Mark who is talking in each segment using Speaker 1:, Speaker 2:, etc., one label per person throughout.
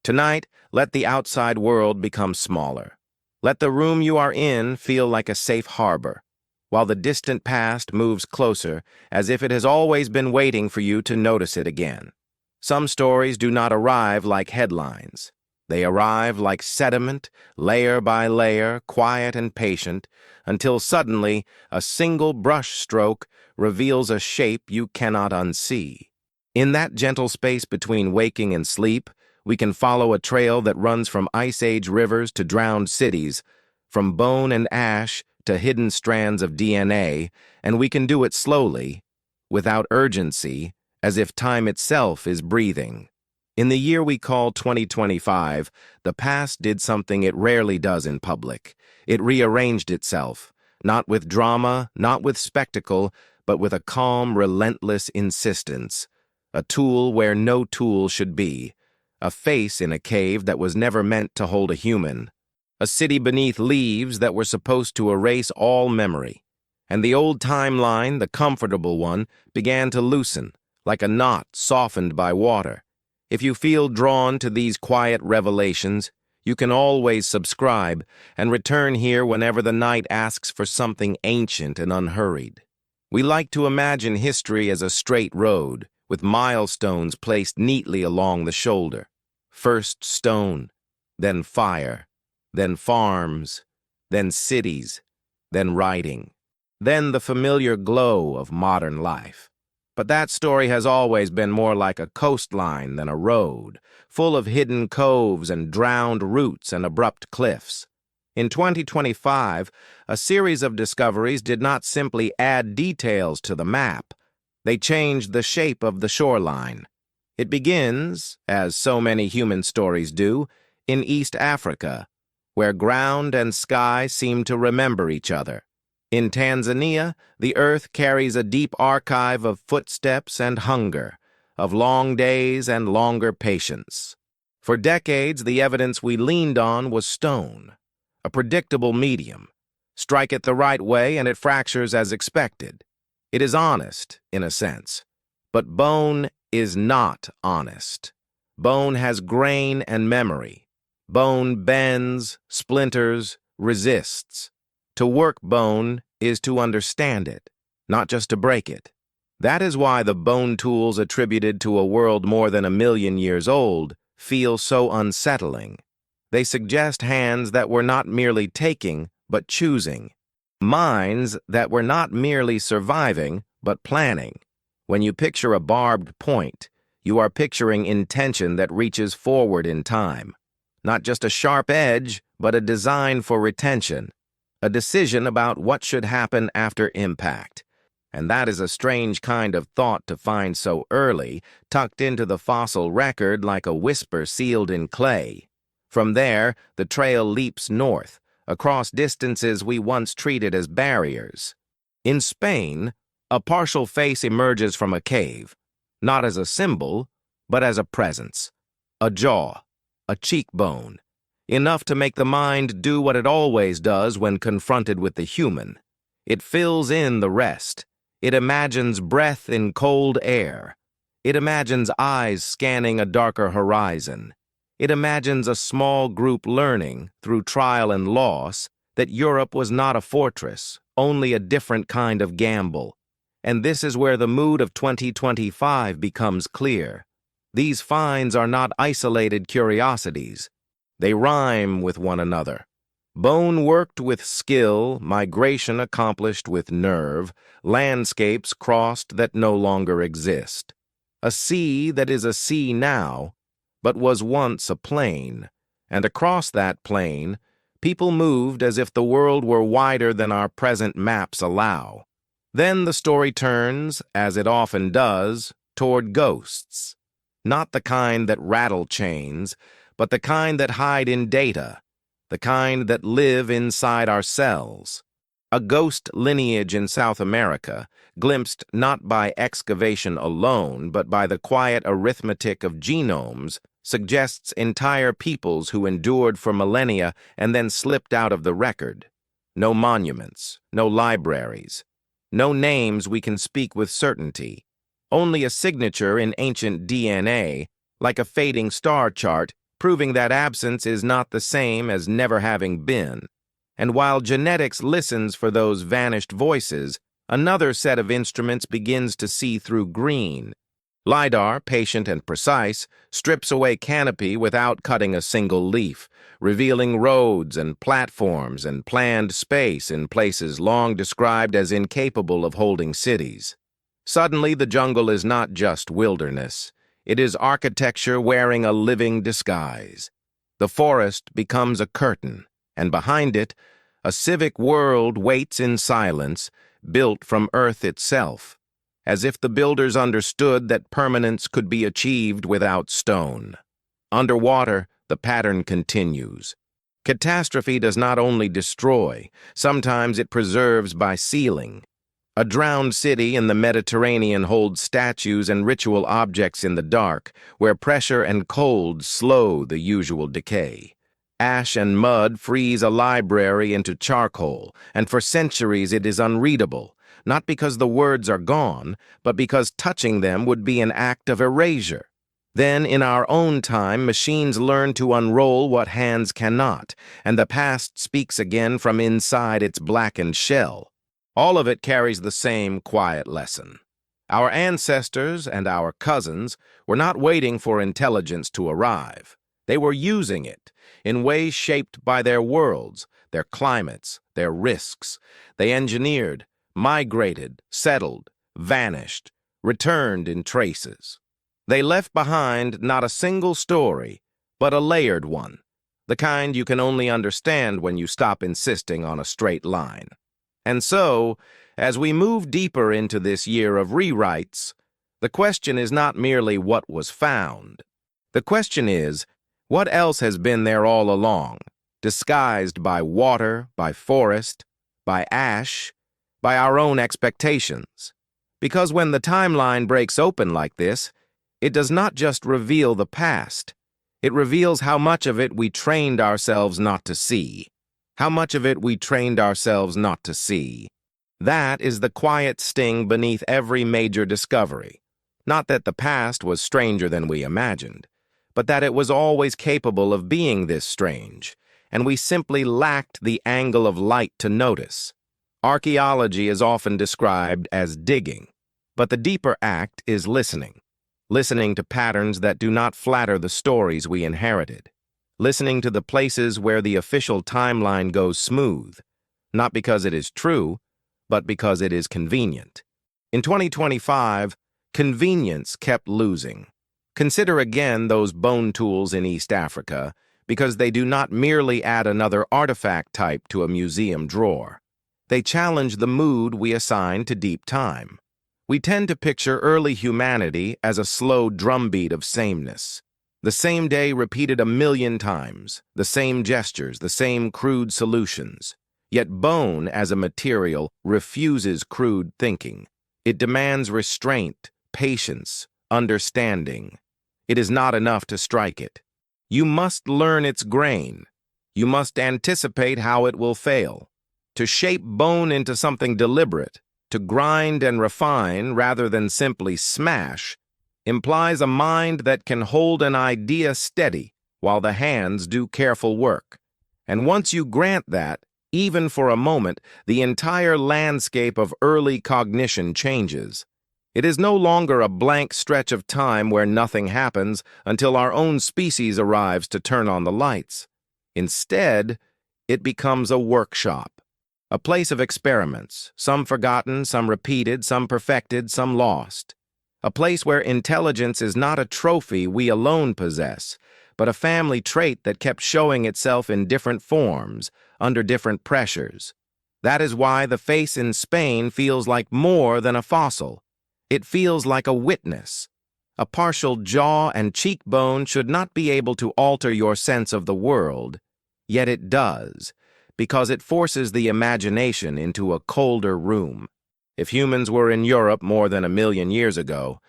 Speaker 1: Tonight, let the outside world become smaller. Let the room you are in feel like a safe harbor, while the distant past moves closer as if it has always been waiting for you to notice it again. Some stories do not arrive like headlines. They arrive like sediment, layer by layer, quiet and patient, until suddenly a single brush stroke reveals a shape you cannot unsee. In that gentle space between waking and sleep, we can follow a trail that runs from Ice Age rivers to drowned cities, from bone and ash to hidden strands of DNA, and we can do it slowly, without urgency, as if time itself is breathing. In the year we call 2025, the past did something it rarely does in public. It rearranged itself, not with drama, not with spectacle, but with a calm, relentless insistence. A tool where no tool should be. A face in a cave that was never meant to hold a human. A city beneath leaves that were supposed to erase all memory. And the old timeline, the comfortable one, began to loosen, like a knot softened by water. If you feel drawn to these quiet revelations, you can always subscribe and return here whenever the night asks for something ancient and unhurried. We like to imagine history as a straight road, with milestones placed neatly along the shoulder. First stone, then fire, then farms, then cities, then writing, then the familiar glow of modern life. But that story has always been more like a coastline than a road, full of hidden coves and drowned roots and abrupt cliffs. In 2025, a series of discoveries did not simply add details to the map. They changed the shape of the shoreline. It begins, as so many human stories do, in East Africa, where ground and sky seem to remember each other. In Tanzania, the earth carries a deep archive of footsteps and hunger, of long days and longer patience. For decades, the evidence we leaned on was stone, a predictable medium. Strike it the right way and it fractures as expected. It is honest, in a sense. But bone is not honest. Bone has grain and memory. Bone bends, splinters, resists. To work bone is to understand it, not just to break it. That is why the bone tools attributed to a world more than 1,000,000 years old feel so unsettling. They suggest hands that were not merely taking, but choosing. Minds that were not merely surviving, but planning. When you picture a barbed point, you are picturing intention that reaches forward in time. Not just a sharp edge, but a design for retention. A decision about what should happen after impact. And that is a strange kind of thought to find so early, tucked into the fossil record like a whisper sealed in clay. From there, the trail leaps north, across distances we once treated as barriers. In Spain, a partial face emerges from a cave, not as a symbol, but as a presence. A jaw, a cheekbone, enough to make the mind do what it always does when confronted with the human. It fills in the rest. It imagines breath in cold air. It imagines eyes scanning a darker horizon. It imagines a small group learning, through trial and loss, that Europe was not a fortress, only a different kind of gamble. And this is where the mood of 2025 becomes clear. These finds are not isolated curiosities. They rhyme with one another. Bone worked with skill, migration accomplished with nerve, landscapes crossed that no longer exist. A sea that is a sea now, but was once a plain, and across that plain, people moved as if the world were wider than our present maps allow. Then the story turns, as it often does, toward ghosts. Not the kind that rattle chains, but the kind that hide in data, the kind that live inside our cells. A ghost lineage in South America, glimpsed not by excavation alone, but by the quiet arithmetic of genomes, suggests entire peoples who endured for millennia and then slipped out of the record. No monuments, no libraries, no names we can speak with certainty. Only a signature in ancient DNA, like a fading star chart, proving that absence is not the same as never having been. And while genetics listens for those vanished voices, another set of instruments begins to see through green. LiDAR, patient and precise, strips away canopy without cutting a single leaf, revealing roads and platforms and planned space in places long described as incapable of holding cities. Suddenly, the jungle is not just wilderness. It is architecture wearing a living disguise. The forest becomes a curtain, and behind it, a civic world waits in silence, built from earth itself, as if the builders understood that permanence could be achieved without stone. Underwater, the pattern continues. Catastrophe does not only destroy, sometimes it preserves by sealing. A drowned city in the Mediterranean holds statues and ritual objects in the dark, where pressure and cold slow the usual decay. Ash and mud freeze a library into charcoal, and for centuries it is unreadable, not because the words are gone, but because touching them would be an act of erasure. Then, in our own time, machines learn to unroll what hands cannot, and the past speaks again from inside its blackened shell. All of it carries the same quiet lesson. Our ancestors and our cousins were not waiting for intelligence to arrive. They were using it in ways shaped by their worlds, their climates, their risks. They engineered, migrated, settled, vanished, returned in traces. They left behind not a single story, but a layered one, the kind you can only understand when you stop insisting on a straight line. And so, as we move deeper into this year of rewrites, the question is not merely what was found. The question is, what else has been there all along, disguised by water, by forest, by ash, by our own expectations? Because when the timeline breaks open like this, it does not just reveal the past. It reveals how much of it we trained ourselves not to see. How much of it we trained ourselves not to see. That is the quiet sting beneath every major discovery. Not that the past was stranger than we imagined, but that it was always capable of being this strange, and we simply lacked the angle of light to notice. Archaeology is often described as digging, but the deeper act is listening. Listening to patterns that do not flatter the stories we inherited. Listening to the places where the official timeline goes smooth, not because it is true, but because it is convenient. In 2025, convenience kept losing. Consider again those bone tools in East Africa, because they do not merely add another artifact type to a museum drawer. They challenge the mood we assign to deep time. We tend to picture early humanity as a slow drumbeat of sameness. The same day repeated a million times, the same gestures, the same crude solutions. Yet bone, as a material, refuses crude thinking. It demands restraint, patience, understanding. It is not enough to strike it. You must learn its grain. You must anticipate how it will fail. To shape bone into something deliberate, to grind and refine rather than simply smash, implies a mind that can hold an idea steady while the hands do careful work. And once you grant that, even for a moment, the entire landscape of early cognition changes. It is no longer a blank stretch of time where nothing happens until our own species arrives to turn on the lights. Instead, it becomes a workshop, a place of experiments, some forgotten, some repeated, some perfected, some lost. A place where intelligence is not a trophy we alone possess, but a family trait that kept showing itself in different forms, under different pressures. That is why the face in Spain feels like more than a fossil. It feels like a witness. A partial jaw and cheekbone should not be able to alter your sense of the world, yet it does, because it forces the imagination into a colder room. If humans were in Europe more than 1,000,000 years ago,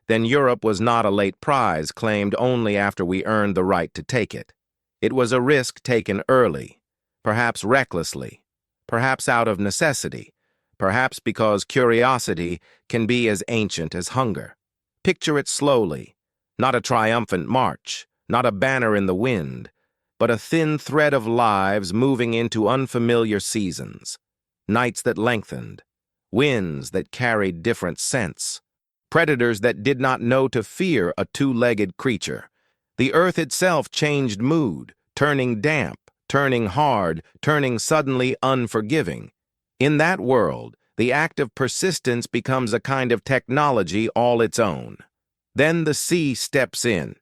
Speaker 1: then Europe was not a late prize claimed only after we earned the right to take it. It was a risk taken early, perhaps recklessly, perhaps out of necessity, perhaps because curiosity can be as ancient as hunger. Picture it slowly, not a triumphant march, not a banner in the wind, but a thin thread of lives moving into unfamiliar seasons, nights that lengthened, winds that carried different scents, predators that did not know to fear a two-legged creature. The earth itself changed mood, turning damp, turning hard, turning suddenly unforgiving. In that world, the act of persistence becomes a kind of technology all its own. Then the sea steps in,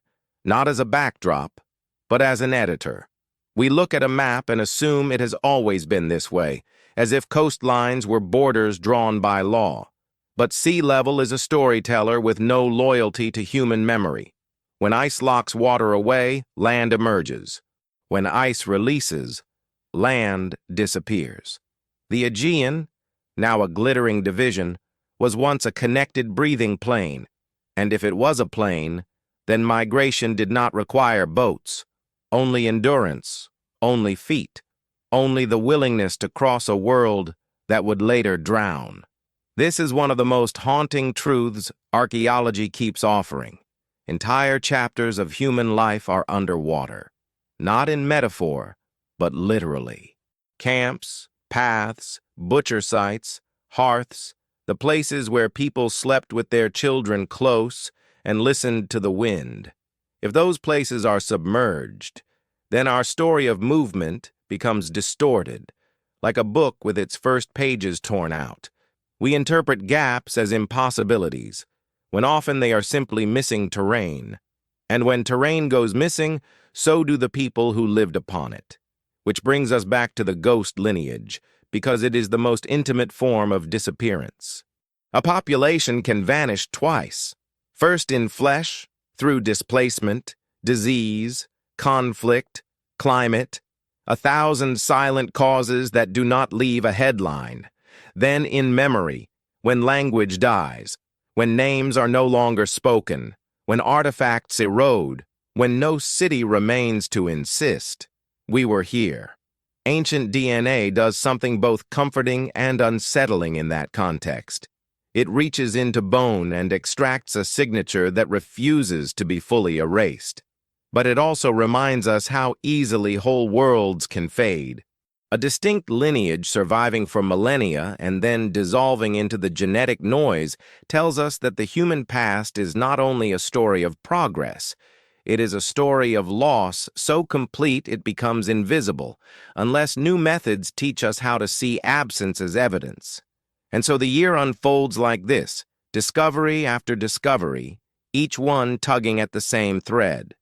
Speaker 1: not as a backdrop, but as an editor. We look at a map and assume it has always been this way, as if coastlines were borders drawn by law. But sea level is a storyteller with no loyalty to human memory. When ice locks water away, land emerges. When ice releases, land disappears. The Aegean, now a glittering division, was once a connected breathing plain, and if it was a plain, then migration did not require boats, only endurance, only feet, only the willingness to cross a world that would later drown. This is one of the most haunting truths archaeology keeps offering. Entire chapters of human life are underwater, not in metaphor, but literally. Camps, paths, butcher sites, hearths, the places where people slept with their children close and listened to the wind. If those places are submerged, then our story of movement becomes distorted, like a book with its first pages torn out. We interpret gaps as impossibilities, when often they are simply missing terrain. And when terrain goes missing, so do the people who lived upon it. Which brings us back to the ghost lineage, because it is the most intimate form of disappearance. A population can vanish twice, first in flesh, through displacement, disease, conflict, climate, 1,000 silent causes that do not leave a headline. Then in memory, when language dies, when names are no longer spoken, when artifacts erode, when no city remains to insist, we were here. Ancient DNA does something both comforting and unsettling in that context. It reaches into bone and extracts a signature that refuses to be fully erased. But it also reminds us how easily whole worlds can fade. A distinct lineage surviving for millennia and then dissolving into the genetic noise tells us that the human past is not only a story of progress, it is a story of loss so complete it becomes invisible, unless new methods teach us how to see absence as evidence. And so the year unfolds like this, discovery after discovery, each one tugging at the same thread.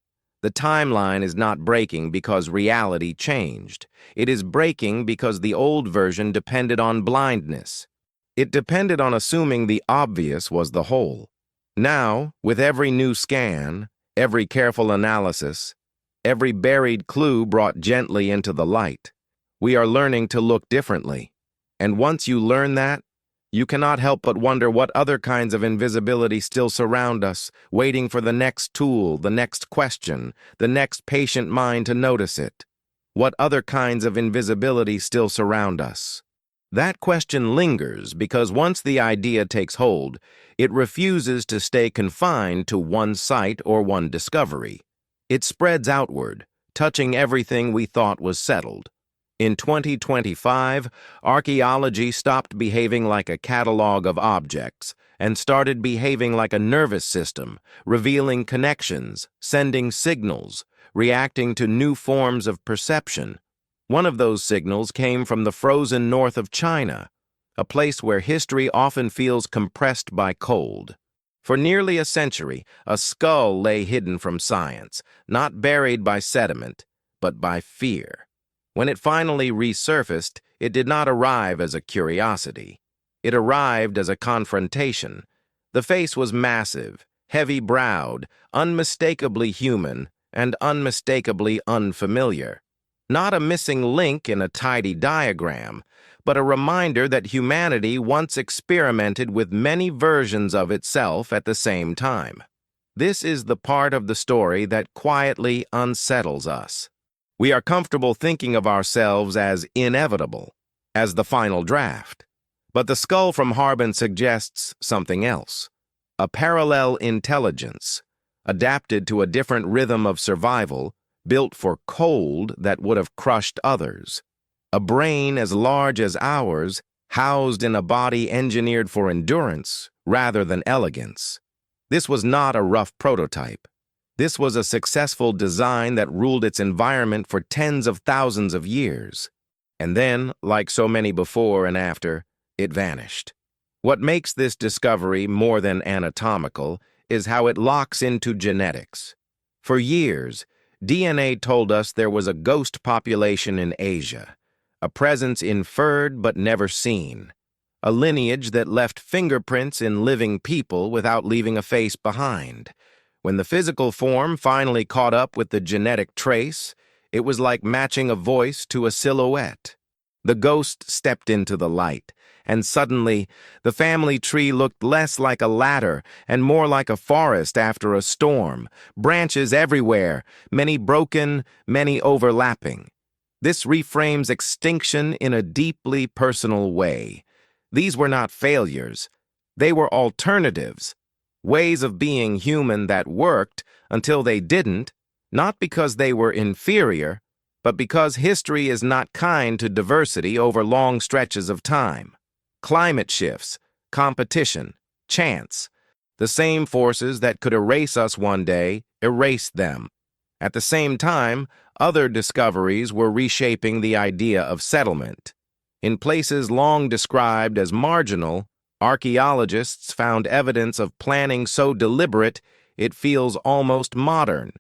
Speaker 1: The timeline is not breaking because reality changed. It is breaking because the old version depended on blindness. It depended on assuming the obvious was the whole. Now, with every new scan, every careful analysis, every buried clue brought gently into the light, we are learning to look differently. And once you learn that, you cannot help but wonder what other kinds of invisibility still surround us, waiting for the next tool, the next question, the next patient mind to notice it. What other kinds of invisibility still surround us? That question lingers because once the idea takes hold, it refuses to stay confined to one site or one discovery. It spreads outward, touching everything we thought was settled. In 2025, archaeology stopped behaving like a catalog of objects and started behaving like a nervous system, revealing connections, sending signals, reacting to new forms of perception. One of those signals came from the frozen north of China, a place where history often feels compressed by cold. For nearly a century, a skull lay hidden from science, not buried by sediment, but by fear. When it finally resurfaced, it did not arrive as a curiosity. It arrived as a confrontation. The face was massive, heavy-browed, unmistakably human, and unmistakably unfamiliar. Not a missing link in a tidy diagram, but a reminder that humanity once experimented with many versions of itself at the same time. This is the part of the story that quietly unsettles us. We are comfortable thinking of ourselves as inevitable, as the final draft. But the skull from Harbin suggests something else. A parallel intelligence, adapted to a different rhythm of survival, built for cold that would have crushed others. A brain as large as ours, housed in a body engineered for endurance rather than elegance. This was not a rough prototype. This was a successful design that ruled its environment for tens of thousands of years. And then, like so many before and after, it vanished. What makes this discovery more than anatomical is how it locks into genetics. For years, DNA told us there was a ghost population in Asia, a presence inferred but never seen, a lineage that left fingerprints in living people without leaving a face behind. When the physical form finally caught up with the genetic trace, it was like matching a voice to a silhouette. The ghost stepped into the light, and suddenly the family tree looked less like a ladder and more like a forest after a storm, branches everywhere, many broken, many overlapping. This reframes extinction in a deeply personal way. These were not failures. They were alternatives, ways of being human that worked until they didn't, not because they were inferior, but because history is not kind to diversity over long stretches of time. Climate shifts, competition, chance. The same forces that could erase us one day erased them. At the same time, other discoveries were reshaping the idea of settlement. In places long described as marginal, archaeologists found evidence of planning so deliberate it feels almost modern.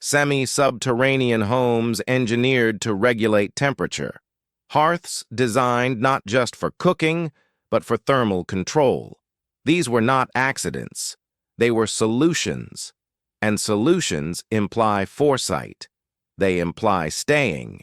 Speaker 1: Semi-subterranean homes engineered to regulate temperature. Hearths designed not just for cooking, but for thermal control. These were not accidents. They were solutions. And solutions imply foresight. They imply staying.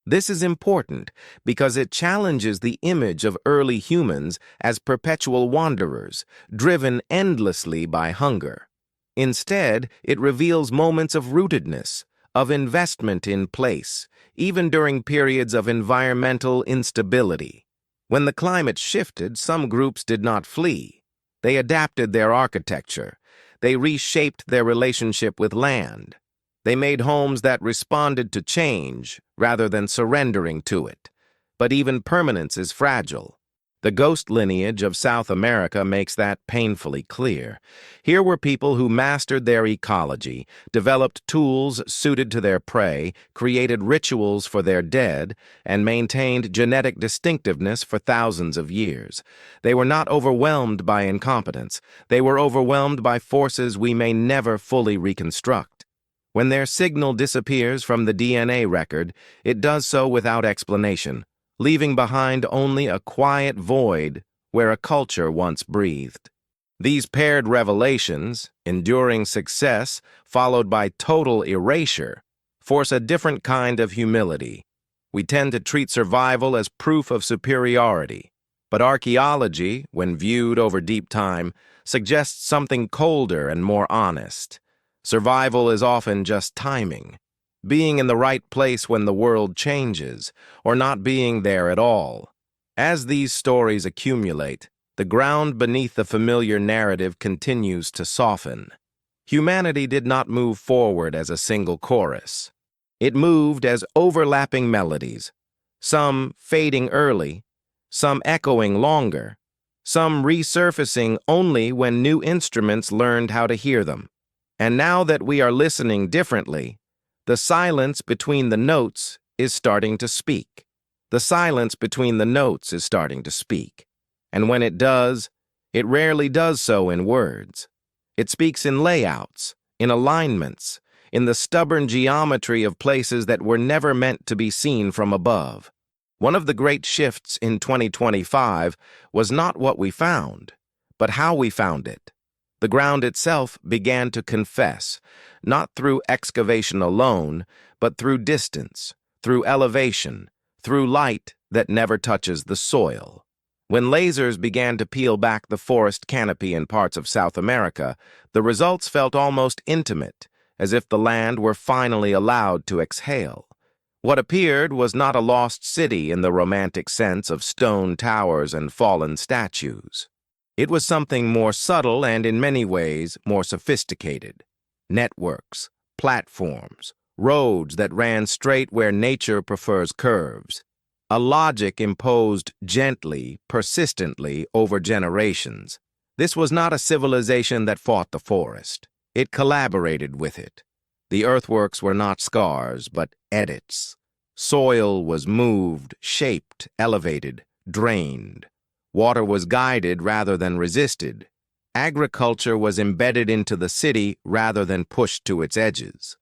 Speaker 1: This is important because it challenges the image of early humans as perpetual wanderers, driven endlessly by hunger. Instead, it reveals moments of rootedness, of investment in place, even during periods of environmental instability. When the climate shifted, some groups did not flee. They adapted their architecture. They reshaped their relationship with land. They made homes that responded to change rather than surrendering to it. But even permanence is fragile. The ghost lineage of South America makes that painfully clear. Here were people who mastered their ecology, developed tools suited to their prey, created rituals for their dead, and maintained genetic distinctiveness for thousands of years. They were not overwhelmed by incompetence. They were overwhelmed by forces we may never fully reconstruct. When their signal disappears from the DNA record, it does so without explanation, leaving behind only a quiet void where a culture once breathed. These paired revelations, enduring success followed by total erasure, force a different kind of humility. We tend to treat survival as proof of superiority, but archaeology, when viewed over deep time, suggests something colder and more honest. Survival is often just timing. Being in the right place when the world changes, or not being there at all. As these stories accumulate, the ground beneath the familiar narrative continues to soften. Humanity did not move forward as a single chorus. It moved as overlapping melodies, some fading early, some echoing longer, some resurfacing only when new instruments learned how to hear them. And now that we are listening differently, the silence between the notes is starting to speak. The silence between the notes is starting to speak. And when it does, it rarely does so in words. It speaks in layouts, in alignments, in the stubborn geometry of places that were never meant to be seen from above. One of the great shifts in 2025 was not what we found, but how we found it. The ground itself began to confess, not through excavation alone, but through distance, through elevation, through light that never touches the soil. When lasers began to peel back the forest canopy in parts of South America, the results felt almost intimate, as if the land were finally allowed to exhale. What appeared was not a lost city in the romantic sense of stone towers and fallen statues. It was something more subtle and, in many ways, more sophisticated. networks, platforms, roads that ran straight where nature prefers curves. A logic imposed gently, persistently over generations. This was not a civilization that fought the forest. It collaborated with it. The earthworks were not scars, but edits. Soil was moved, shaped, elevated, drained. Water was guided rather than resisted. Agriculture was embedded into the city rather than pushed to its edges.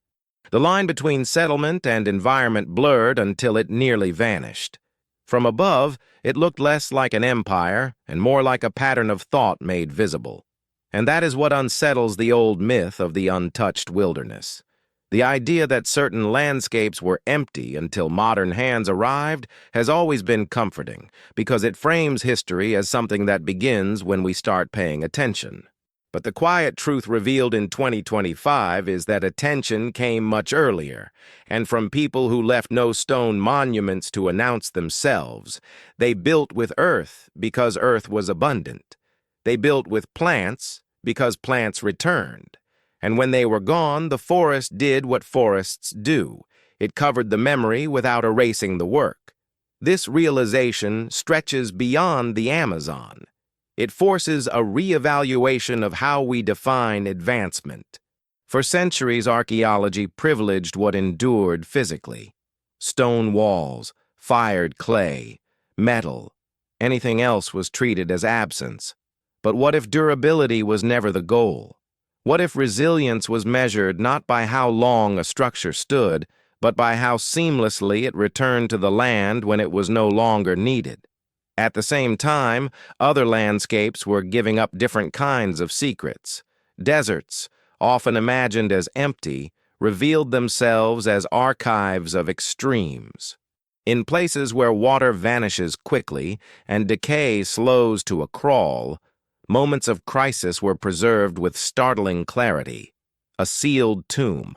Speaker 1: The line between settlement and environment blurred until it nearly vanished. From above, it looked less like an empire and more like a pattern of thought made visible. And that is what unsettles the old myth of the untouched wilderness. The idea that certain landscapes were empty until modern hands arrived has always been comforting because it frames history as something that begins when we start paying attention. But the quiet truth revealed in 2025 is that attention came much earlier, and from people who left no stone monuments to announce themselves. They built with earth because earth was abundant. They built with plants because plants returned. And when they were gone, the forest did what forests do. It covered the memory without erasing the work. This realization stretches beyond the Amazon. It forces a reevaluation of how we define advancement. For centuries, archaeology privileged what endured physically. Stone walls, fired clay, metal. Anything else was treated as absence. But what if durability was never the goal? What if resilience was measured not by how long a structure stood, but by how seamlessly it returned to the land when it was no longer needed? At the same time, other landscapes were giving up different kinds of secrets. Deserts, often imagined as empty, revealed themselves as archives of extremes. In places where water vanishes quickly and decay slows to a crawl, moments of crisis were preserved with startling clarity. A sealed tomb,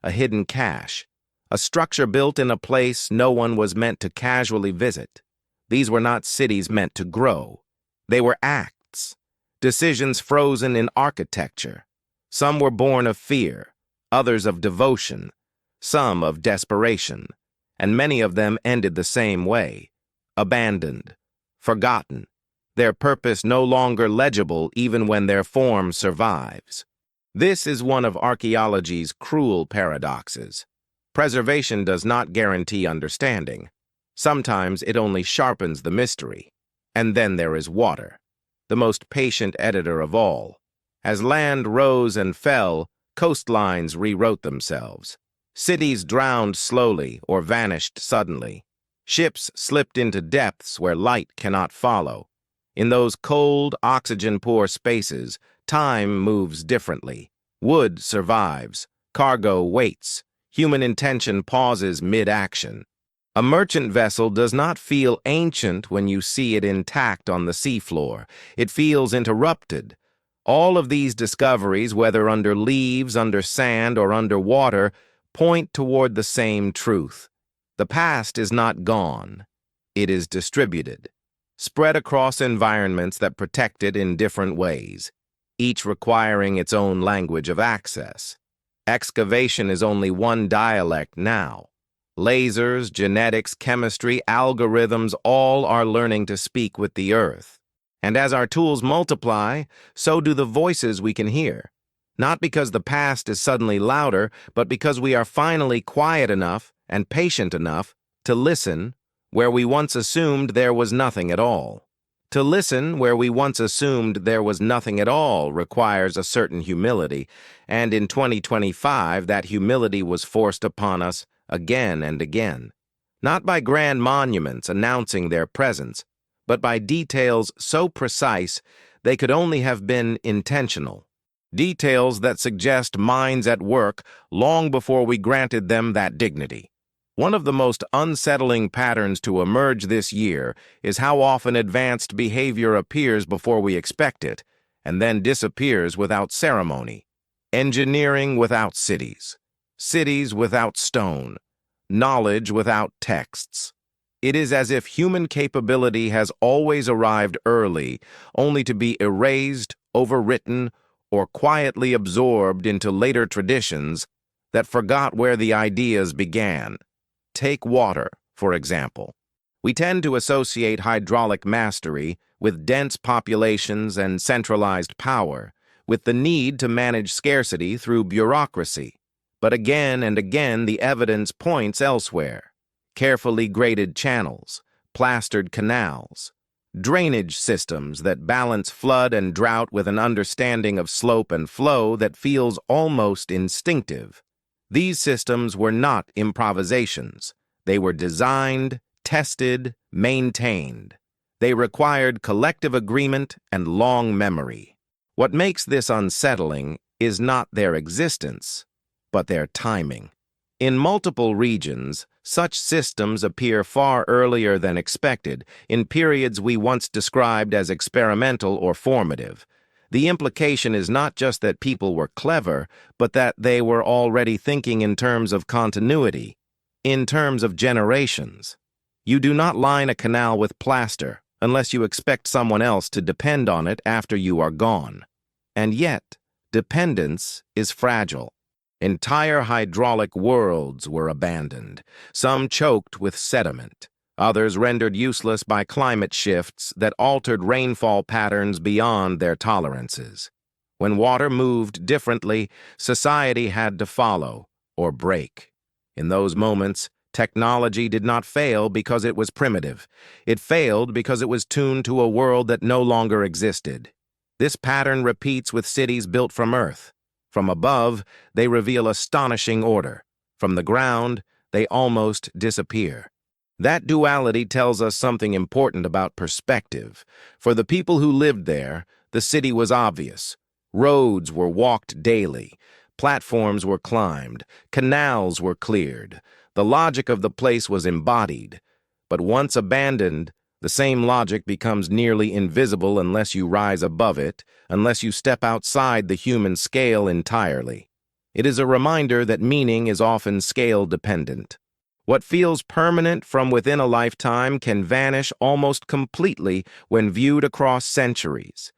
Speaker 1: a hidden cache, a structure built in a place no one was meant to casually visit. These were not cities meant to grow. They were acts, decisions frozen in architecture. Some were born of fear, others of devotion, some of desperation, and many of them ended the same way, abandoned, forgotten, their purpose no longer legible even when their form survives. This is one of archaeology's cruel paradoxes. Preservation does not guarantee understanding. Sometimes it only sharpens the mystery. And then there is water, the most patient editor of all. As land rose and fell, coastlines rewrote themselves. Cities drowned slowly or vanished suddenly. Ships slipped into depths where light cannot follow. In those cold, oxygen-poor spaces, time moves differently. Wood survives. Cargo waits. Human intention pauses mid-action. A merchant vessel does not feel ancient when you see it intact on the seafloor. It feels interrupted. All of these discoveries, whether under leaves, under sand, or under water, point toward the same truth. The past is not gone. It is distributed, spread across environments that protect it in different ways, each requiring its own language of access. Excavation is only one dialect now. Lasers, genetics, chemistry, algorithms, all are learning to speak with the earth. And as our tools multiply, so do the voices we can hear. Not because the past is suddenly louder, but because we are finally quiet enough and patient enough to listen where we once assumed there was nothing at all. To listen where we once assumed there was nothing at all requires a certain humility, and in 2025 that humility was forced upon us again and again, not by grand monuments announcing their presence, but by details so precise they could only have been intentional. Details that suggest minds at work long before we granted them that dignity. One of the most unsettling patterns to emerge this year is how often advanced behavior appears before we expect it, and then disappears without ceremony. Engineering without cities. Cities without stone. Knowledge without texts. It is as if human capability has always arrived early, only to be erased, overwritten, or quietly absorbed into later traditions that forgot where the ideas began. Take water, for example. We tend to associate hydraulic mastery with dense populations and centralized power, with the need to manage scarcity through bureaucracy. But again and again, the evidence points elsewhere. Carefully graded channels, plastered canals, drainage systems that balance flood and drought with an understanding of slope and flow that feels almost instinctive. These systems were not improvisations. They were designed, tested, maintained. They required collective agreement and long memory. What makes this unsettling is not their existence, but their timing. In multiple regions, such systems appear far earlier than expected, in periods we once described as experimental or formative. The implication is not just that people were clever, but that they were already thinking in terms of continuity, in terms of generations. You do not line a canal with plaster unless you expect someone else to depend on it after you are gone. And yet, dependence is fragile. Entire hydraulic worlds were abandoned, some choked with sediment, others rendered useless by climate shifts that altered rainfall patterns beyond their tolerances. When water moved differently, society had to follow or break. In those moments, technology did not fail because it was primitive. It failed because it was tuned to a world that no longer existed. This pattern repeats with cities built from earth. From above, they reveal astonishing order. From the ground, they almost disappear. That duality tells us something important about perspective. For the people who lived there, the city was obvious. Roads were walked daily. Platforms were climbed. Canals were cleared. The logic of the place was embodied. But once abandoned, the same logic becomes nearly invisible unless you rise above it, unless you step outside the human scale entirely. It is a reminder that meaning is often scale-dependent. What feels permanent from within a lifetime can vanish almost completely when viewed across centuries.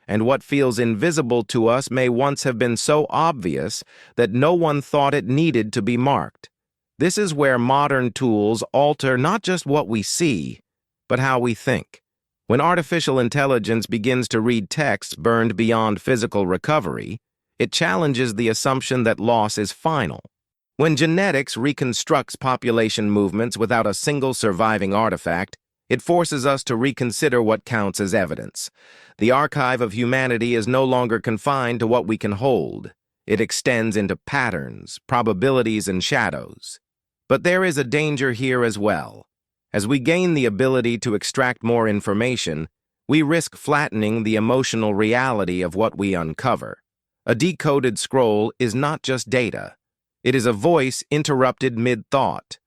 Speaker 1: And what feels invisible to us may once have been so obvious that no one thought it needed to be marked. This is where modern tools alter not just what we see, but how we think. When artificial intelligence begins to read text burned beyond physical recovery, it challenges the assumption that loss is final. When genetics reconstructs population movements without a single surviving artifact, it forces us to reconsider what counts as evidence. The archive of humanity is no longer confined to what we can hold. It extends into patterns, probabilities, and shadows. But there is a danger here as well. As we gain the ability to extract more information, we risk flattening the emotional reality of what we uncover. A decoded scroll is not just data. It is a voice interrupted mid-thought.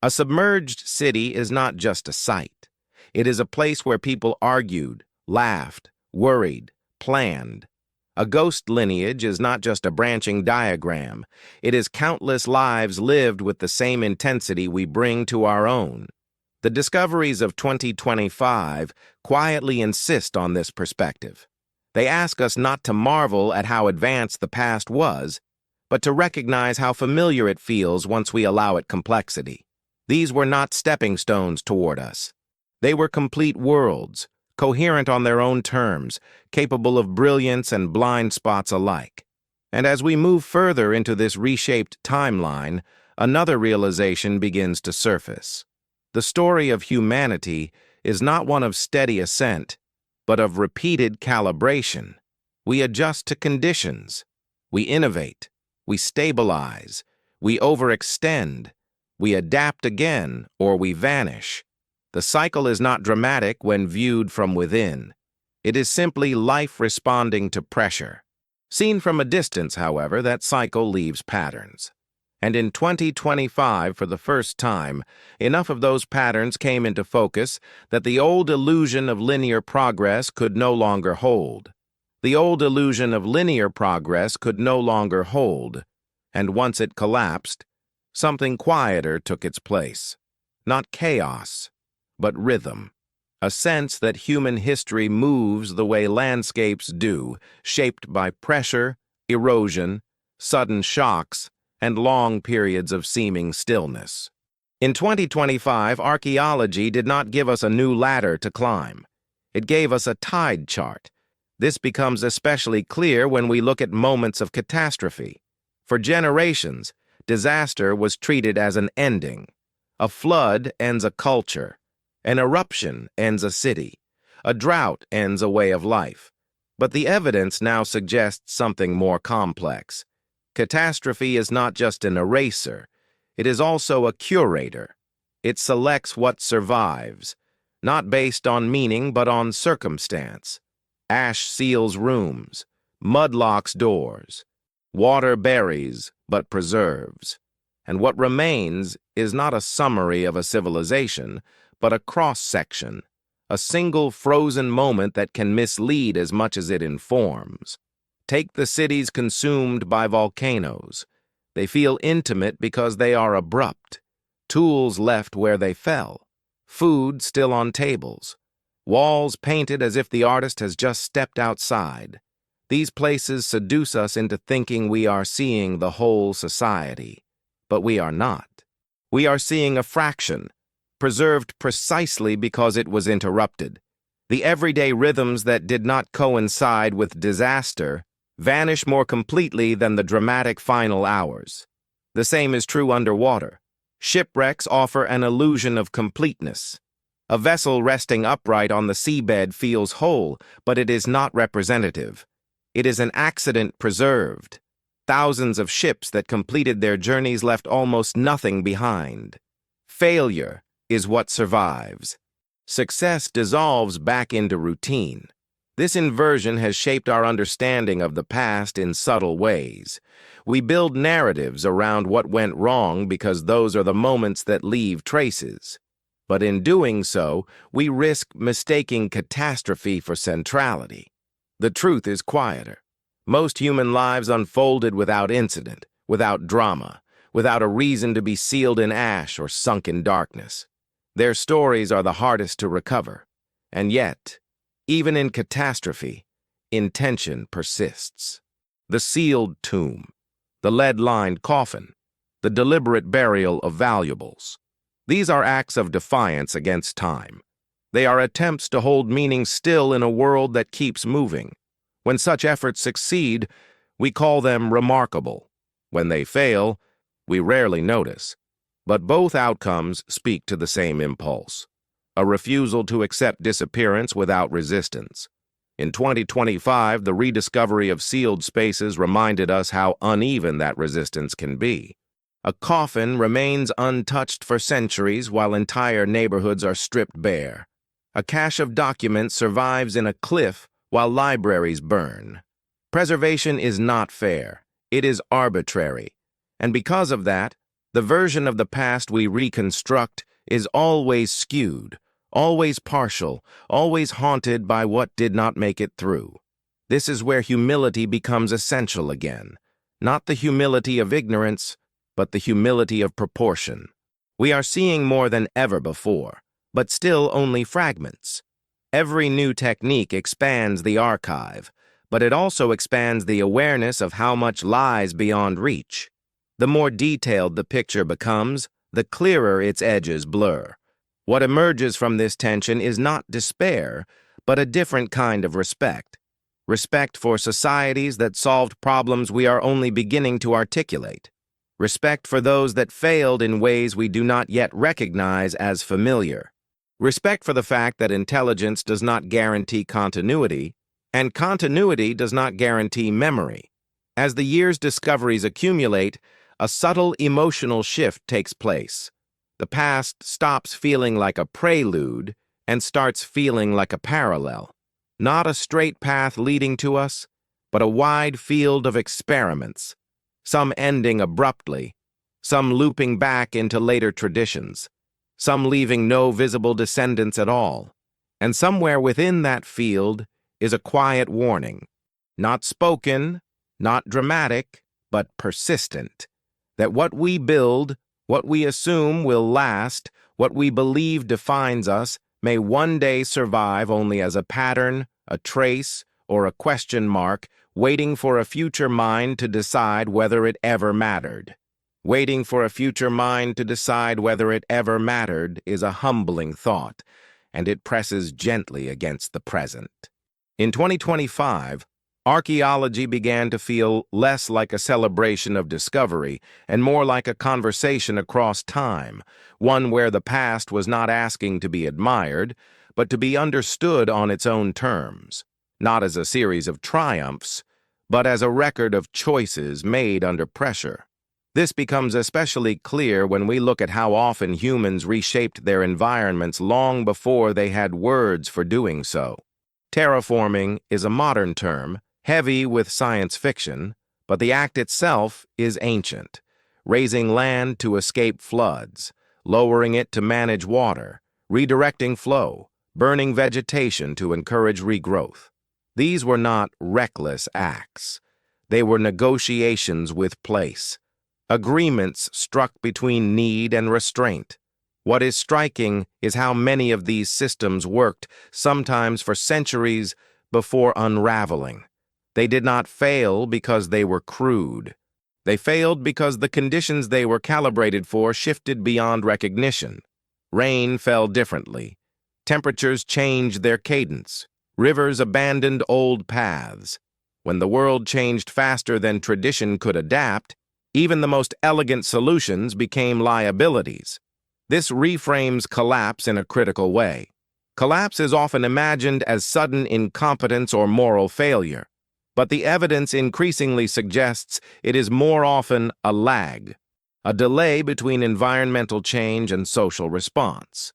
Speaker 1: A submerged city is not just a site. It is a place where people argued, laughed, worried, planned. A ghost lineage is not just a branching diagram. It is countless lives lived with the same intensity we bring to our own. The discoveries of 2025 quietly insist on this perspective. They ask us not to marvel at how advanced the past was, but to recognize how familiar it feels once we allow it complexity. These were not stepping stones toward us. They were complete worlds, coherent on their own terms, capable of brilliance and blind spots alike. And as we move further into this reshaped timeline, another realization begins to surface. The story of humanity is not one of steady ascent, but of repeated calibration. We adjust to conditions. We innovate. We stabilize. We overextend. We adapt again, or we vanish. The cycle is not dramatic when viewed from within. It is simply life responding to pressure. Seen from a distance, however, that cycle leaves patterns. And in 2025, for the first time, enough of those patterns came into focus that the old illusion of linear progress could no longer hold. The old illusion of linear progress could no longer hold, and once it collapsed, something quieter took its place. Not chaos, but rhythm. a sense that human history moves the way landscapes do, shaped by pressure, erosion, sudden shocks, and long periods of seeming stillness. In 2025, archaeology did not give us a new ladder to climb. It gave us a tide chart. This becomes especially clear when we look at moments of catastrophe. For generations, disaster was treated as an ending. A flood ends a culture. An eruption ends a city. A drought ends a way of life. But the evidence now suggests something more complex. Catastrophe is not just an eraser. It is also a curator. It selects what survives, not based on meaning but on circumstance. Ash seals rooms, mud locks doors, water buries but preserves. And what remains is not a summary of a civilization, but a cross-section, a single frozen moment that can mislead as much as it informs. Take the cities consumed by volcanoes. They feel intimate because they are abrupt. Tools left where they fell. Food still on tables. Walls painted as if the artist has just stepped outside. These places seduce us into thinking we are seeing the whole society. But we are not. We are seeing a fraction, preserved precisely because it was interrupted. The everyday rhythms that did not coincide with disaster vanish more completely than the dramatic final hours. The same is true underwater. Shipwrecks offer an illusion of completeness. A vessel resting upright on the seabed feels whole, but it is not representative. It is an accident preserved. Thousands of ships that completed their journeys left almost nothing behind. Failure is what survives. Success dissolves back into routine. This inversion has shaped our understanding of the past in subtle ways. We build narratives around what went wrong because those are the moments that leave traces. But in doing so, we risk mistaking catastrophe for centrality. The truth is quieter. Most human lives unfolded without incident, without drama, without a reason to be sealed in ash or sunk in darkness. Their stories are the hardest to recover. And yet, even in catastrophe, intention persists. The sealed tomb, the lead-lined coffin, the deliberate burial of valuables. These are acts of defiance against time. They are attempts to hold meaning still in a world that keeps moving. When such efforts succeed, we call them remarkable. When they fail, we rarely notice. But both outcomes speak to the same impulse: a refusal to accept disappearance without resistance. In 2025, the rediscovery of sealed spaces reminded us how uneven that resistance can be. A coffin remains untouched for centuries while entire neighborhoods are stripped bare. A cache of documents survives in a cliff while libraries burn. Preservation is not fair. It is arbitrary. And because of that, the version of the past we reconstruct is always skewed, always partial, always haunted by what did not make it through. This is where humility becomes essential again. Not the humility of ignorance, but the humility of proportion. We are seeing more than ever before, but still only fragments. Every new technique expands the archive, but it also expands the awareness of how much lies beyond reach. The more detailed the picture becomes, the clearer its edges blur. What emerges from this tension is not despair, but a different kind of respect. Respect for societies that solved problems we are only beginning to articulate. Respect for those that failed in ways we do not yet recognize as familiar. Respect for the fact that intelligence does not guarantee continuity, and continuity does not guarantee memory. As the years' discoveries accumulate, a subtle emotional shift takes place. The past stops feeling like a prelude and starts feeling like a parallel. Not a straight path leading to us, but a wide field of experiments, some ending abruptly, some looping back into later traditions, some leaving no visible descendants at all. And somewhere within that field is a quiet warning, not spoken, not dramatic, but persistent, that what we build, what we assume will last, what we believe defines us, may one day survive only as a pattern, a trace, or a question mark, waiting for a future mind to decide whether it ever mattered. Waiting for a future mind to decide whether it ever mattered is a humbling thought, and it presses gently against the present. In 2025, archaeology began to feel less like a celebration of discovery and more like a conversation across time, one where the past was not asking to be admired, but to be understood on its own terms, not as a series of triumphs, but as a record of choices made under pressure. This becomes especially clear when we look at how often humans reshaped their environments long before they had words for doing so. Terraforming is a modern term, heavy with science fiction, but the act itself is ancient. Raising land to escape floods, lowering it to manage water, redirecting flow, burning vegetation to encourage regrowth. These were not reckless acts. They were negotiations with place. Agreements struck between need and restraint. What is striking is how many of these systems worked, sometimes for centuries, before unraveling. They did not fail because they were crude. They failed because the conditions they were calibrated for shifted beyond recognition. Rain fell differently. Temperatures changed their cadence. Rivers abandoned old paths. When the world changed faster than tradition could adapt, even the most elegant solutions became liabilities. This reframes collapse in a critical way. Collapse is often imagined as sudden incompetence or moral failure, but the evidence increasingly suggests it is more often a lag, a delay between environmental change and social response.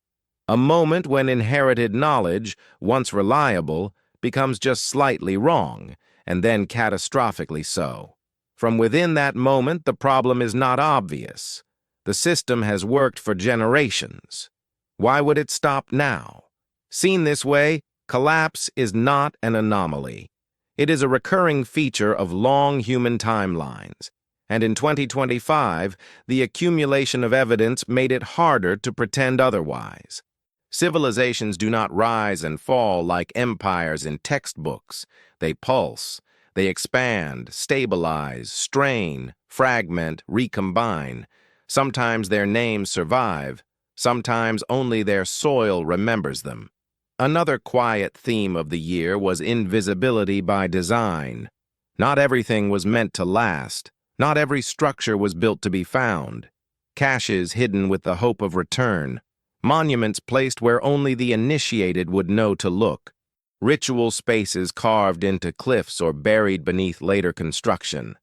Speaker 1: A moment when inherited knowledge, once reliable, becomes just slightly wrong, and then catastrophically so. From within that moment, the problem is not obvious. The system has worked for generations. Why would it stop now? Seen this way, collapse is not an anomaly. It is a recurring feature of long human timelines, and in 2025, the accumulation of evidence made it harder to pretend otherwise. Civilizations do not rise and fall like empires in textbooks. They pulse. They expand, stabilize, strain, fragment, recombine. Sometimes their names survive. Sometimes only their soil remembers them. Another quiet theme of the year was invisibility by design. Not everything was meant to last. Not every structure was built to be found. Caches hidden with the hope of return. Monuments placed where only the initiated would know to look. Ritual spaces carved into cliffs or buried beneath later construction.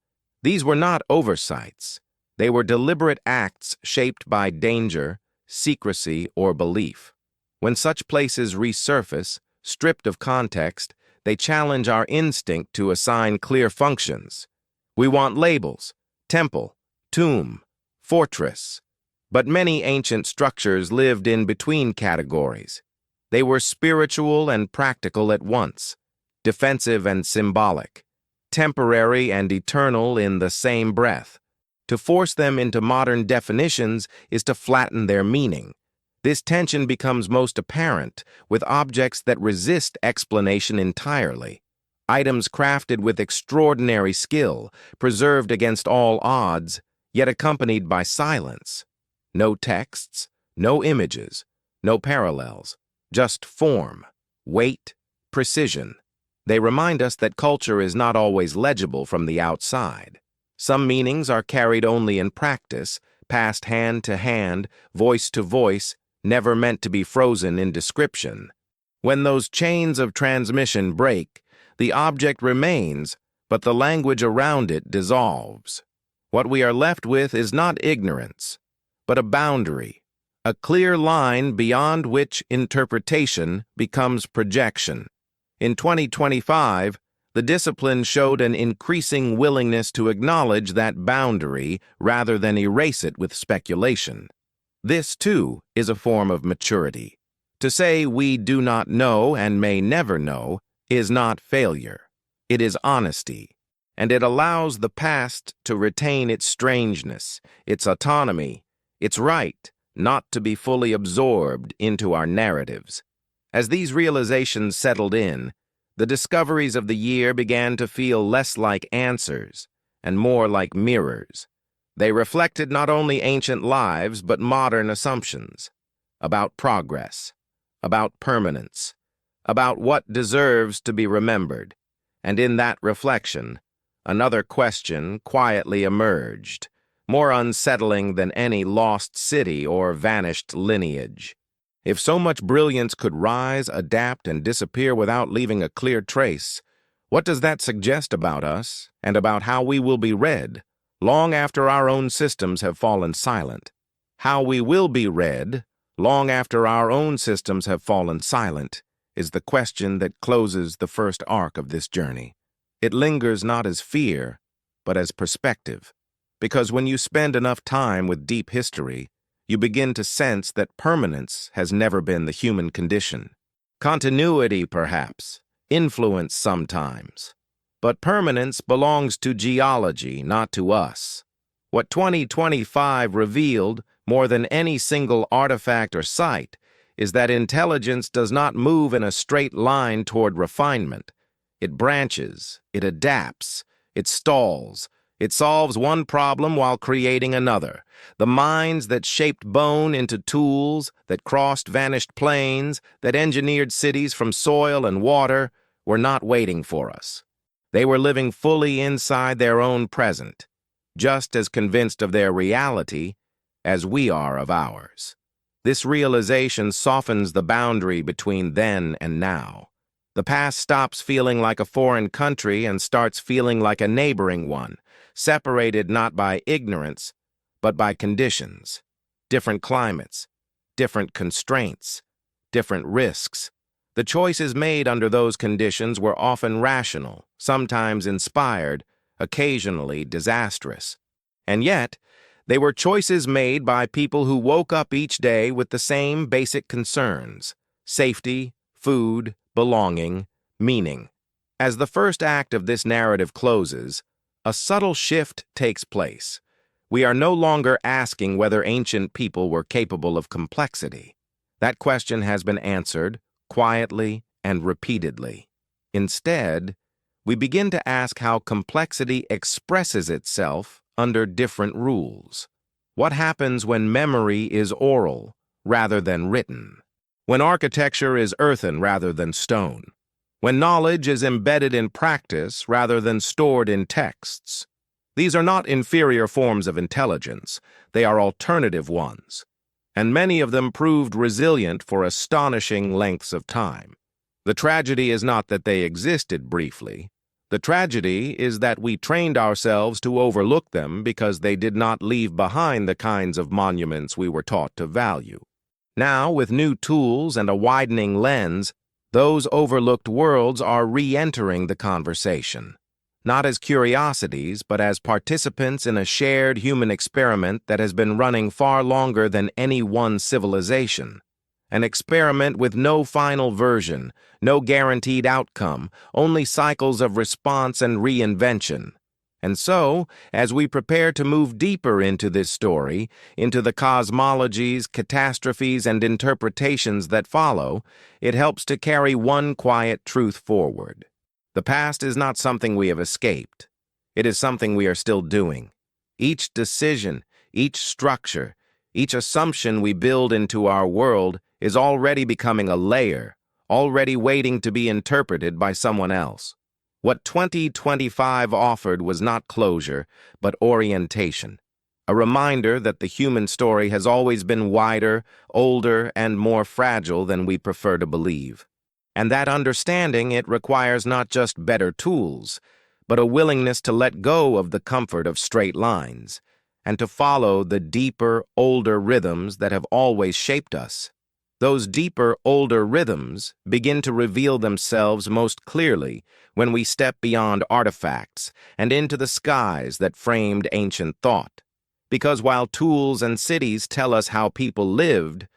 Speaker 1: These were not oversights. They were deliberate acts shaped by danger, secrecy, or belief. When such places resurface, stripped of context, they challenge our instinct to assign clear functions. We want labels: temple, tomb, fortress. But many ancient structures lived in between categories. They were spiritual and practical at once, defensive and symbolic, temporary and eternal in the same breath. To force them into modern definitions is to flatten their meaning. This tension becomes most apparent with objects that resist explanation entirely. Items crafted with extraordinary skill, preserved against all odds, yet accompanied by silence. No texts, no images, no parallels. Just form, weight, precision. They remind us that culture is not always legible from the outside. Some meanings are carried only in practice, passed hand to hand, voice to voice, never meant to be frozen in description. When those chains of transmission break, the object remains, but the language around it dissolves. What we are left with is not ignorance, but a boundary. A clear line beyond which interpretation becomes projection. In 2025, the discipline showed an increasing willingness to acknowledge that boundary rather than erase it with speculation. This, too, is a form of maturity. To say we do not know and may never know is not failure. It is honesty, and it allows the past to retain its strangeness, its autonomy, its right not to be fully absorbed into our narratives. As these realizations settled in, the discoveries of the year began to feel less like answers and more like mirrors. They reflected not only ancient lives but modern assumptions about progress, about permanence, about what deserves to be remembered. And in that reflection, another question quietly emerged, more unsettling than any lost city or vanished lineage. If so much brilliance could rise, adapt, and disappear without leaving a clear trace, what does that suggest about us and about how we will be read long after our own systems have fallen silent? How we will be read long after our own systems have fallen silent is the question that closes the first arc of this journey. It lingers not as fear, but as perspective. Because when you spend enough time with deep history, you begin to sense that permanence has never been the human condition. Continuity, perhaps, influence sometimes. But permanence belongs to geology, not to us. What 2025 revealed, more than any single artifact or site, is that intelligence does not move in a straight line toward refinement. It branches, it adapts, it stalls, it solves one problem while creating another. The minds that shaped bone into tools, that crossed vanished plains, that engineered cities from soil and water, were not waiting for us. They were living fully inside their own present, just as convinced of their reality as we are of ours. This realization softens the boundary between then and now. The past stops feeling like a foreign country and starts feeling like a neighboring one, separated not by ignorance, but by conditions, different climates, different constraints, different risks. The choices made under those conditions were often rational, sometimes inspired, occasionally disastrous. And yet, they were choices made by people who woke up each day with the same basic concerns: safety, food, belonging, meaning. As the first act of this narrative closes, a subtle shift takes place. We are no longer asking whether ancient people were capable of complexity. That question has been answered quietly and repeatedly. Instead, we begin to ask how complexity expresses itself under different rules. What happens when memory is oral rather than written? When architecture is earthen rather than stone? When knowledge is embedded in practice rather than stored in texts? These are not inferior forms of intelligence, they are alternative ones, and many of them proved resilient for astonishing lengths of time. The tragedy is not that they existed briefly. The tragedy is that we trained ourselves to overlook them because they did not leave behind the kinds of monuments we were taught to value. Now, with new tools and a widening lens, those overlooked worlds are re-entering the conversation, not as curiosities, but as participants in a shared human experiment that has been running far longer than any one civilization. An experiment with no final version, no guaranteed outcome, only cycles of response and reinvention. And so, as we prepare to move deeper into this story, into the cosmologies, catastrophes, and interpretations that follow, it helps to carry one quiet truth forward. The past is not something we have escaped. It is something we are still doing. Each decision, each structure, each assumption we build into our world is already becoming a layer, already waiting to be interpreted by someone else. What 2025 offered was not closure, but orientation, a reminder that the human story has always been wider, older, and more fragile than we prefer to believe. And that understanding, it requires not just better tools, but a willingness to let go of the comfort of straight lines, and to follow the deeper, older rhythms that have always shaped us. Those deeper, older rhythms begin to reveal themselves most clearly when we step beyond artifacts and into the skies that framed ancient thought. Because while tools and cities tell us how people lived,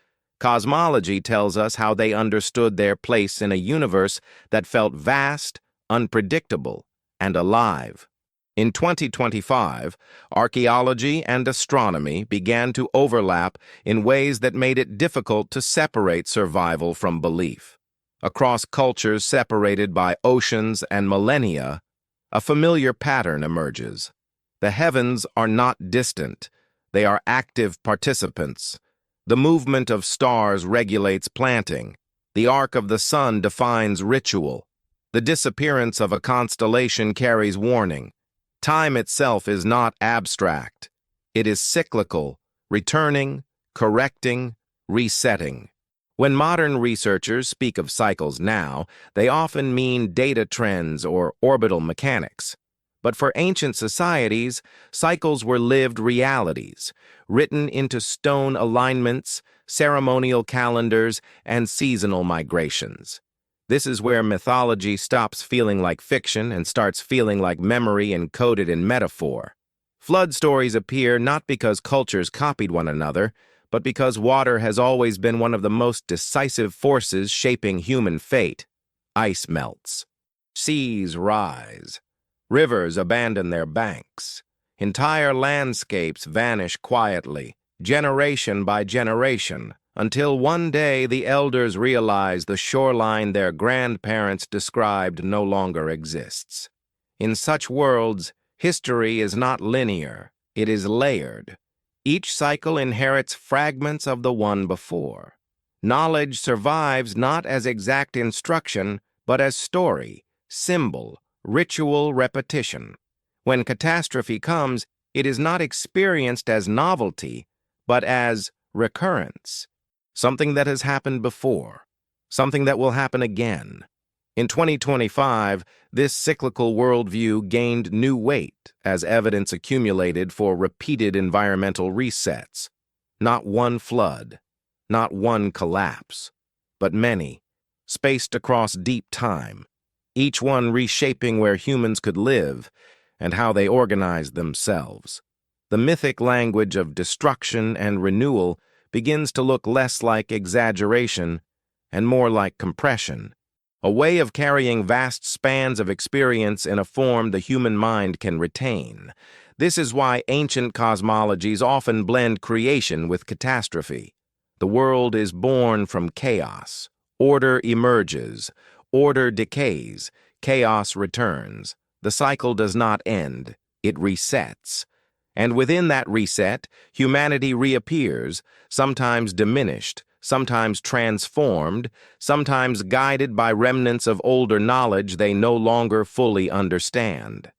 Speaker 1: cosmology tells us how they understood their place in a universe that felt vast, unpredictable, and alive. In 2025, archaeology and astronomy began to overlap in ways that made it difficult to separate survival from belief. Across cultures separated by oceans and millennia, a familiar pattern emerges. The heavens are not distant. They are active participants. The movement of stars regulates planting. The arc of the sun defines ritual. The disappearance of a constellation carries warning. Time itself is not abstract. It is cyclical, returning, correcting, resetting. When modern researchers speak of cycles now, they often mean data trends or orbital mechanics. But for ancient societies, cycles were lived realities, written into stone alignments, ceremonial calendars, and seasonal migrations. This is where mythology stops feeling like fiction and starts feeling like memory encoded in metaphor. Flood stories appear not because cultures copied one another, but because water has always been one of the most decisive forces shaping human fate. Ice melts. Seas rise. Rivers abandon their banks. Entire landscapes vanish quietly, generation by generation, until one day the elders realize the shoreline their grandparents described no longer exists. In such worlds, history is not linear, it is layered. Each cycle inherits fragments of the one before. Knowledge survives not as exact instruction, but as story, symbol, ritual repetition. When catastrophe comes, it is not experienced as novelty, but as recurrence. Something that has happened before, something that will happen again. In 2025, this cyclical worldview gained new weight as evidence accumulated for repeated environmental resets. Not one flood, not one collapse, but many, spaced across deep time, each one reshaping where humans could live and how they organized themselves. The mythic language of destruction and renewal begins to look less like exaggeration and more like compression. A way of carrying vast spans of experience in a form the human mind can retain. This is why ancient cosmologies often blend creation with catastrophe. The world is born from chaos. Order emerges. Order decays. Chaos returns. The cycle does not end. It resets. And within that reset, humanity reappears, sometimes diminished, sometimes transformed, sometimes guided by remnants of older knowledge they no longer fully understand.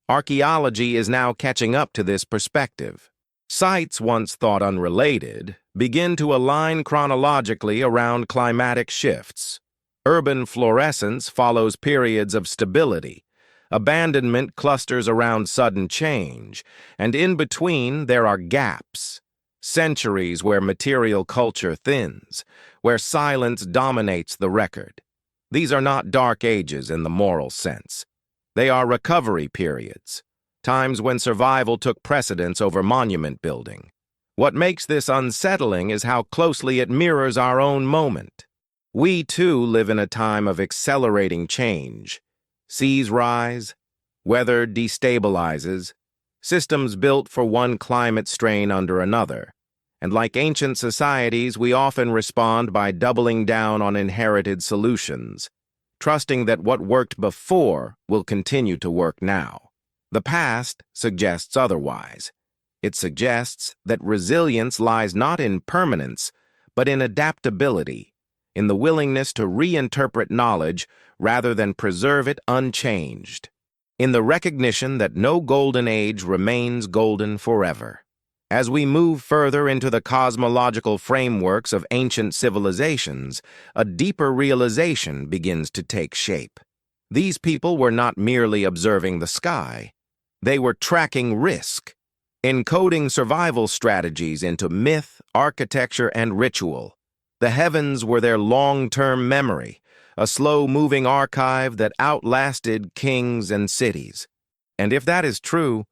Speaker 1: Archaeology is now catching up to this perspective. Sites once thought unrelated begin to align chronologically around climatic shifts. Urban fluorescence follows periods of stability. Abandonment clusters around sudden change, and in between there are gaps. Centuries where material culture thins, where silence dominates the record. These are not dark ages in the moral sense. They are recovery periods, times when survival took precedence over monument building. What makes this unsettling is how closely it mirrors our own moment. We, too, live in a time of accelerating change. Seas rise, weather destabilizes, systems built for one climate strain under another. And like ancient societies, we often respond by doubling down on inherited solutions, trusting that what worked before will continue to work now. The past suggests otherwise. It suggests that resilience lies not in permanence, but in adaptability, in the willingness to reinterpret knowledge rather than preserve it unchanged, in the recognition that no golden age remains golden forever. As we move further into the cosmological frameworks of ancient civilizations, a deeper realization begins to take shape. These people were not merely observing the sky. They were tracking risk, encoding survival strategies into myth, architecture, and ritual. The heavens were their long-term memory, a slow-moving archive that outlasted kings and cities. And if that is true,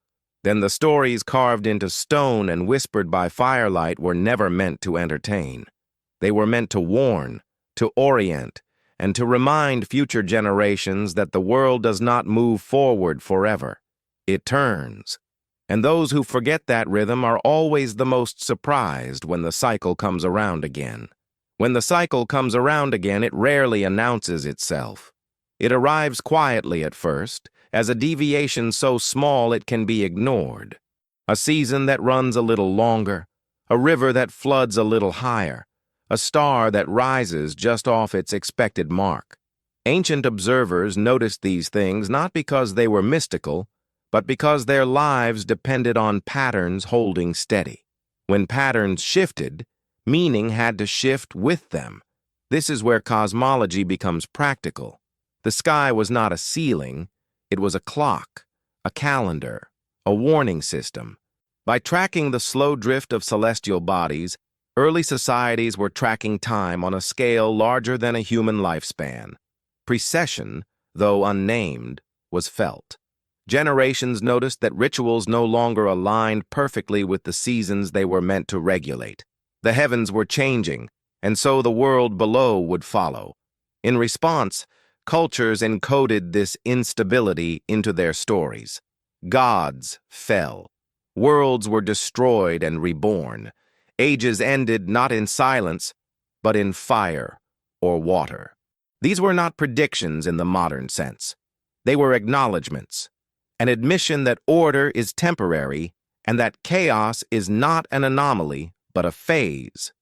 Speaker 1: then the stories carved into stone and whispered by firelight were never meant to entertain. They were meant to warn, to orient, and to remind future generations that the world does not move forward forever. It turns. And those who forget that rhythm are always the most surprised when the cycle comes around again. When the cycle comes around again, it rarely announces itself. It arrives quietly at first, as a deviation so small it can be ignored. A season that runs a little longer, a river that floods a little higher, a star that rises just off its expected mark. Ancient observers noticed these things not because they were mystical, but because their lives depended on patterns holding steady. When patterns shifted, meaning had to shift with them. This is where cosmology becomes practical. The sky was not a ceiling, it was a clock, a calendar, a warning system. By tracking the slow drift of celestial bodies, early societies were tracking time on a scale larger than a human lifespan. Precession, though unnamed, was felt. Generations noticed that rituals no longer aligned perfectly with the seasons they were meant to regulate. The heavens were changing, and so the world below would follow. In response, cultures encoded this instability into their stories. Gods fell. Worlds were destroyed and reborn. Ages ended not in silence, but in fire or water. These were not predictions in the modern sense. They were acknowledgments, an admission that order is temporary and that chaos is not an anomaly, but a phase.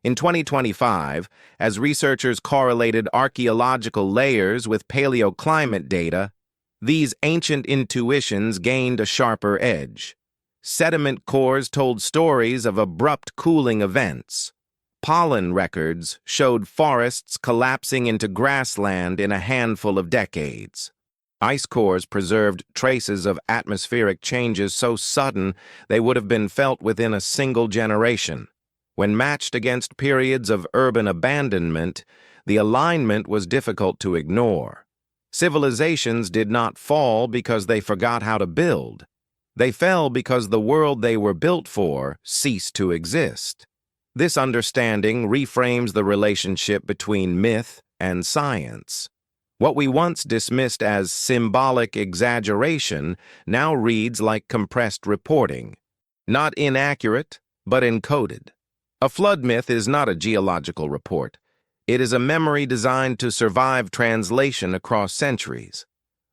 Speaker 1: In 2025, as researchers correlated archaeological layers with paleoclimate data, these ancient intuitions gained a sharper edge. Sediment cores told stories of abrupt cooling events. Pollen records showed forests collapsing into grassland in a handful of decades. Ice cores preserved traces of atmospheric changes so sudden they would have been felt within a single generation. When matched against periods of urban abandonment, the alignment was difficult to ignore. Civilizations did not fall because they forgot how to build. They fell because the world they were built for ceased to exist. This understanding reframes the relationship between myth and science. What we once dismissed as symbolic exaggeration now reads like compressed reporting. Not inaccurate, but encoded. A flood myth is not a geological report. It is a memory designed to survive translation across centuries.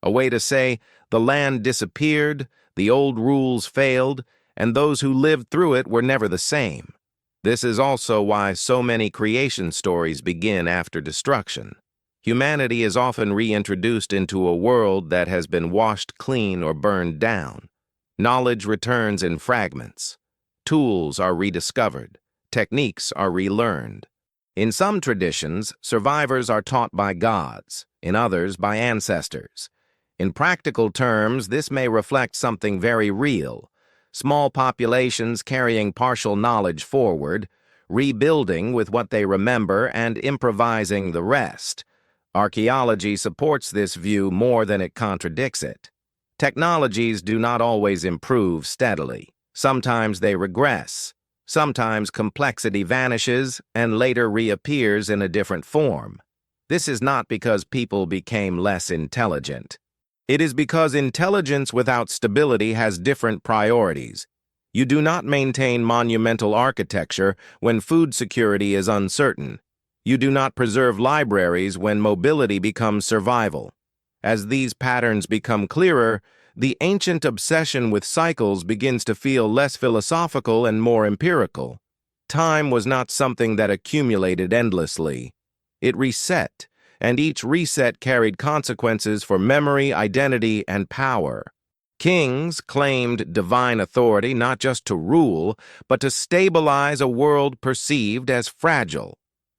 Speaker 1: A way to say, the land disappeared, the old rules failed, and those who lived through it were never the same. This is also why so many creation stories begin after destruction. Humanity is often reintroduced into a world that has been washed clean or burned down. Knowledge returns in fragments. Tools are rediscovered. Techniques are relearned. In some traditions, survivors are taught by gods, in others by ancestors. In practical terms, this may reflect something very real. Small populations carrying partial knowledge forward, rebuilding with what they remember and improvising the rest. Archaeology supports this view more than it contradicts it. Technologies do not always improve steadily. Sometimes they regress. Sometimes complexity vanishes and later reappears in a different form. This is not because people became less intelligent. It is because intelligence without stability has different priorities. You do not maintain monumental architecture when food security is uncertain. You do not preserve libraries when mobility becomes survival. As these patterns become clearer, the ancient obsession with cycles begins to feel less philosophical and more empirical. Time was not something that accumulated endlessly. It reset, and each reset carried consequences for memory, identity, and power. Kings claimed divine authority not just to rule, but to stabilize a world perceived as fragile.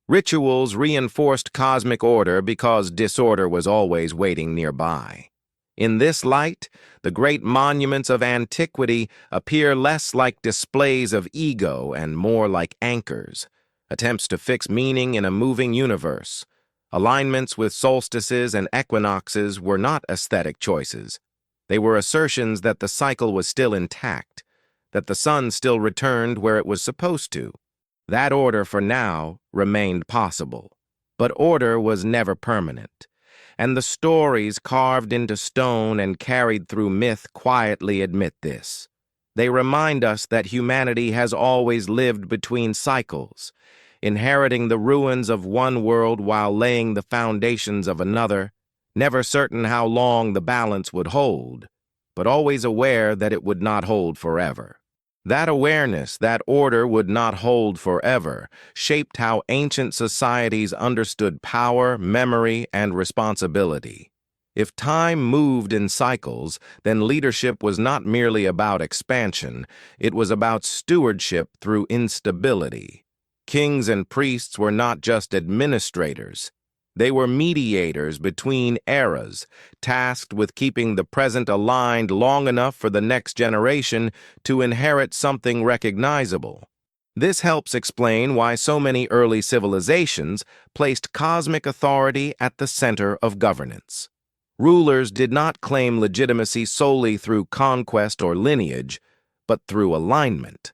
Speaker 1: Rituals reinforced cosmic order because disorder was always waiting nearby. In this light, the great monuments of antiquity appear less like displays of ego and more like anchors, attempts to fix meaning in a moving universe. Alignments with solstices and equinoxes were not aesthetic choices. They were assertions that the cycle was still intact, that the sun still returned where it was supposed to. That order, for now, remained possible. But order was never permanent. And the stories carved into stone and carried through myth quietly admit this. They remind us that humanity has always lived between cycles, inheriting the ruins of one world while laying the foundations of another, never certain how long the balance would hold, but always aware that it would not hold forever. That awareness, that order would not hold forever, shaped how ancient societies understood power, memory, and responsibility. If time moved in cycles, then leadership was not merely about expansion, it was about stewardship through instability. Kings and priests were not just administrators. They were mediators between eras, tasked with keeping the present aligned long enough for the next generation to inherit something recognizable. This helps explain why so many early civilizations placed cosmic authority at the center of governance. Rulers did not claim legitimacy solely through conquest or lineage, but through alignment.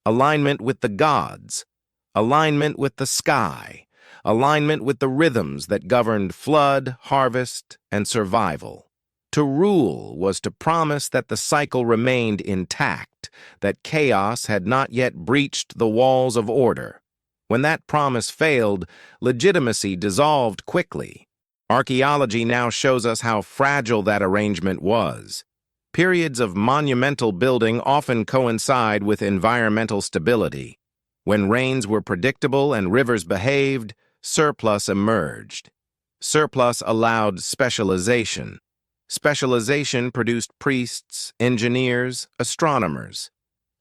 Speaker 1: Alignment with the gods, alignment with the sky, alignment with the rhythms that governed flood, harvest, and survival. To rule was to promise that the cycle remained intact, that chaos had not yet breached the walls of order. When that promise failed, legitimacy dissolved quickly. Archaeology now shows us how fragile that arrangement was. Periods of monumental building often coincide with environmental stability. When rains were predictable and rivers behaved, surplus emerged. Surplus allowed specialization. Specialization produced priests, engineers, astronomers.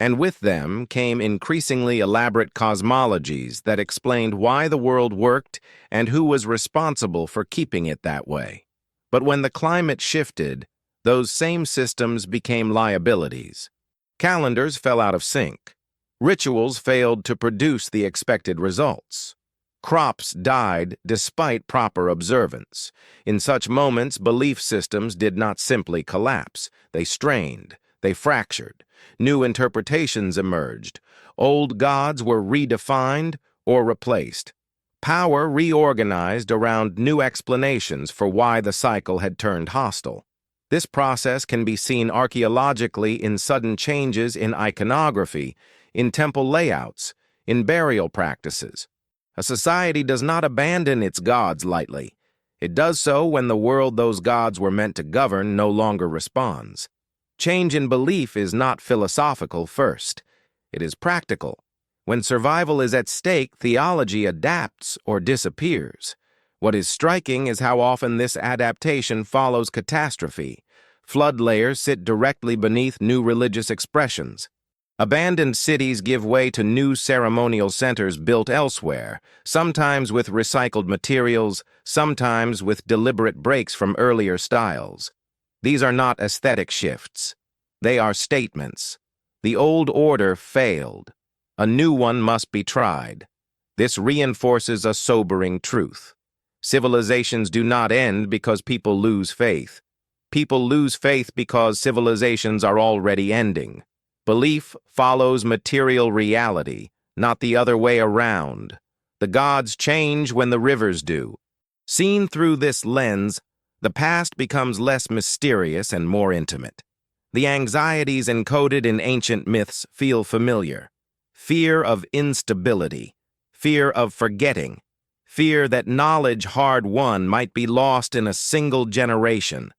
Speaker 1: And with them came increasingly elaborate cosmologies that explained why the world worked and who was responsible for keeping it that way. But when the climate shifted, those same systems became liabilities. Calendars fell out of sync. Rituals failed to produce the expected results. Crops died despite proper observance. In such moments, belief systems did not simply collapse. They strained. They fractured. New interpretations emerged. Old gods were redefined or replaced. Power reorganized around new explanations for why the cycle had turned hostile. This process can be seen archaeologically in sudden changes in iconography, in temple layouts, in burial practices. A society does not abandon its gods lightly. It does so when the world those gods were meant to govern no longer responds. Change in belief is not philosophical first. It is practical. When survival is at stake, theology adapts or disappears. What is striking is how often this adaptation follows catastrophe. Flood layers sit directly beneath new religious expressions. Abandoned cities give way to new ceremonial centers built elsewhere, sometimes with recycled materials, sometimes with deliberate breaks from earlier styles. These are not aesthetic shifts. They are statements. The old order failed. A new one must be tried. This reinforces a sobering truth. Civilizations do not end because people lose faith. People lose faith because civilizations are already ending. Belief follows material reality, not the other way around. The gods change when the rivers do. Seen through this lens, the past becomes less mysterious and more intimate. The anxieties encoded in ancient myths feel familiar. Fear of instability, fear of forgetting, fear that knowledge hard-won might be lost in a single generation.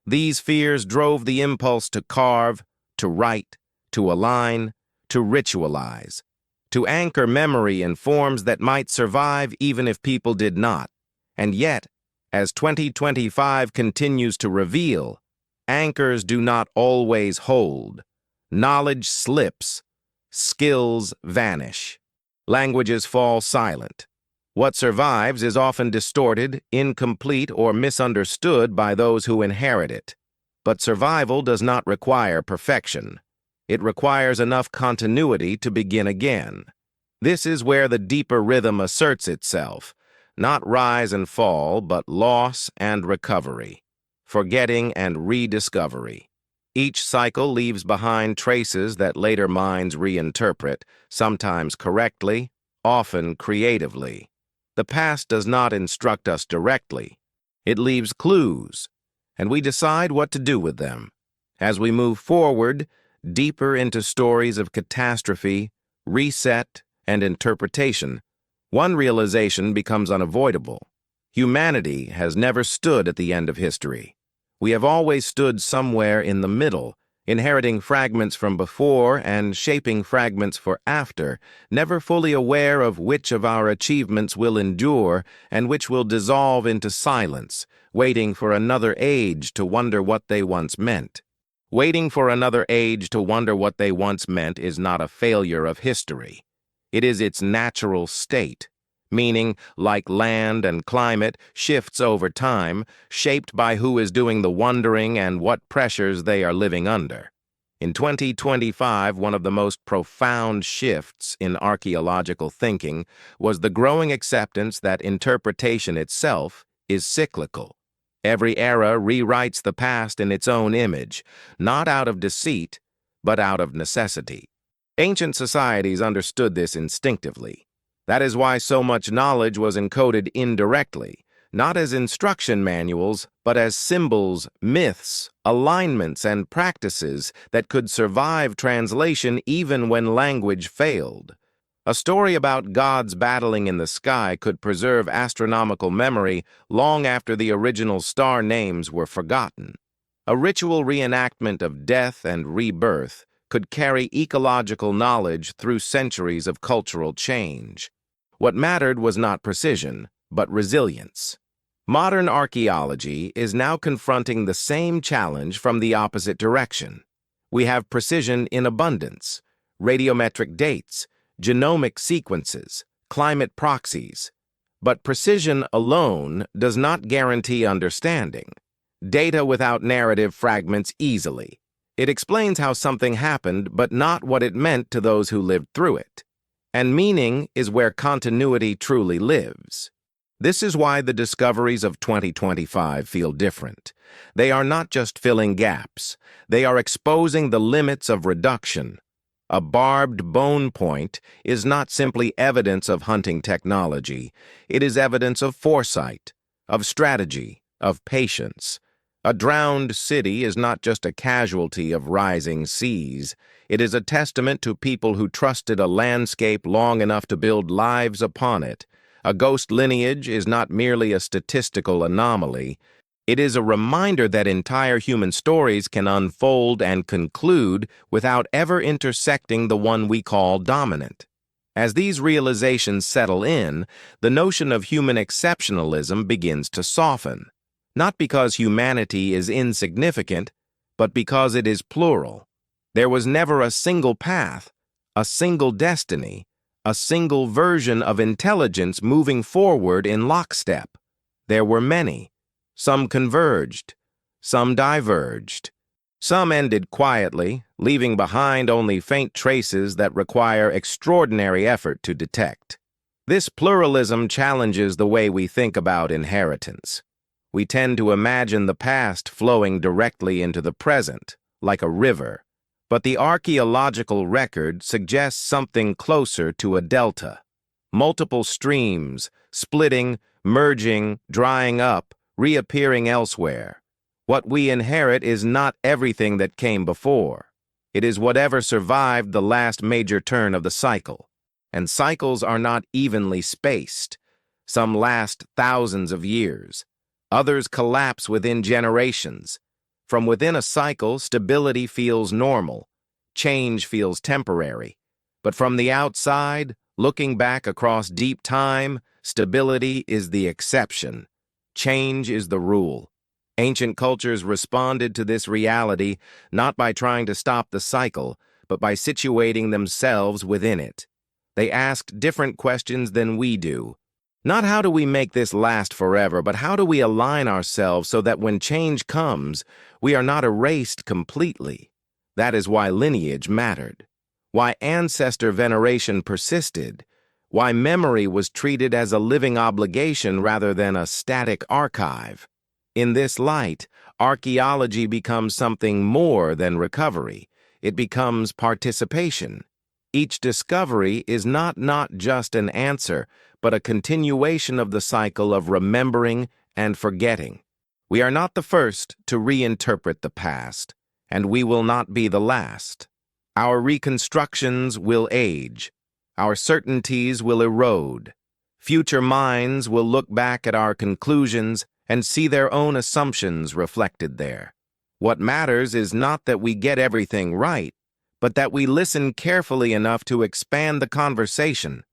Speaker 1: These fears drove the impulse to carve, to write, to align, to ritualize, to anchor memory in forms that might survive even if people did not. And yet, as 2025 continues to reveal, anchors do not always hold. Knowledge slips. Skills vanish. Languages fall silent. What survives is often distorted, incomplete, or misunderstood by those who inherit it. But survival does not require perfection. It requires enough continuity to begin again. This is where the deeper rhythm asserts itself. Not rise and fall, but loss and recovery, forgetting and rediscovery. Each cycle leaves behind traces that later minds reinterpret, sometimes correctly, often creatively. The past does not instruct us directly. It leaves clues, and we decide what to do with them. As we move forward, deeper into stories of catastrophe, reset, and interpretation, One realization becomes unavoidable. Humanity has never stood at the end of history. We have always stood somewhere in the middle, inheriting fragments from before and shaping fragments for after, never fully aware of which of our achievements will endure and which will dissolve into silence, waiting for another age to wonder what they once meant. Waiting for another age to wonder what they once meant is not a failure of history. It is its natural state, meaning, like land and climate, shifts over time, shaped by who is doing the wondering and what pressures they are living under. In 2025, one of the most profound shifts in archaeological thinking was the growing acceptance that interpretation itself is cyclical. Every era rewrites the past in its own image, not out of deceit, but out of necessity. Ancient societies understood this instinctively. That is why so much knowledge was encoded indirectly, not as instruction manuals, but as symbols, myths, alignments, and practices that could survive translation even when language failed. A story about gods battling in the sky could preserve astronomical memory long after the original star names were forgotten. A ritual reenactment of death and rebirth could carry ecological knowledge through centuries of cultural change. What mattered was not precision, but resilience. Modern archaeology is now confronting the same challenge from the opposite direction. We have precision in abundance, radiometric dates, genomic sequences, climate proxies. But precision alone does not guarantee understanding. Data without narrative fragments easily. It explains how something happened, but not what it meant to those who lived through it. And meaning is where continuity truly lives. This is why the discoveries of 2025 feel different. They are not just filling gaps. They are exposing the limits of reduction. A barbed bone point is not simply evidence of hunting technology. It is evidence of foresight, of strategy, of patience. A drowned city is not just a casualty of rising seas. It is a testament to people who trusted a landscape long enough to build lives upon it. A ghost lineage is not merely a statistical anomaly. It is a reminder that entire human stories can unfold and conclude without ever intersecting the one we call dominant. As these realizations settle in, the notion of human exceptionalism begins to soften, not because humanity is insignificant, but because it is plural. There was never a single path, a single destiny, a single version of intelligence moving forward in lockstep. There were many. Some converged, some diverged. Some ended quietly, leaving behind only faint traces that require extraordinary effort to detect. This pluralism challenges the way we think about inheritance. We tend to imagine the past flowing directly into the present, like a river, but the archaeological record suggests something closer to a delta. Multiple streams, splitting, merging, drying up, reappearing elsewhere. What we inherit is not everything that came before. It is whatever survived the last major turn of the cycle. And cycles are not evenly spaced. Some last thousands of years. Others collapse within generations. From within a cycle, stability feels normal. Change feels temporary. But from the outside, looking back across deep time, stability is the exception. Change is the rule. Ancient cultures responded to this reality not by trying to stop the cycle, but by situating themselves within it. They asked different questions than we do. Not how do we make this last forever, but how do we align ourselves so that when change comes, we are not erased completely. That is why lineage mattered, why ancestor veneration persisted, why memory was treated as a living obligation rather than a static archive. In this light, archaeology becomes something more than recovery. It becomes participation. Each discovery is not just an answer, but a continuation of the cycle of remembering and forgetting. We are not the first to reinterpret the past, and we will not be the last. Our reconstructions will age. Our certainties will erode. Future minds will look back at our conclusions and see their own assumptions reflected there. What matters is not that we get everything right, but that we listen carefully enough to expand the conversation,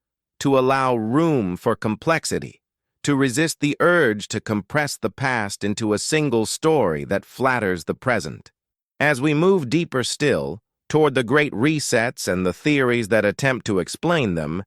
Speaker 1: to allow room for complexity, to resist the urge to compress the past into a single story that flatters the present. As we move deeper still, toward the great resets and the theories that attempt to explain them,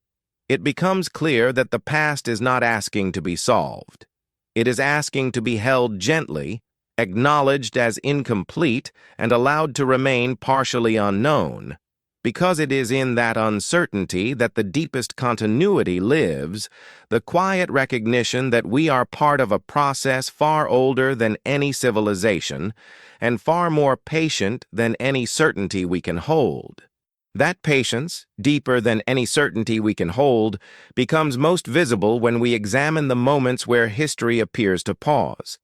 Speaker 1: it becomes clear that the past is not asking to be solved. It is asking to be held gently, acknowledged as incomplete, and allowed to remain partially unknown. Because it is in that uncertainty that the deepest continuity lives, the quiet recognition that we are part of a process far older than any civilization, and far more patient than any certainty we can hold. That patience, deeper than any certainty we can hold, becomes most visible when we examine the moments where history appears to pause.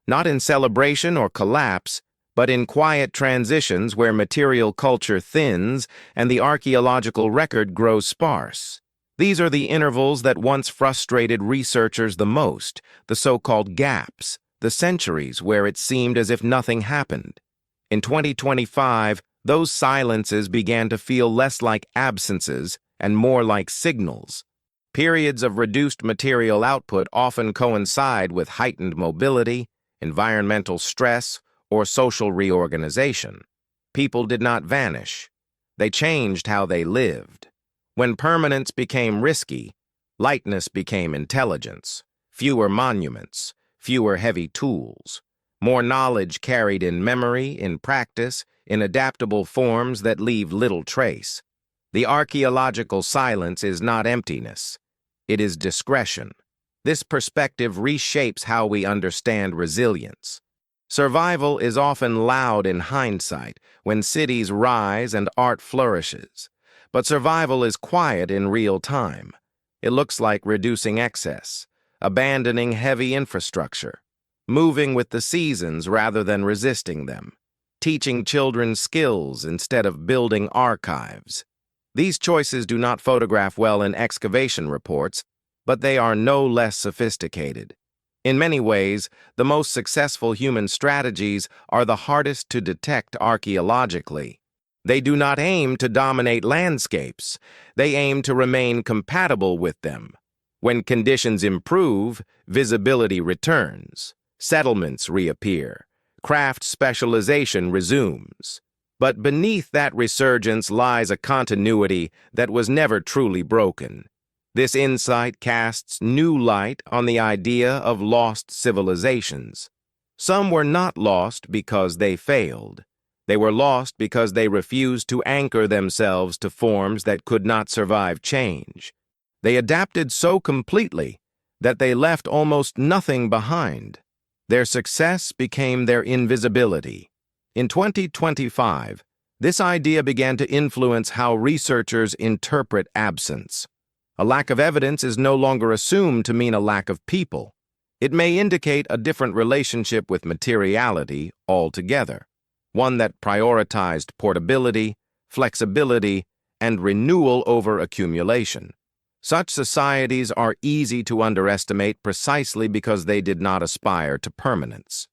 Speaker 1: Not in celebration or collapse, but in quiet transitions where material culture thins and the archaeological record grows sparse. These are the intervals that once frustrated researchers the most, the so-called gaps, the centuries where it seemed as if nothing happened. In 2025, those silences began to feel less like absences and more like signals. Periods of reduced material output often coincide with heightened mobility, environmental stress, or social reorganization. People did not vanish. They changed how they lived. When permanence became risky, lightness became intelligence. Fewer monuments, fewer heavy tools. More knowledge carried in memory, in practice, in adaptable forms that leave little trace. The archaeological silence is not emptiness. It is discretion. This perspective reshapes how we understand resilience. Survival is often loud in hindsight, when cities rise and art flourishes. But survival is quiet in real time. It looks like reducing excess, abandoning heavy infrastructure, moving with the seasons rather than resisting them, teaching children skills instead of building archives. These choices do not photograph well in excavation reports, but they are no less sophisticated. In many ways, the most successful human strategies are the hardest to detect archaeologically. They do not aim to dominate landscapes. They aim to remain compatible with them. When conditions improve, visibility returns. Settlements reappear. Craft specialization resumes. But beneath that resurgence lies a continuity that was never truly broken. This insight casts new light on the idea of lost civilizations. Some were not lost because they failed. They were lost because they refused to anchor themselves to forms that could not survive change. They adapted so completely that they left almost nothing behind. Their success became their invisibility. In 2025, this idea began to influence how researchers interpret absence. A lack of evidence is no longer assumed to mean a lack of people. It may indicate a different relationship with materiality altogether, one that prioritized portability, flexibility, and renewal over accumulation. Such societies are easy to underestimate precisely because they did not aspire to permanence.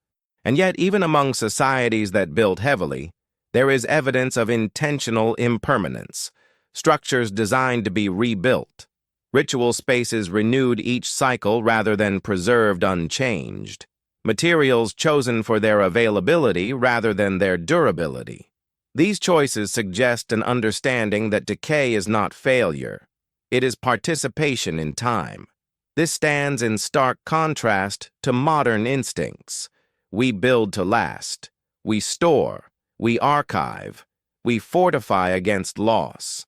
Speaker 1: And yet, even among societies that built heavily, there is evidence of intentional impermanence, structures designed to be rebuilt. Ritual spaces renewed each cycle rather than preserved unchanged. Materials chosen for their availability rather than their durability. These choices suggest an understanding that decay is not failure. It is participation in time. This stands in stark contrast to modern instincts. We build to last. We store. We archive. We fortify against loss.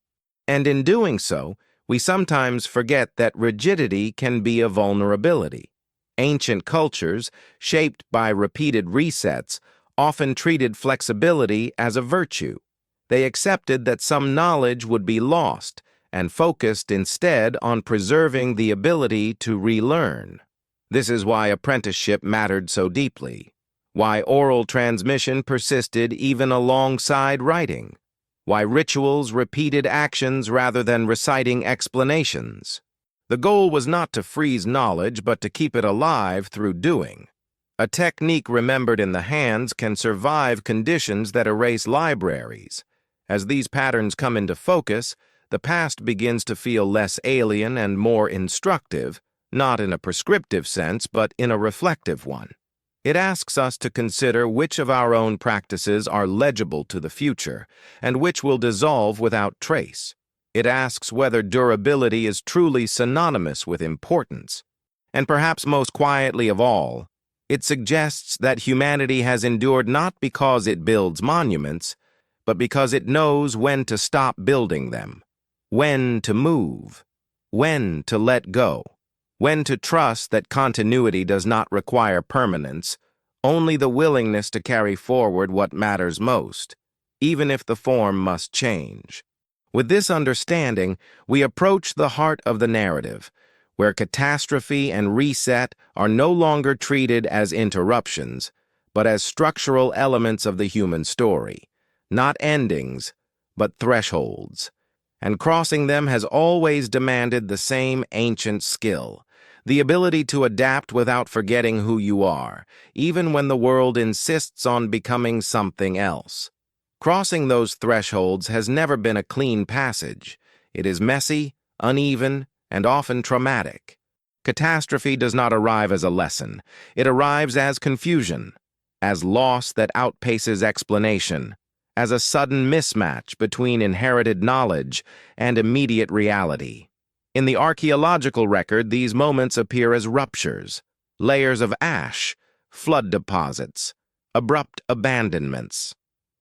Speaker 1: And in doing so, we sometimes forget that rigidity can be a vulnerability. Ancient cultures, shaped by repeated resets, often treated flexibility as a virtue. They accepted that some knowledge would be lost and focused instead on preserving the ability to relearn. This is why apprenticeship mattered so deeply, why oral transmission persisted even alongside writing, why rituals repeated actions rather than reciting explanations. The goal was not to freeze knowledge, but to keep it alive through doing. A technique remembered in the hands can survive conditions that erase libraries. As these patterns come into focus, the past begins to feel less alien and more instructive, not in a prescriptive sense, but in a reflective one. It asks us to consider which of our own practices are legible to the future, and which will dissolve without trace. It asks whether durability is truly synonymous with importance. And perhaps most quietly of all, it suggests that humanity has endured not because it builds monuments, but because it knows when to stop building them, when to move, when to let go, when to trust that continuity does not require permanence, only the willingness to carry forward what matters most, even if the form must change. With this understanding, we approach the heart of the narrative, where catastrophe and reset are no longer treated as interruptions, but as structural elements of the human story, not endings, but thresholds. And crossing them has always demanded the same ancient skill, the ability to adapt without forgetting who you are, even when the world insists on becoming something else. Crossing those thresholds has never been a clean passage. It is messy, uneven, and often traumatic. Catastrophe does not arrive as a lesson. It arrives as confusion, as loss that outpaces explanation, as a sudden mismatch between inherited knowledge and immediate reality. In the archaeological record, these moments appear as ruptures, layers of ash, flood deposits, abrupt abandonments.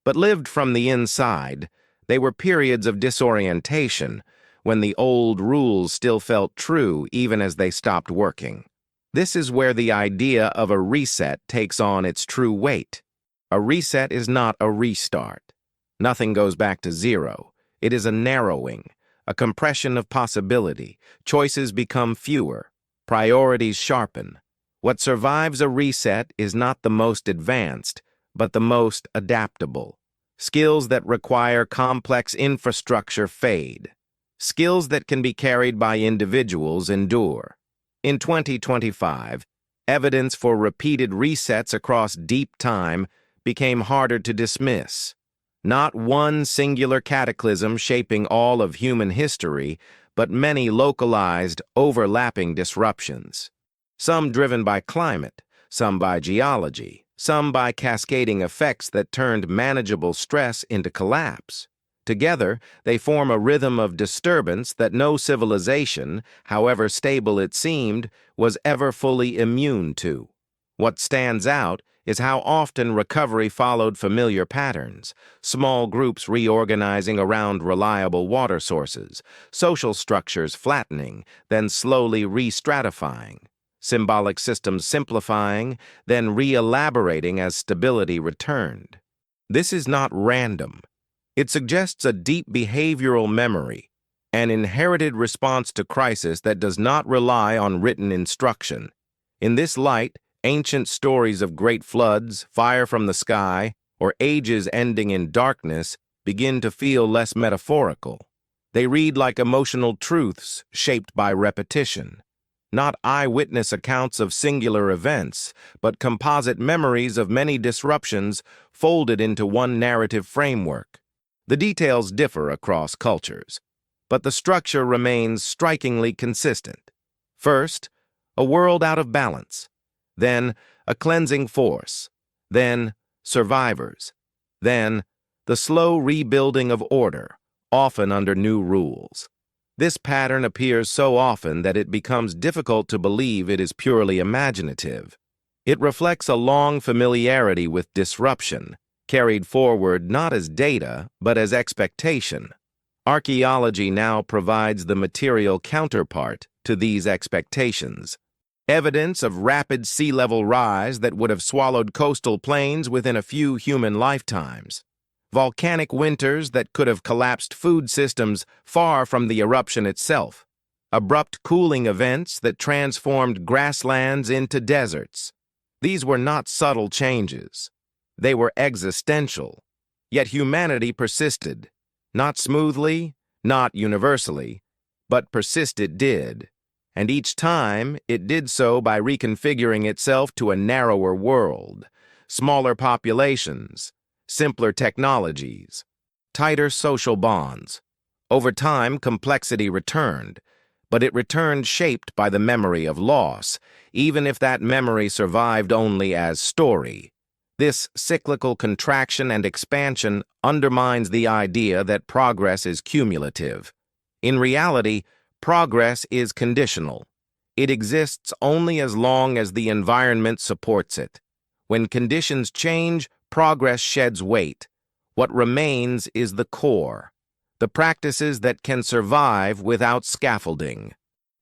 Speaker 1: But lived from the inside, they were periods of disorientation, when the old rules still felt true even as they stopped working. This is where the idea of a reset takes on its true weight. A reset is not a restart. Nothing goes back to zero. It is a narrowing, a compression of possibility. Choices become fewer. Priorities sharpen. What survives a reset is not the most advanced, but the most adaptable. Skills that require complex infrastructure fade. Skills that can be carried by individuals endure. In 2025, evidence for repeated resets across deep time became harder to dismiss. Not one singular cataclysm shaping all of human history, but many localized, overlapping disruptions. Some driven by climate, some by geology, some by cascading effects that turned manageable stress into collapse. Together, they form a rhythm of disturbance that no civilization, however stable it seemed, was ever fully immune to. What stands out is how often recovery followed familiar patterns, small groups reorganizing around reliable water sources, social structures flattening, then slowly re-stratifying, symbolic systems simplifying, then re-elaborating as stability returned. This is not random. It suggests a deep behavioral memory, an inherited response to crisis that does not rely on written instruction. In this light, ancient stories of great floods, fire from the sky, or ages ending in darkness begin to feel less metaphorical. They read like emotional truths shaped by repetition. Not eyewitness accounts of singular events, but composite memories of many disruptions folded into one narrative framework. The details differ across cultures, but the structure remains strikingly consistent. First, a world out of balance, then a cleansing force, then survivors, then the slow rebuilding of order, often under new rules. This pattern appears so often that it becomes difficult to believe it is purely imaginative. It reflects a long familiarity with disruption, carried forward not as data, but as expectation. Archaeology now provides the material counterpart to these expectations. Evidence of rapid sea level rise that would have swallowed coastal plains within a few human lifetimes. Volcanic winters that could have collapsed food systems far from the eruption itself. Abrupt cooling events that transformed grasslands into deserts. These were not subtle changes. They were existential. Yet humanity persisted. Not smoothly, not universally, but persist it did. and each time it did so by reconfiguring itself to a narrower world, smaller populations, simpler technologies, tighter social bonds. Over time, complexity returned, but it returned shaped by the memory of loss, even if that memory survived only as story. This cyclical contraction and expansion undermines the idea that progress is cumulative. In reality, progress is conditional. It exists only as long as the environment supports it. When conditions change, progress sheds weight. What remains is the core, the practices that can survive without scaffolding.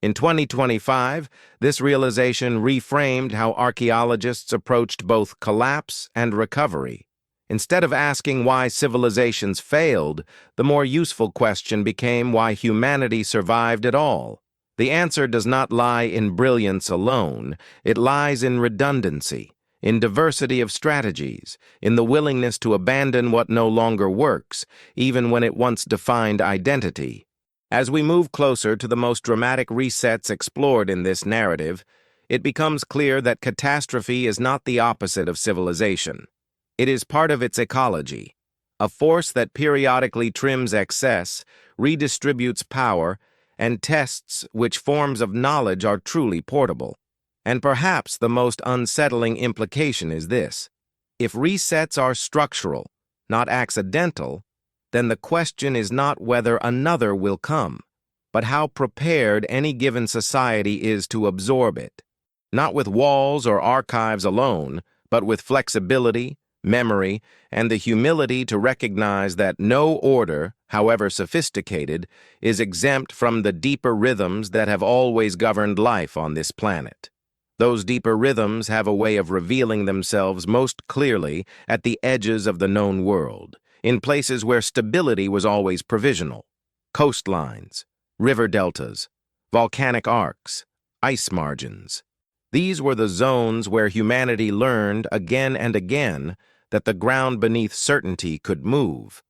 Speaker 1: In 2025, this realization reframed how archaeologists approached both collapse and recovery. Instead of asking why civilizations failed, the more useful question became why humanity survived at all. The answer does not lie in brilliance alone, it lies in redundancy, in diversity of strategies, in the willingness to abandon what no longer works, even when it once defined identity. As we move closer to the most dramatic resets explored in this narrative, it becomes clear that catastrophe is not the opposite of civilization. It is part of its ecology, a force that periodically trims excess, redistributes power, and tests which forms of knowledge are truly portable. And perhaps the most unsettling implication is this: if resets are structural, not accidental, then the question is not whether another will come, but how prepared any given society is to absorb it. Not with walls or archives alone, but with flexibility, memory, and the humility to recognize that no order, however sophisticated, is exempt from the deeper rhythms that have always governed life on this planet. Those deeper rhythms have a way of revealing themselves most clearly at the edges of the known world, in places where stability was always provisional. Coastlines, river deltas, volcanic arcs, ice margins. These were the zones where humanity learned again and again that the ground beneath certainty could move.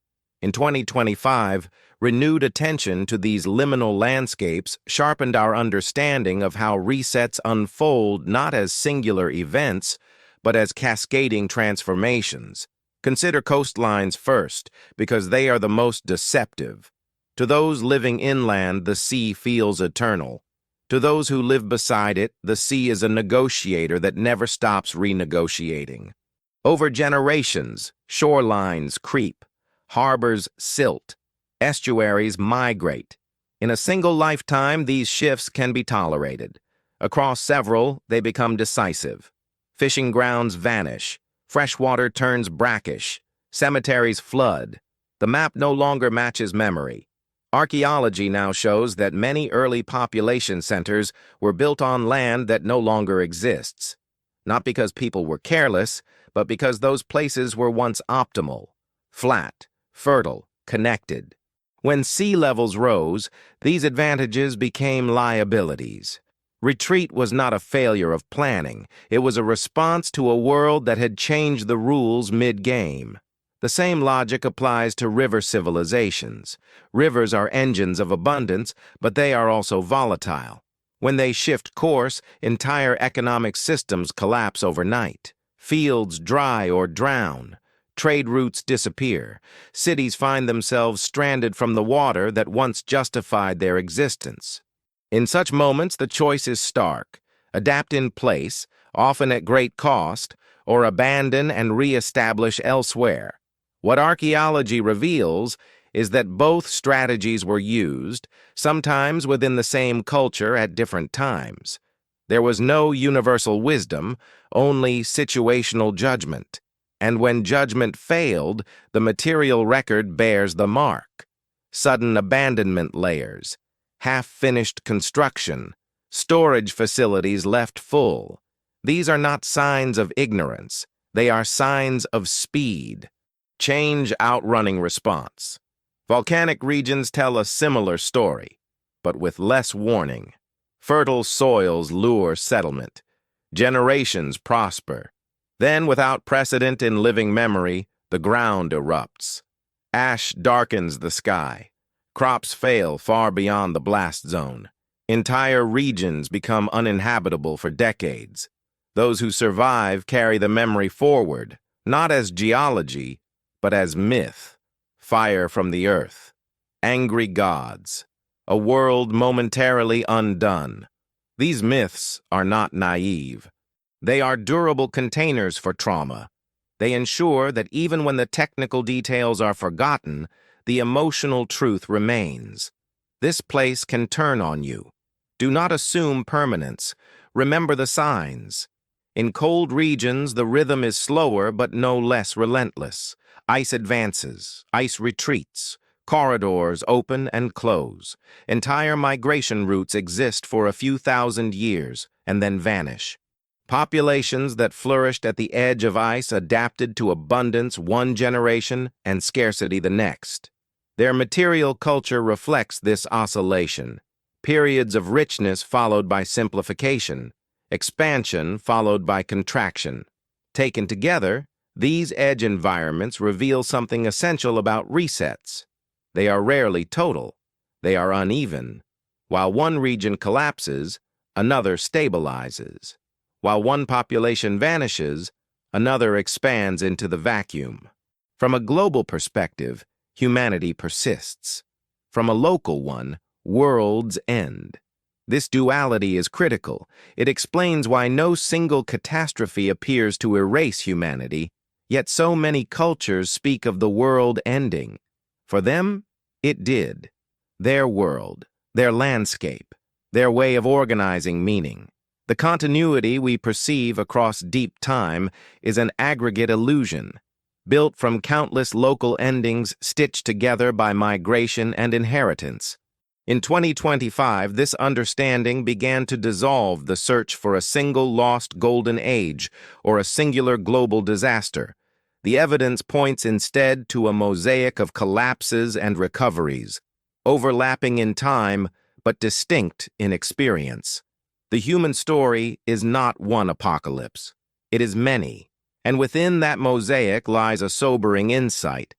Speaker 1: In 2025, renewed attention to these liminal landscapes sharpened our understanding of how resets unfold not as singular events, but as cascading transformations. Consider coastlines first, because they are the most deceptive. To those living inland, the sea feels eternal. To those who live beside it, the sea is a negotiator that never stops renegotiating. Over generations, shorelines creep, harbors silt, estuaries migrate. In a single lifetime, these shifts can be tolerated. Across several, they become decisive. Fishing grounds vanish, freshwater turns brackish, cemeteries flood. The map no longer matches memory. Archaeology now shows that many early population centers were built on land that no longer exists. Not because people were careless, but because those places were once optimal, flat, fertile, connected. When sea levels rose, these advantages became liabilities. Retreat was not a failure of planning. It was a response to a world that had changed the rules mid-game. The same logic applies to river civilizations. Rivers are engines of abundance, but they are also volatile. When they shift course, entire economic systems collapse overnight. Fields dry or drown. Trade routes disappear. Cities find themselves stranded from the water that once justified their existence. In such moments, the choice is stark: adapt in place, often at great cost, or abandon and re-establish elsewhere. What archaeology reveals is that both strategies were used, sometimes within the same culture at different times. There was no universal wisdom, only situational judgment. And when judgment failed, the material record bears the mark. Sudden abandonment layers, half-finished construction, storage facilities left full. These are not signs of ignorance. They are signs of speed. Change outrunning response. Volcanic regions tell a similar story, but with less warning. Fertile soils lure settlement. Generations prosper. Then, without precedent in living memory, the ground erupts. Ash darkens the sky. Crops fail far beyond the blast zone. Entire regions become uninhabitable for decades. Those who survive carry the memory forward, not as geology, but as myth. Fire from the earth, angry gods, a world momentarily undone. These myths are not naive. They are durable containers for trauma. They ensure that even when the technical details are forgotten, the emotional truth remains. This place can turn on you. Do not assume permanence. Remember the signs. In cold regions, the rhythm is slower but no less relentless. Ice advances, ice retreats, corridors open and close. Entire migration routes exist for a few thousand years and then vanish. Populations that flourished at the edge of ice adapted to abundance one generation and scarcity the next. Their material culture reflects this oscillation. Periods of richness followed by simplification, expansion followed by contraction. Taken together, these edge environments reveal something essential about resets. They are rarely total. They are uneven. While one region collapses, another stabilizes. While one population vanishes, another expands into the vacuum. From a global perspective, humanity persists. From a local one, worlds end. This duality is critical. It explains why no single catastrophe appears to erase humanity, yet so many cultures speak of the world ending. For them, it did. Their world, their landscape, their way of organizing meaning. The continuity we perceive across deep time is an aggregate illusion, built from countless local endings stitched together by migration and inheritance. In 2025, this understanding began to dissolve the search for a single lost golden age or a singular global disaster. The evidence points instead to a mosaic of collapses and recoveries, overlapping in time but distinct in experience. The human story is not one apocalypse. It is many, and within that mosaic lies a sobering insight.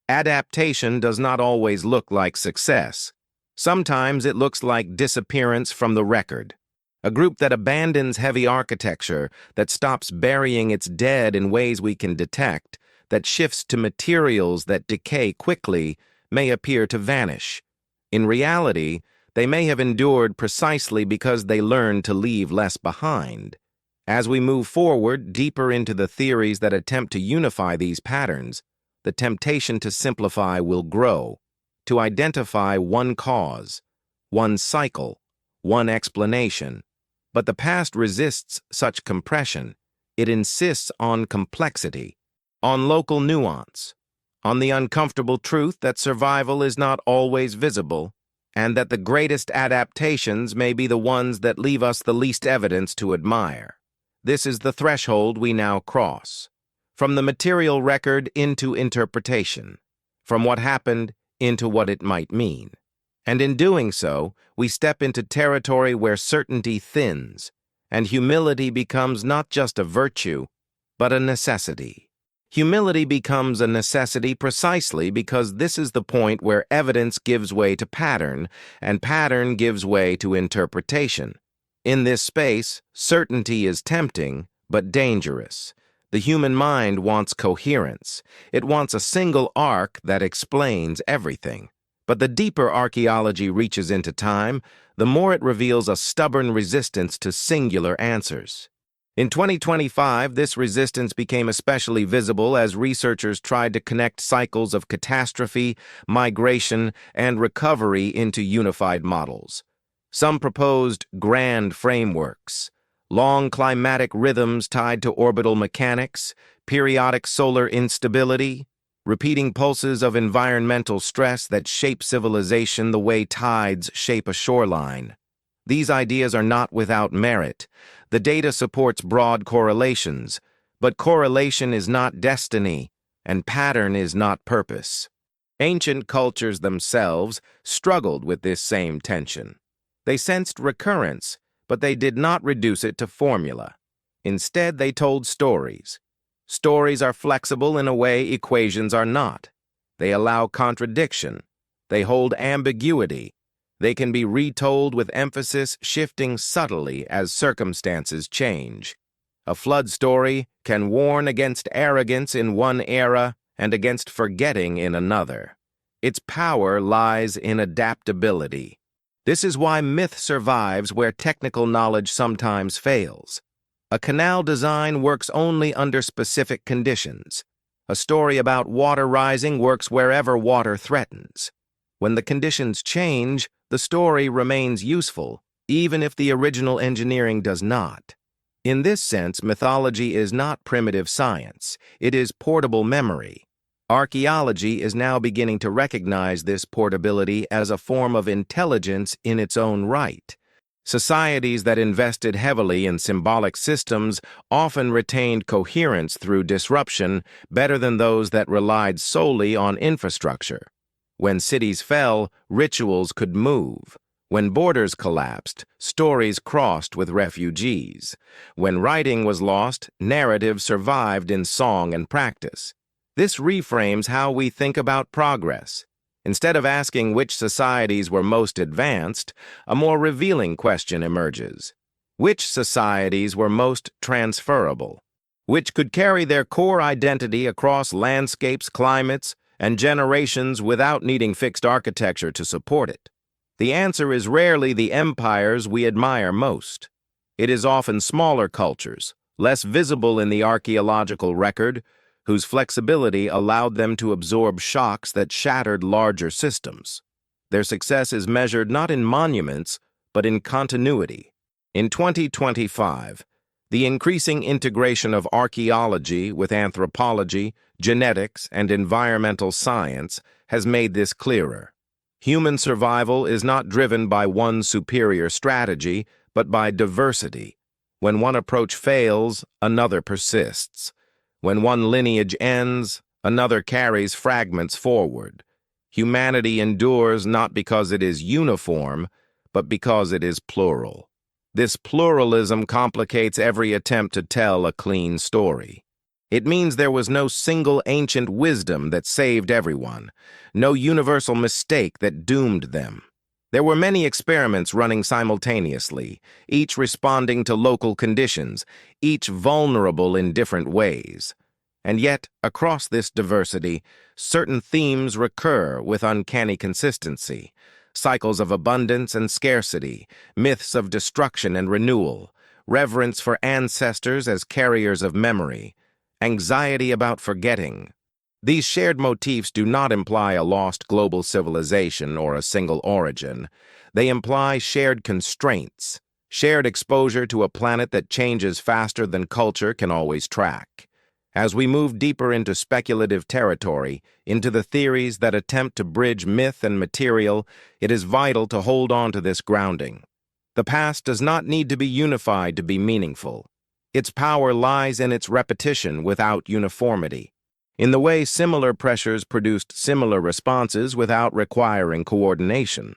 Speaker 1: Adaptation does not always look like success. Sometimes it looks like disappearance from the record. A group that abandons heavy architecture, that stops burying its dead in ways we can detect, that shifts to materials that decay quickly, may appear to vanish. In reality, they may have endured precisely because they learned to leave less behind. As we move forward deeper into the theories that attempt to unify these patterns, the temptation to simplify will grow, to identify one cause, one cycle, one explanation. But the past resists such compression. It insists on complexity, on local nuance, on the uncomfortable truth that survival is not always visible, and that the greatest adaptations may be the ones that leave us the least evidence to admire. This is the threshold we now cross, from the material record into interpretation, from what happened into what it might mean. And in doing so, we step into territory where certainty thins, and humility becomes not just a virtue, but a necessity. Humility becomes a necessity precisely because this is the point where evidence gives way to pattern, and pattern gives way to interpretation. In this space, certainty is tempting, but dangerous. The human mind wants coherence. It wants a single arc that explains everything. But the deeper archaeology reaches into time, the more it reveals a stubborn resistance to singular answers. In 2025, this resistance became especially visible as researchers tried to connect cycles of catastrophe, migration, and recovery into unified models. Some proposed grand frameworks, long climatic rhythms tied to orbital mechanics, periodic solar instability, repeating pulses of environmental stress that shape civilization the way tides shape a shoreline. These ideas are not without merit. The data supports broad correlations, but correlation is not destiny, and pattern is not purpose. Ancient cultures themselves struggled with this same tension. They sensed recurrence, but they did not reduce it to formula. Instead, they told stories. Stories are flexible in a way equations are not. They allow contradiction. They hold ambiguity. They can be retold with emphasis shifting subtly as circumstances change. A flood story can warn against arrogance in one era and against forgetting in another. Its power lies in adaptability. This is why myth survives where technical knowledge sometimes fails. A canal design works only under specific conditions. A story about water rising works wherever water threatens. When the conditions change, the story remains useful, even if the original engineering does not. In this sense, mythology is not primitive science. It is portable memory. Archaeology is now beginning to recognize this portability as a form of intelligence in its own right. Societies that invested heavily in symbolic systems often retained coherence through disruption better than those that relied solely on infrastructure. When cities fell, rituals could move. When borders collapsed, stories crossed with refugees. When writing was lost, narrative survived in song and practice. This reframes how we think about progress. Instead of asking which societies were most advanced, a more revealing question emerges. Which societies were most transferable? Which could carry their core identity across landscapes, climates, and generations without needing fixed architecture to support it? The answer is rarely the empires we admire most. It is often smaller cultures, less visible in the archaeological record, whose flexibility allowed them to absorb shocks that shattered larger systems. Their success is measured not in monuments, but in continuity. In 2025, the increasing integration of archaeology with anthropology, genetics, and environmental science has made this clearer. Human survival is not driven by one superior strategy, but by diversity. When one approach fails, another persists. When one lineage ends, another carries fragments forward. Humanity endures not because it is uniform, but because it is plural. This pluralism complicates every attempt to tell a clean story. It means there was no single ancient wisdom that saved everyone, no universal mistake that doomed them. There were many experiments running simultaneously, each responding to local conditions, each vulnerable in different ways. And yet, across this diversity, certain themes recur with uncanny consistency. Cycles of abundance and scarcity, myths of destruction and renewal, reverence for ancestors as carriers of memory, anxiety about forgetting. These shared motifs do not imply a lost global civilization or a single origin. They imply shared constraints, shared exposure to a planet that changes faster than culture can always track. As we move deeper into speculative territory, into the theories that attempt to bridge myth and material, it is vital to hold on to this grounding. The past does not need to be unified to be meaningful. Its power lies in its repetition without uniformity, in the way similar pressures produced similar responses without requiring coordination.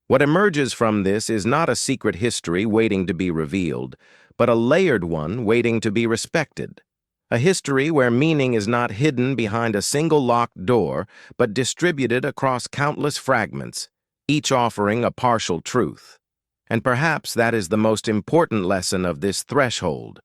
Speaker 1: What emerges from this is not a secret history waiting to be revealed, but a layered one waiting to be respected. A history where meaning is not hidden behind a single locked door, but distributed across countless fragments, each offering a partial truth. And perhaps that is the most important lesson of this threshold.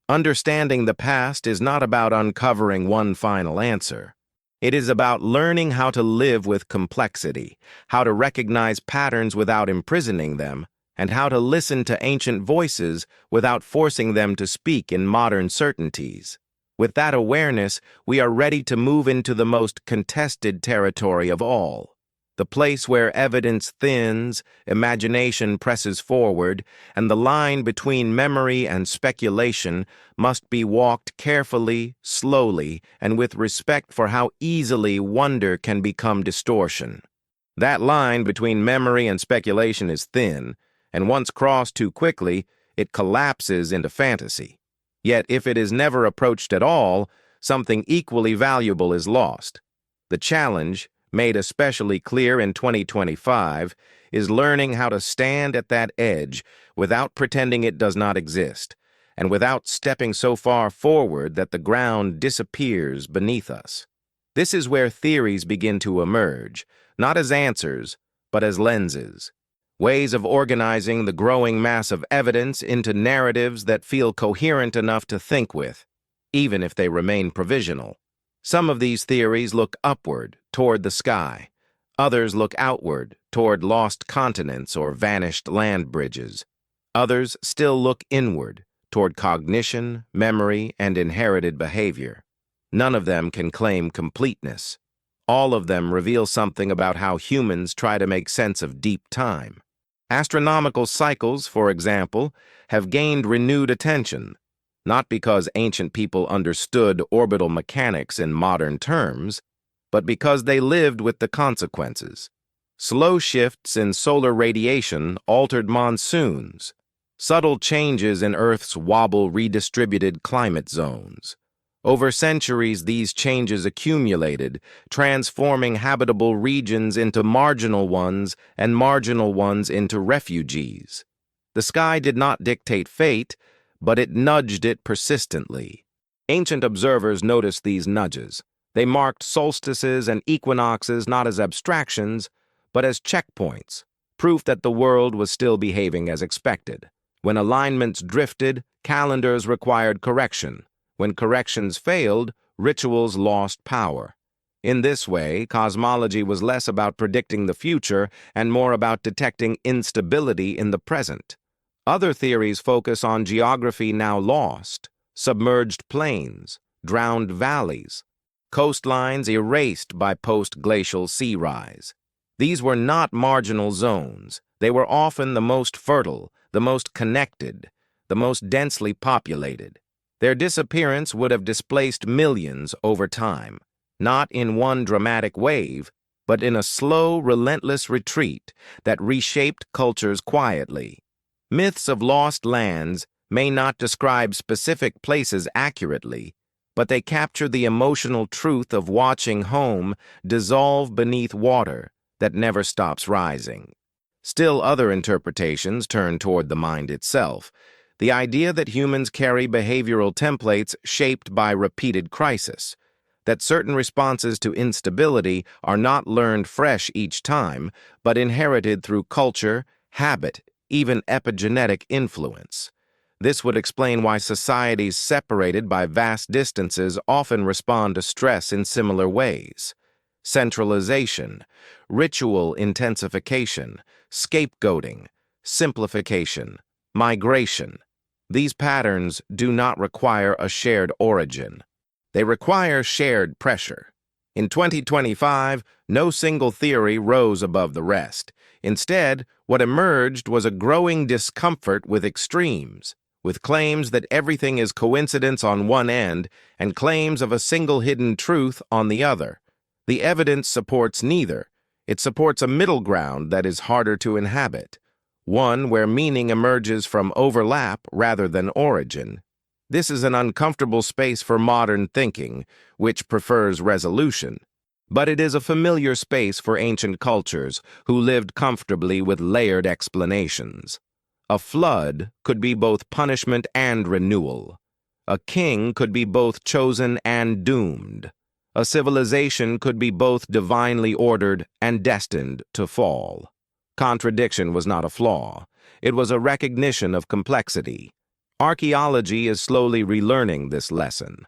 Speaker 1: Understanding the past is not about uncovering one final answer. It is about learning how to live with complexity, how to recognize patterns without imprisoning them, and how to listen to ancient voices without forcing them to speak in modern certainties. With that awareness, we are ready to move into the most contested territory of all, the place where evidence thins, imagination presses forward, and the line between memory and speculation must be walked carefully, slowly, and with respect for how easily wonder can become distortion. That line between memory and speculation is thin, and once crossed too quickly, it collapses into fantasy. Yet if it is never approached at all, something equally valuable is lost. The challenge, made especially clear in 2025, is learning how to stand at that edge without pretending it does not exist, and without stepping so far forward that the ground disappears beneath us. This is where theories begin to emerge, not as answers, but as lenses. ways of organizing the growing mass of evidence into narratives that feel coherent enough to think with, even if they remain provisional. Some of these theories look upward, toward the sky. Others look outward, toward lost continents or vanished land bridges. Others still look inward, toward cognition, memory, and inherited behavior. None of them can claim completeness. All of them reveal something about how humans try to make sense of deep time. Astronomical cycles, for example, have gained renewed attention, not because ancient people understood orbital mechanics in modern terms, but because they lived with the consequences. Slow shifts in solar radiation altered monsoons. Subtle changes in Earth's wobble redistributed climate zones. Over centuries, these changes accumulated, transforming habitable regions into marginal ones and marginal ones into refugees. The sky did not dictate fate, but it nudged it persistently. Ancient observers noticed these nudges. They marked solstices and equinoxes not as abstractions, but as checkpoints, proof that the world was still behaving as expected. When alignments drifted, calendars required correction. When corrections failed, rituals lost power. In this way, cosmology was less about predicting the future and more about detecting instability in the present. Other theories focus on geography now lost, submerged plains, drowned valleys, coastlines erased by post-glacial sea rise. These were not marginal zones. They were often the most fertile, the most connected, the most densely populated. Their disappearance would have displaced millions over time, not in one dramatic wave, but in a slow, relentless retreat that reshaped cultures quietly. Myths of lost lands may not describe specific places accurately, but they capture the emotional truth of watching home dissolve beneath water that never stops rising. Still other interpretations turn toward the mind itself, the idea that humans carry behavioral templates shaped by repeated crisis, that certain responses to instability are not learned fresh each time, but inherited through culture, habit, even epigenetic influence. This would explain why societies separated by vast distances often respond to stress in similar ways. Centralization, ritual intensification, scapegoating, simplification, migration. These patterns do not require a shared origin. They require shared pressure. In 2025, no single theory rose above the rest. Instead, what emerged was a growing discomfort with extremes, with claims that everything is coincidence on one end and claims of a single hidden truth on the other. The evidence supports neither. It supports a middle ground that is harder to inhabit, one where meaning emerges from overlap rather than origin. This is an uncomfortable space for modern thinking, which prefers resolution. But it is a familiar space for ancient cultures who lived comfortably with layered explanations. A flood could be both punishment and renewal. A king could be both chosen and doomed. A civilization could be both divinely ordered and destined to fall. Contradiction was not a flaw. It was a recognition of complexity. Archaeology is slowly relearning this lesson.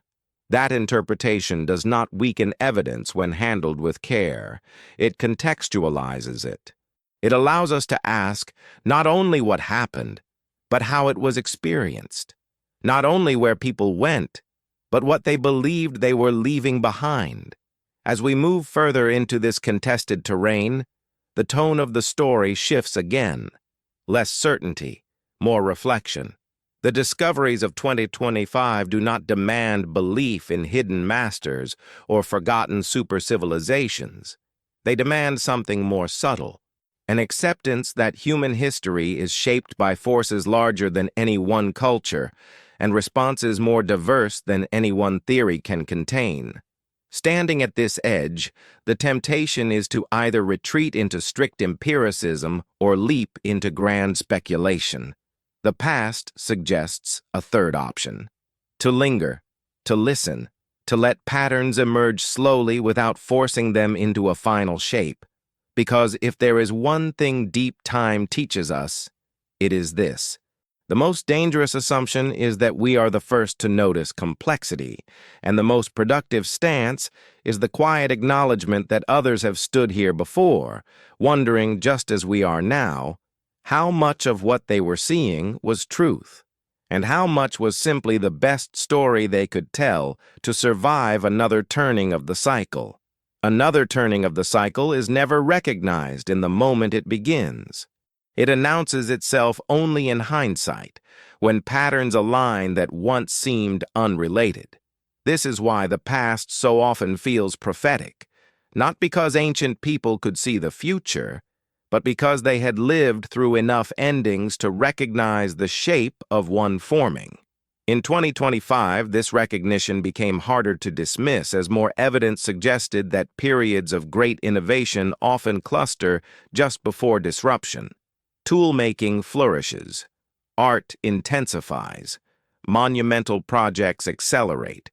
Speaker 1: That interpretation does not weaken evidence when handled with care. It contextualizes it. It allows us to ask not only what happened, but how it was experienced. Not only where people went, but what they believed they were leaving behind. As we move further into this contested terrain, the tone of the story shifts again. Less certainty, more reflection. The discoveries of 2025 do not demand belief in hidden masters or forgotten super-civilizations. They demand something more subtle, an acceptance that human history is shaped by forces larger than any one culture and responses more diverse than any one theory can contain. Standing at this edge, the temptation is to either retreat into strict empiricism or leap into grand speculation. The past suggests a third option: to linger, to listen, to let patterns emerge slowly without forcing them into a final shape. Because if there is one thing deep time teaches us, it is this. The most dangerous assumption is that we are the first to notice complexity, and the most productive stance is the quiet acknowledgement that others have stood here before, wondering just as we are now, how much of what they were seeing was truth, and how much was simply the best story they could tell to survive another turning of the cycle. Another turning of the cycle is never recognized in the moment it begins. It announces itself only in hindsight, when patterns align that once seemed unrelated. This is why the past so often feels prophetic, not because ancient people could see the future, but because they had lived through enough endings to recognize the shape of one forming. In 2025, this recognition became harder to dismiss as more evidence suggested that periods of great innovation often cluster just before disruption. Tool-making flourishes, art intensifies, monumental projects accelerate.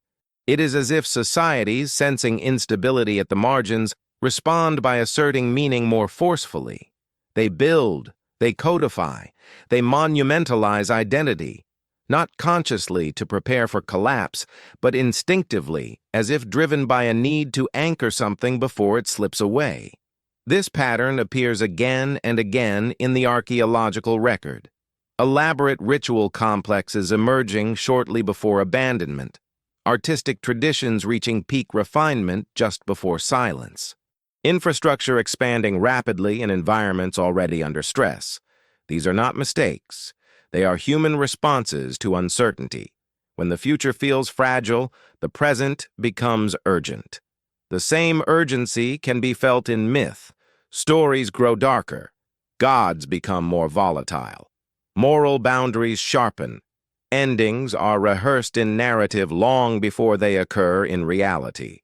Speaker 1: It is as if societies, sensing instability at the margins, respond by asserting meaning more forcefully. They build, they codify, they monumentalize identity, not consciously to prepare for collapse, but instinctively, as if driven by a need to anchor something before it slips away. This pattern appears again and again in the archaeological record. Elaborate ritual complexes emerging shortly before abandonment, artistic traditions reaching peak refinement just before silence, infrastructure expanding rapidly in environments already under stress. These are not mistakes. They are human responses to uncertainty. When the future feels fragile, the present becomes urgent. The same urgency can be felt in myth. Stories grow darker. Gods become more volatile. Moral boundaries sharpen. Endings are rehearsed in narrative long before they occur in reality.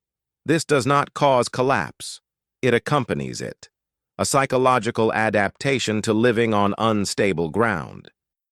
Speaker 1: This does not cause collapse. It accompanies it. A psychological adaptation to living on unstable ground.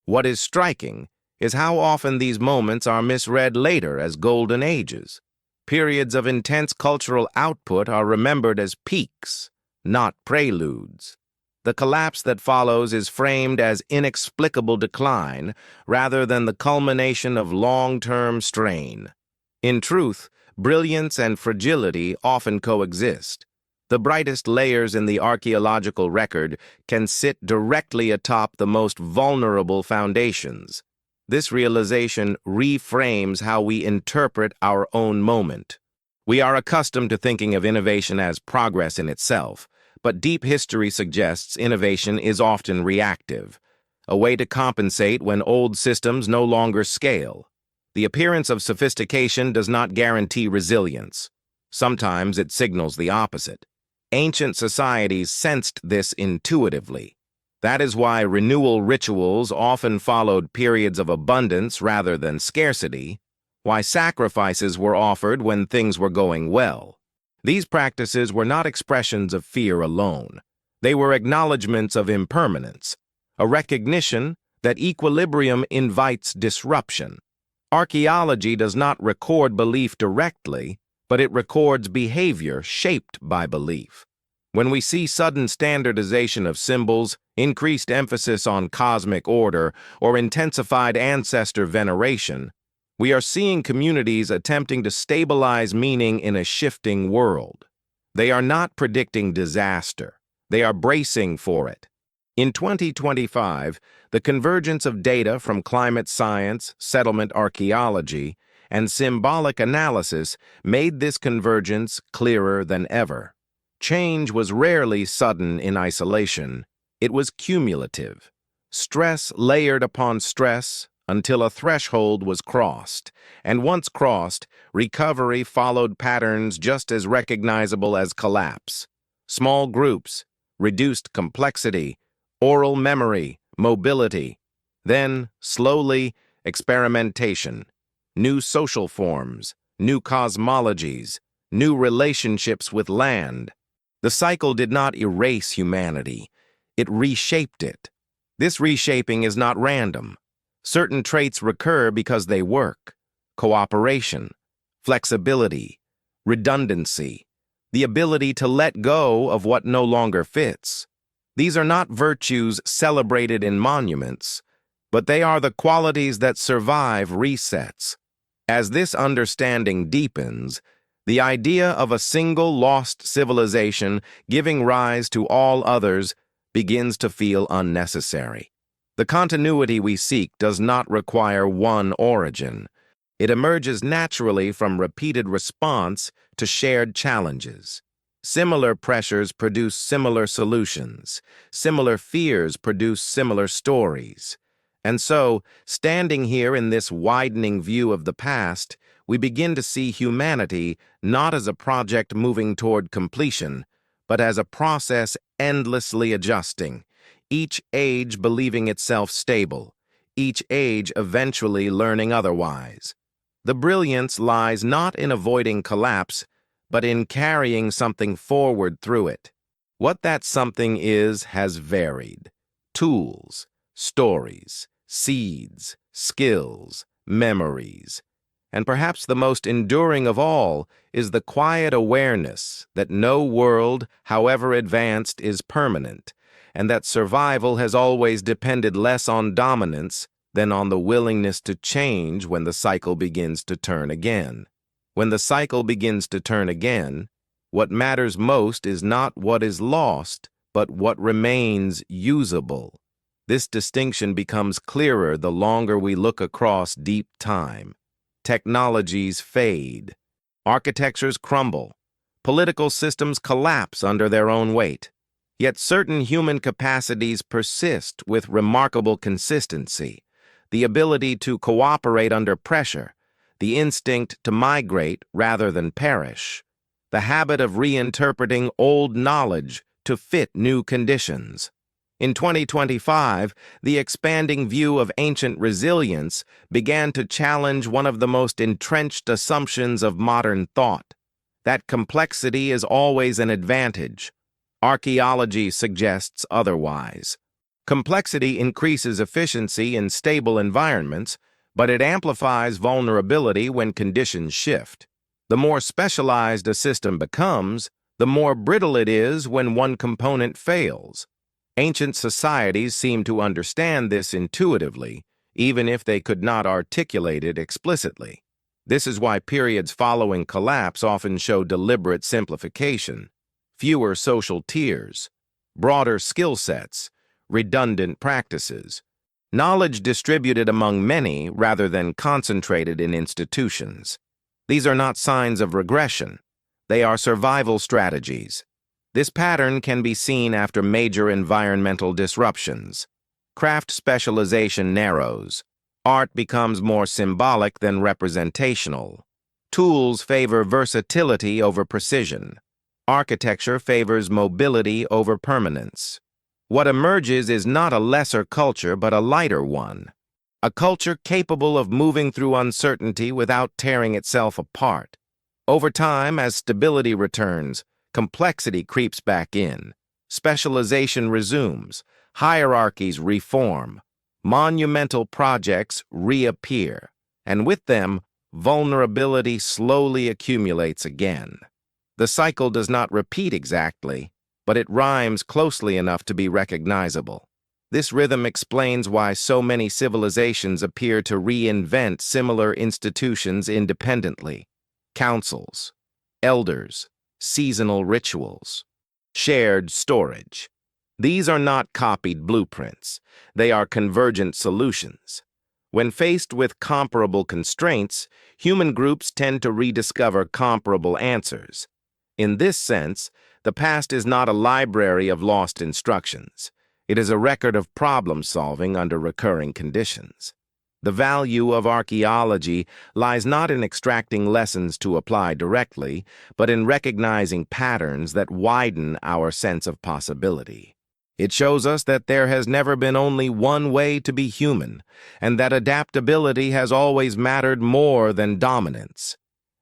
Speaker 1: What is striking is how often these moments are misread later as golden ages. Periods of intense cultural output are remembered as peaks, not preludes. The collapse that follows is framed as inexplicable decline rather than the culmination of long-term strain. In truth, brilliance and fragility often coexist. The brightest layers in the archaeological record can sit directly atop the most vulnerable foundations. This realization reframes how we interpret our own moment. We are accustomed to thinking of innovation as progress in itself, but deep history suggests innovation is often reactive, a way to compensate when old systems no longer scale. The appearance of sophistication does not guarantee resilience. Sometimes it signals the opposite. Ancient societies sensed this intuitively. That is why renewal rituals often followed periods of abundance rather than scarcity, why sacrifices were offered when things were going well. These practices were not expressions of fear alone. They were acknowledgments of impermanence, a recognition that equilibrium invites disruption. Archaeology does not record belief directly, but it records behavior shaped by belief. When we see sudden standardization of symbols, increased emphasis on cosmic order, or intensified ancestor veneration, we are seeing communities attempting to stabilize meaning in a shifting world. They are not predicting disaster. They are bracing for it. In 2025, the convergence of data from climate science, settlement archaeology, and symbolic analysis made this convergence clearer than ever. Change was rarely sudden in isolation. It was cumulative. Stress layered upon stress until a threshold was crossed, and once crossed, recovery followed patterns just as recognizable as collapse. Small groups, reduced complexity, oral memory, mobility. Then, slowly, experimentation. New social forms, new cosmologies, new relationships with land. The cycle did not erase humanity. It reshaped it. This reshaping is not random. Certain traits recur because they work. Cooperation, flexibility, redundancy, the ability to let go of what no longer fits. These are not virtues celebrated in monuments, but they are the qualities that survive resets. As this understanding deepens, the idea of a single lost civilization giving rise to all others begins to feel unnecessary. The continuity we seek does not require one origin. It emerges naturally from repeated response to shared challenges. Similar pressures produce similar solutions. Similar fears produce similar stories. And so, standing here in this widening view of the past, we begin to see humanity not as a project moving toward completion, but as a process endlessly adjusting, each age believing itself stable, each age eventually learning otherwise. The brilliance lies not in avoiding collapse, but in carrying something forward through it. What that something is has varied. Tools, stories, seeds, skills, memories. And perhaps the most enduring of all is the quiet awareness that no world, however advanced, is permanent, and that survival has always depended less on dominance than on the willingness to change when the cycle begins to turn again. When the cycle begins to turn again, what matters most is not what is lost, but what remains usable. This distinction becomes clearer the longer we look across deep time. Technologies fade. Architectures crumble. Political systems collapse under their own weight. Yet certain human capacities persist with remarkable consistency. The ability to cooperate under pressure, the instinct to migrate rather than perish, the habit of reinterpreting old knowledge to fit new conditions. In 2025, the expanding view of ancient resilience began to challenge one of the most entrenched assumptions of modern thought, that complexity is always an advantage. Archaeology suggests otherwise. Complexity increases efficiency in stable environments, but it amplifies vulnerability when conditions shift. The more specialized a system becomes, the more brittle it is when one component fails. Ancient societies seem to understand this intuitively, even if they could not articulate it explicitly. This is why periods following collapse often show deliberate simplification, fewer social tiers, broader skill sets, redundant practices, knowledge distributed among many rather than concentrated in institutions. These are not signs of regression. They are survival strategies. This pattern can be seen after major environmental disruptions. Craft specialization narrows. Art becomes more symbolic than representational. Tools favor versatility over precision. Architecture favors mobility over permanence. What emerges is not a lesser culture but a lighter one. A culture capable of moving through uncertainty without tearing itself apart. Over time, as stability returns, complexity creeps back in. Specialization resumes. Hierarchies reform. Monumental projects reappear. And with them, vulnerability slowly accumulates again. The cycle does not repeat exactly, but it rhymes closely enough to be recognizable. This rhythm explains why so many civilizations appear to reinvent similar institutions independently. Councils, elders, seasonal rituals, shared storage. These are not copied blueprints. They are convergent solutions. When faced with comparable constraints, human groups tend to rediscover comparable answers. In this sense, the past is not a library of lost instructions. It is a record of problem-solving under recurring conditions. The value of archaeology lies not in extracting lessons to apply directly, but in recognizing patterns that widen our sense of possibility. It shows us that there has never been only one way to be human, and that adaptability has always mattered more than dominance.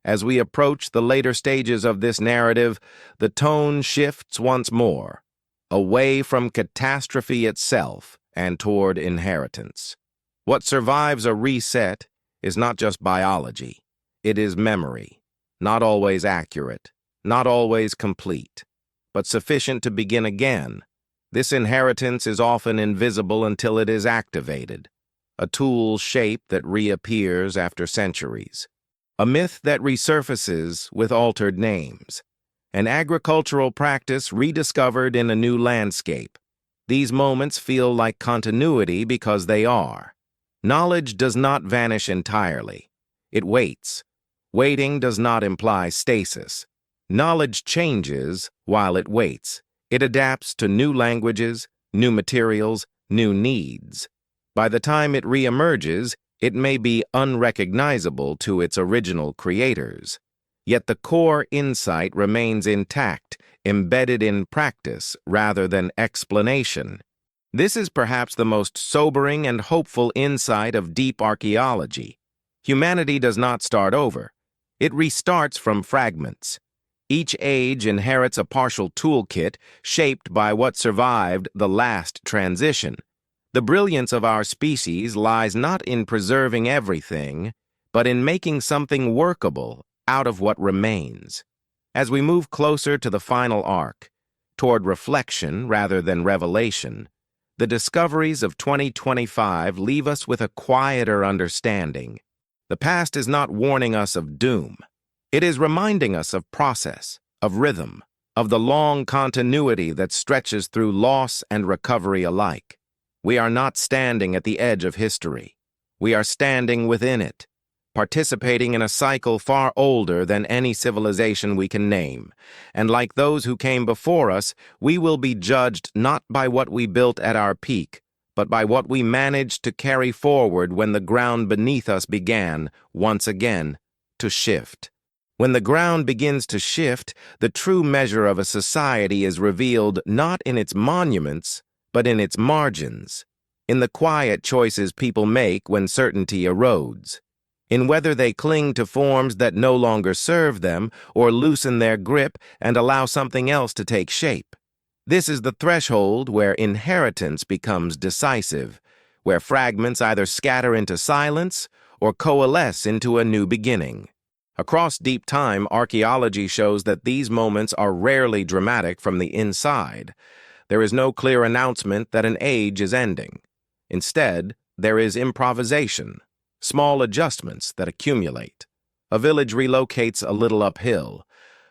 Speaker 1: As we approach the later stages of this narrative, the tone shifts once more, away from catastrophe itself and toward inheritance. What survives a reset is not just biology. It is memory, not always accurate, not always complete, but sufficient to begin again. This inheritance is often invisible until it is activated, a tool shape that reappears after centuries, a myth that resurfaces with altered names, an agricultural practice rediscovered in a new landscape. These moments feel like continuity because they are. Knowledge does not vanish entirely. It waits. Waiting does not imply stasis. Knowledge changes while it waits. It adapts to new languages, new materials, new needs. By the time it reemerges, it may be unrecognizable to its original creators. Yet the core insight remains intact, embedded in practice rather than explanation. This is perhaps the most sobering and hopeful insight of deep archaeology. Humanity does not start over. It restarts from fragments. Each age inherits a partial toolkit shaped by what survived the last transition. The brilliance of our species lies not in preserving everything, but in making something workable out of what remains. As we move closer to the final arc, toward reflection rather than revelation, the discoveries of 2025 leave us with a quieter understanding. The past is not warning us of doom. It is reminding us of process, of rhythm, of the long continuity that stretches through loss and recovery alike. We are not standing at the edge of history. We are standing within it, participating in a cycle far older than any civilization we can name. And like those who came before us, we will be judged not by what we built at our peak, but by what we managed to carry forward when the ground beneath us began, once again, to shift. When the ground begins to shift, the true measure of a society is revealed not in its monuments, but in its margins, in the quiet choices people make when certainty erodes, in whether they cling to forms that no longer serve them or loosen their grip and allow something else to take shape. This is the threshold where inheritance becomes decisive, where fragments either scatter into silence or coalesce into a new beginning. Across deep time, archaeology shows that these moments are rarely dramatic from the inside. There is no clear announcement that an age is ending. Instead, there is improvisation, small adjustments that accumulate. A village relocates a little uphill.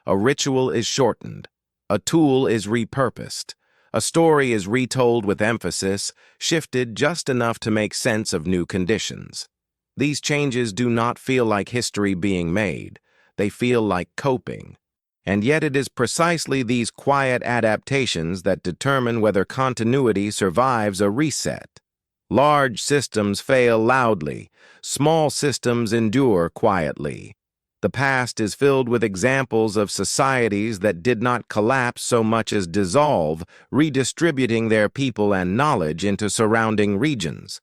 Speaker 1: A ritual is shortened. A tool is repurposed. A story is retold with emphasis, shifted just enough to make sense of new conditions. These changes do not feel like history being made. They feel like coping. And yet it is precisely these quiet adaptations that determine whether continuity survives a reset. Large systems fail loudly. Small systems endure quietly. The past is filled with examples of societies that did not collapse so much as dissolve, redistributing their people and knowledge into surrounding regions.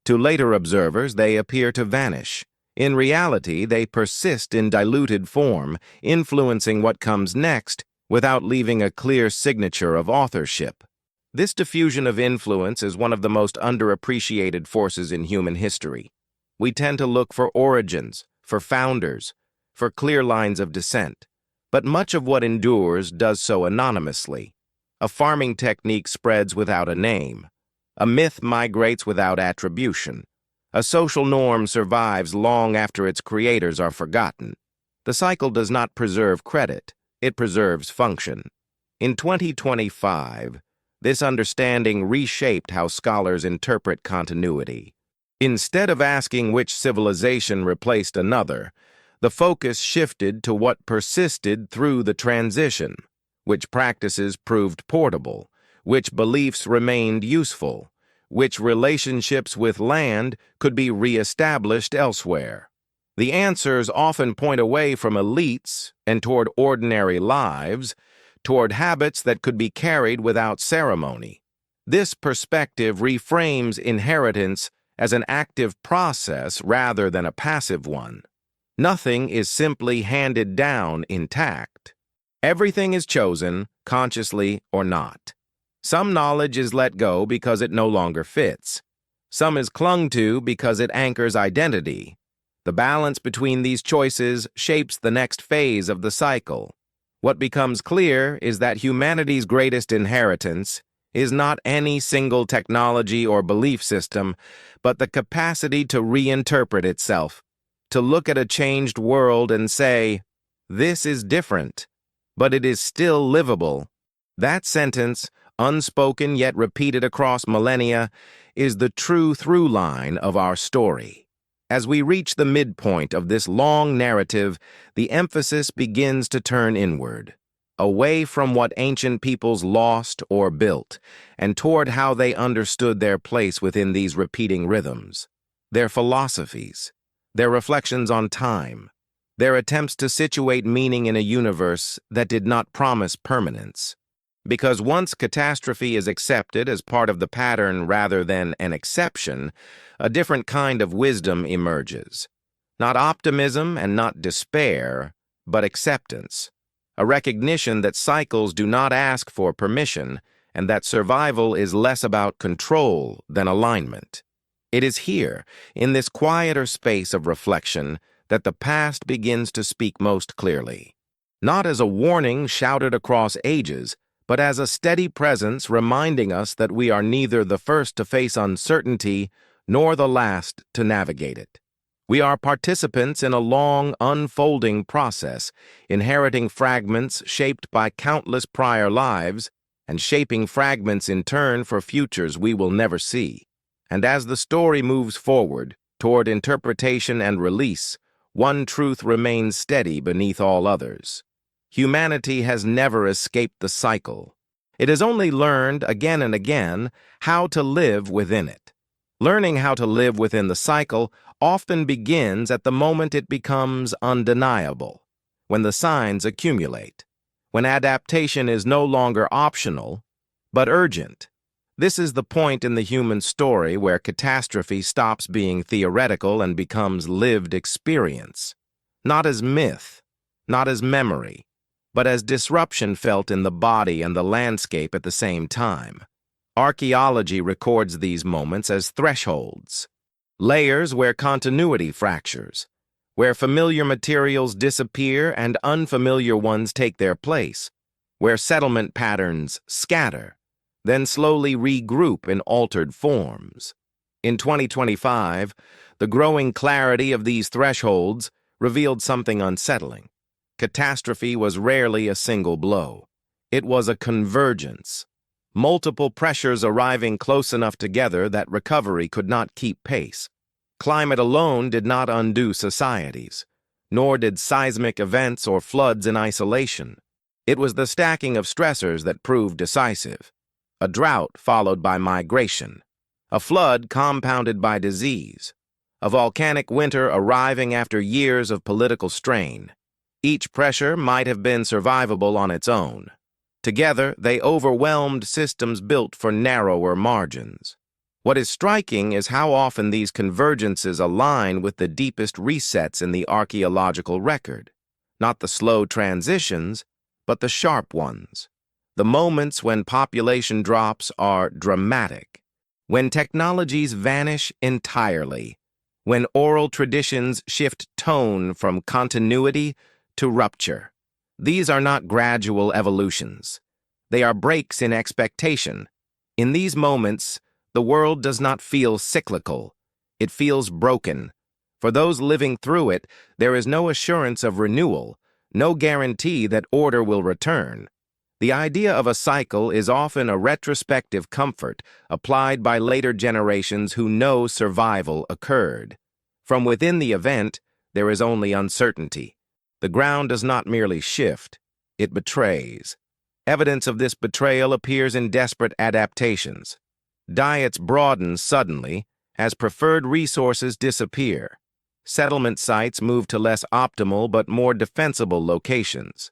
Speaker 1: To later observers, they appear to vanish. In reality, they persist in diluted form, influencing what comes next without leaving a clear signature of authorship. This diffusion of influence is one of the most underappreciated forces in human history. We tend to look for origins, for founders, for clear lines of descent. But much of what endures does so anonymously. A farming technique spreads without a name. A myth migrates without attribution. A social norm survives long after its creators are forgotten. The cycle does not preserve credit, it preserves function. In 2025, this understanding reshaped how scholars interpret continuity. Instead of asking which civilization replaced another, the focus shifted to what persisted through the transition, which practices proved portable, which beliefs remained useful, which relationships with land could be re-established elsewhere. The answers often point away from elites and toward ordinary lives, toward habits that could be carried without ceremony. This perspective reframes inheritance as an active process rather than a passive one. Nothing is simply handed down intact. Everything is chosen, consciously or not. Some knowledge is let go because it no longer fits. Some is clung to because it anchors identity. The balance between these choices shapes the next phase of the cycle. What becomes clear is that humanity's greatest inheritance is not any single technology or belief system, but the capacity to reinterpret itself, to look at a changed world and say, "This is different, but it is still livable." That sentence, unspoken yet repeated across millennia, is the true through line of our story. As we reach the midpoint of this long narrative, the emphasis begins to turn inward, away from what ancient peoples lost or built, and toward how they understood their place within these repeating rhythms, their philosophies, their reflections on time, their attempts to situate meaning in a universe that did not promise permanence. Because once catastrophe is accepted as part of the pattern rather than an exception, a different kind of wisdom emerges. Not optimism and not despair, but acceptance. A recognition that cycles do not ask for permission and that survival is less about control than alignment. It is here, in this quieter space of reflection, that the past begins to speak most clearly. Not as a warning shouted across ages, but as a steady presence reminding us that we are neither the first to face uncertainty nor the last to navigate it. We are participants in a long, unfolding process, inheriting fragments shaped by countless prior lives and shaping fragments in turn for futures we will never see. And as the story moves forward toward interpretation and release, one truth remains steady beneath all others. Humanity has never escaped the cycle. It has only learned again and again how to live within it. Learning how to live within the cycle often begins at the moment it becomes undeniable, when the signs accumulate, when adaptation is no longer optional, but urgent. This is the point in the human story where catastrophe stops being theoretical and becomes lived experience, not as myth, not as memory, but as disruption felt in the body and the landscape at the same time. Archaeology records these moments as thresholds, layers where continuity fractures, where familiar materials disappear and unfamiliar ones take their place, where settlement patterns scatter, then slowly regroup in altered forms. In 2025, the growing clarity of these thresholds revealed something unsettling. Catastrophe was rarely a single blow. It was a convergence. Multiple pressures arriving close enough together that recovery could not keep pace. Climate alone did not undo societies, nor did seismic events or floods in isolation. It was the stacking of stressors that proved decisive. A drought followed by migration. A flood compounded by disease. A volcanic winter arriving after years of political strain. Each pressure might have been survivable on its own. Together, they overwhelmed systems built for narrower margins. What is striking is how often these convergences align with the deepest resets in the archaeological record. Not the slow transitions, but the sharp ones. The moments when population drops are dramatic. When technologies vanish entirely. When oral traditions shift tone from continuity to rupture. These are not gradual evolutions. They are breaks in expectation. In these moments, the world does not feel cyclical. It feels broken. For those living through it, there is no assurance of renewal, no guarantee that order will return. The idea of a cycle is often a retrospective comfort applied by later generations who know survival occurred. From within the event, there is only uncertainty. The ground does not merely shift, it betrays. Evidence of this betrayal appears in desperate adaptations. Diets broaden suddenly as preferred resources disappear. Settlement sites move to less optimal but more defensible locations.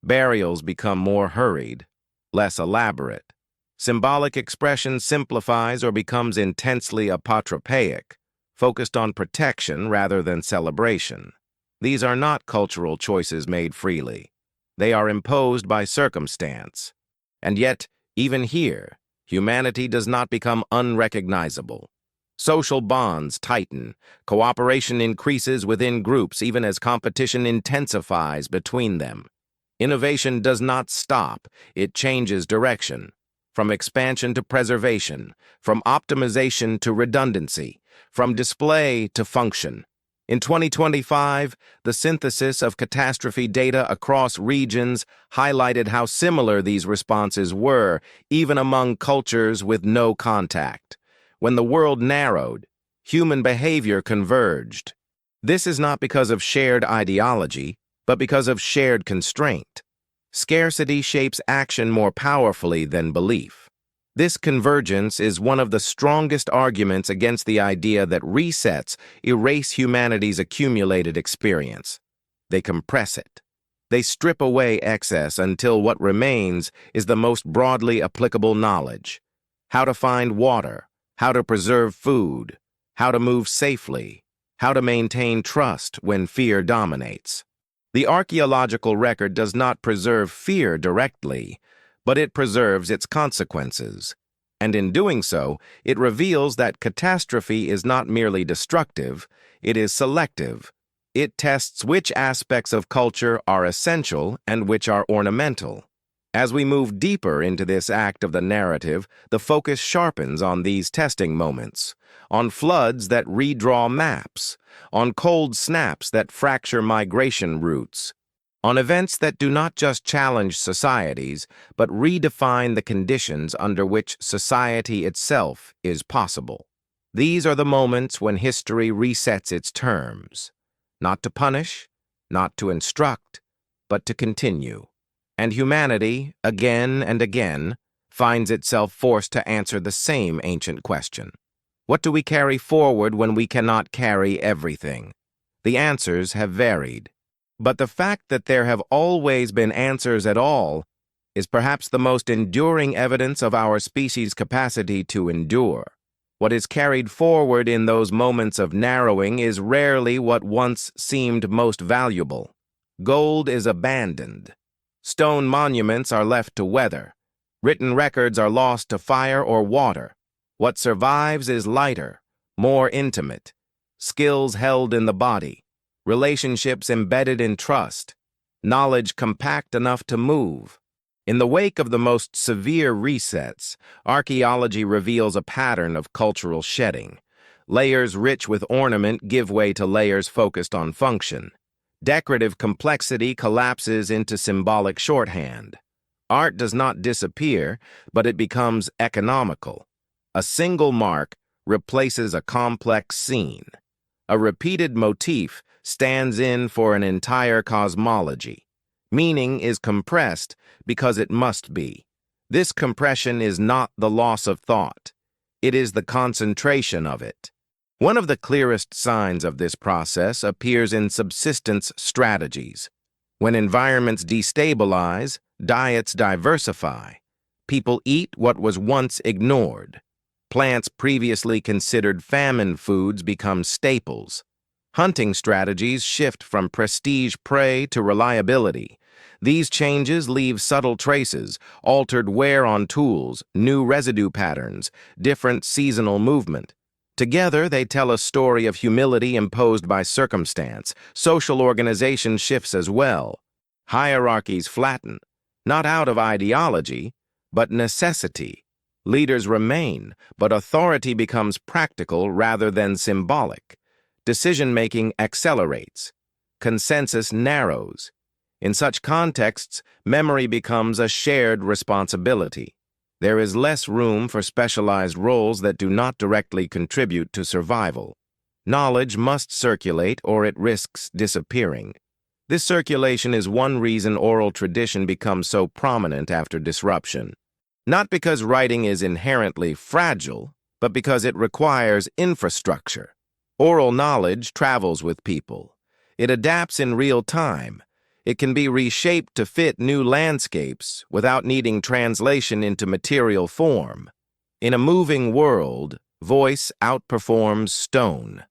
Speaker 1: Burials become more hurried, less elaborate. Symbolic expression simplifies or becomes intensely apotropaic, focused on protection rather than celebration. These are not cultural choices made freely. They are imposed by circumstance. And yet, even here, humanity does not become unrecognizable. Social bonds tighten, cooperation increases within groups even as competition intensifies between them. Innovation does not stop, it changes direction. From expansion to preservation, from optimization to redundancy, from display to function. In 2025, the synthesis of catastrophe data across regions highlighted how similar these responses were, even among cultures with no contact. When the world narrowed, human behavior converged. This is not because of shared ideology, but because of shared constraint. Scarcity shapes action more powerfully than belief. This convergence is one of the strongest arguments against the idea that resets erase humanity's accumulated experience. They compress it. They strip away excess until what remains is the most broadly applicable knowledge. How to find water, how to preserve food, how to move safely, how to maintain trust when fear dominates. The archaeological record does not preserve fear directly, but it preserves its consequences. And in doing so, it reveals that catastrophe is not merely destructive, it is selective. It tests which aspects of culture are essential and which are ornamental. As we move deeper into this act of the narrative, the focus sharpens on these testing moments, on floods that redraw maps, on cold snaps that fracture migration routes, on events that do not just challenge societies, but redefine the conditions under which society itself is possible. These are the moments when history resets its terms, not to punish, not to instruct, but to continue. And humanity, again and again, finds itself forced to answer the same ancient question. What do we carry forward when we cannot carry everything? The answers have varied. But the fact that there have always been answers at all is perhaps the most enduring evidence of our species' capacity to endure. What is carried forward in those moments of narrowing is rarely what once seemed most valuable. Gold is abandoned. Stone monuments are left to weather. Written records are lost to fire or water. What survives is lighter, more intimate. Skills held in the body. Relationships embedded in trust. Knowledge compact enough to move. In the wake of the most severe resets, archaeology reveals a pattern of cultural shedding. Layers rich with ornament give way to layers focused on function. Decorative complexity collapses into symbolic shorthand. Art does not disappear, but it becomes economical. A single mark replaces a complex scene. A repeated motif stands in for an entire cosmology. Meaning is compressed because it must be. This compression is not the loss of thought. It is the concentration of it. One of the clearest signs of this process appears in subsistence strategies. When environments destabilize, diets diversify. People eat what was once ignored. Plants previously considered famine foods become staples. Hunting strategies shift from prestige prey to reliability. These changes leave subtle traces, altered wear on tools, new residue patterns, different seasonal movement. Together, they tell a story of humility imposed by circumstance. Social organization shifts as well. Hierarchies flatten, not out of ideology, but necessity. Leaders remain, but authority becomes practical rather than symbolic. Decision-making accelerates. Consensus narrows. In such contexts, memory becomes a shared responsibility. There is less room for specialized roles that do not directly contribute to survival. Knowledge must circulate or it risks disappearing. This circulation is one reason oral tradition becomes so prominent after disruption. Not because writing is inherently fragile, but because it requires infrastructure. Oral knowledge travels with people. It adapts in real time. It can be reshaped to fit new landscapes without needing translation into material form. In a moving world, voice outperforms stone.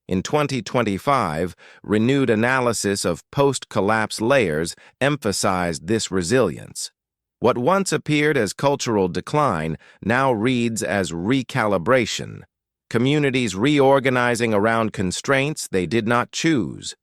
Speaker 1: In 2025, renewed analysis of post-collapse layers emphasized this resilience. What once appeared as cultural decline now reads as recalibration. Communities reorganizing around constraints they did not choose.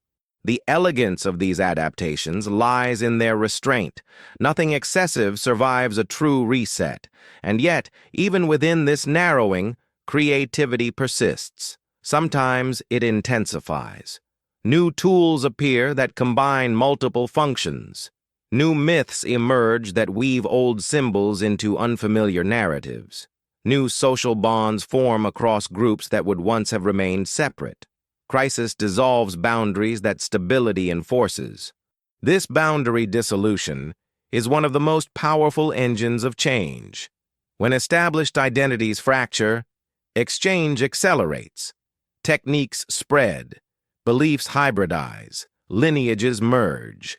Speaker 1: The elegance of these adaptations lies in their restraint. Nothing excessive survives a true reset, and yet, even within this narrowing, creativity persists. Sometimes it intensifies. New tools appear that combine multiple functions. New myths emerge that weave old symbols into unfamiliar narratives. New social bonds form across groups that would once have remained separate. Crisis dissolves boundaries that stability enforces. This boundary dissolution is one of the most powerful engines of change. When established identities fracture, exchange accelerates. Techniques spread. Beliefs hybridize. Lineages merge.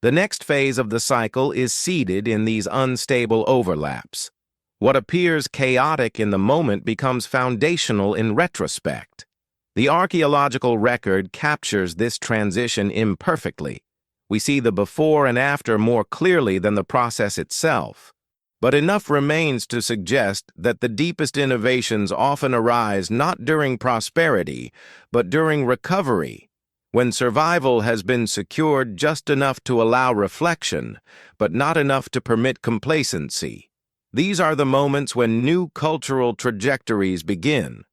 Speaker 1: The next phase of the cycle is seeded in these unstable overlaps. What appears chaotic in the moment becomes foundational in retrospect. The archaeological record captures this transition imperfectly. We see the before and after more clearly than the process itself. But enough remains to suggest that the deepest innovations often arise not during prosperity, but during recovery, when survival has been secured just enough to allow reflection, but not enough to permit complacency. These are the moments when new cultural trajectories begin.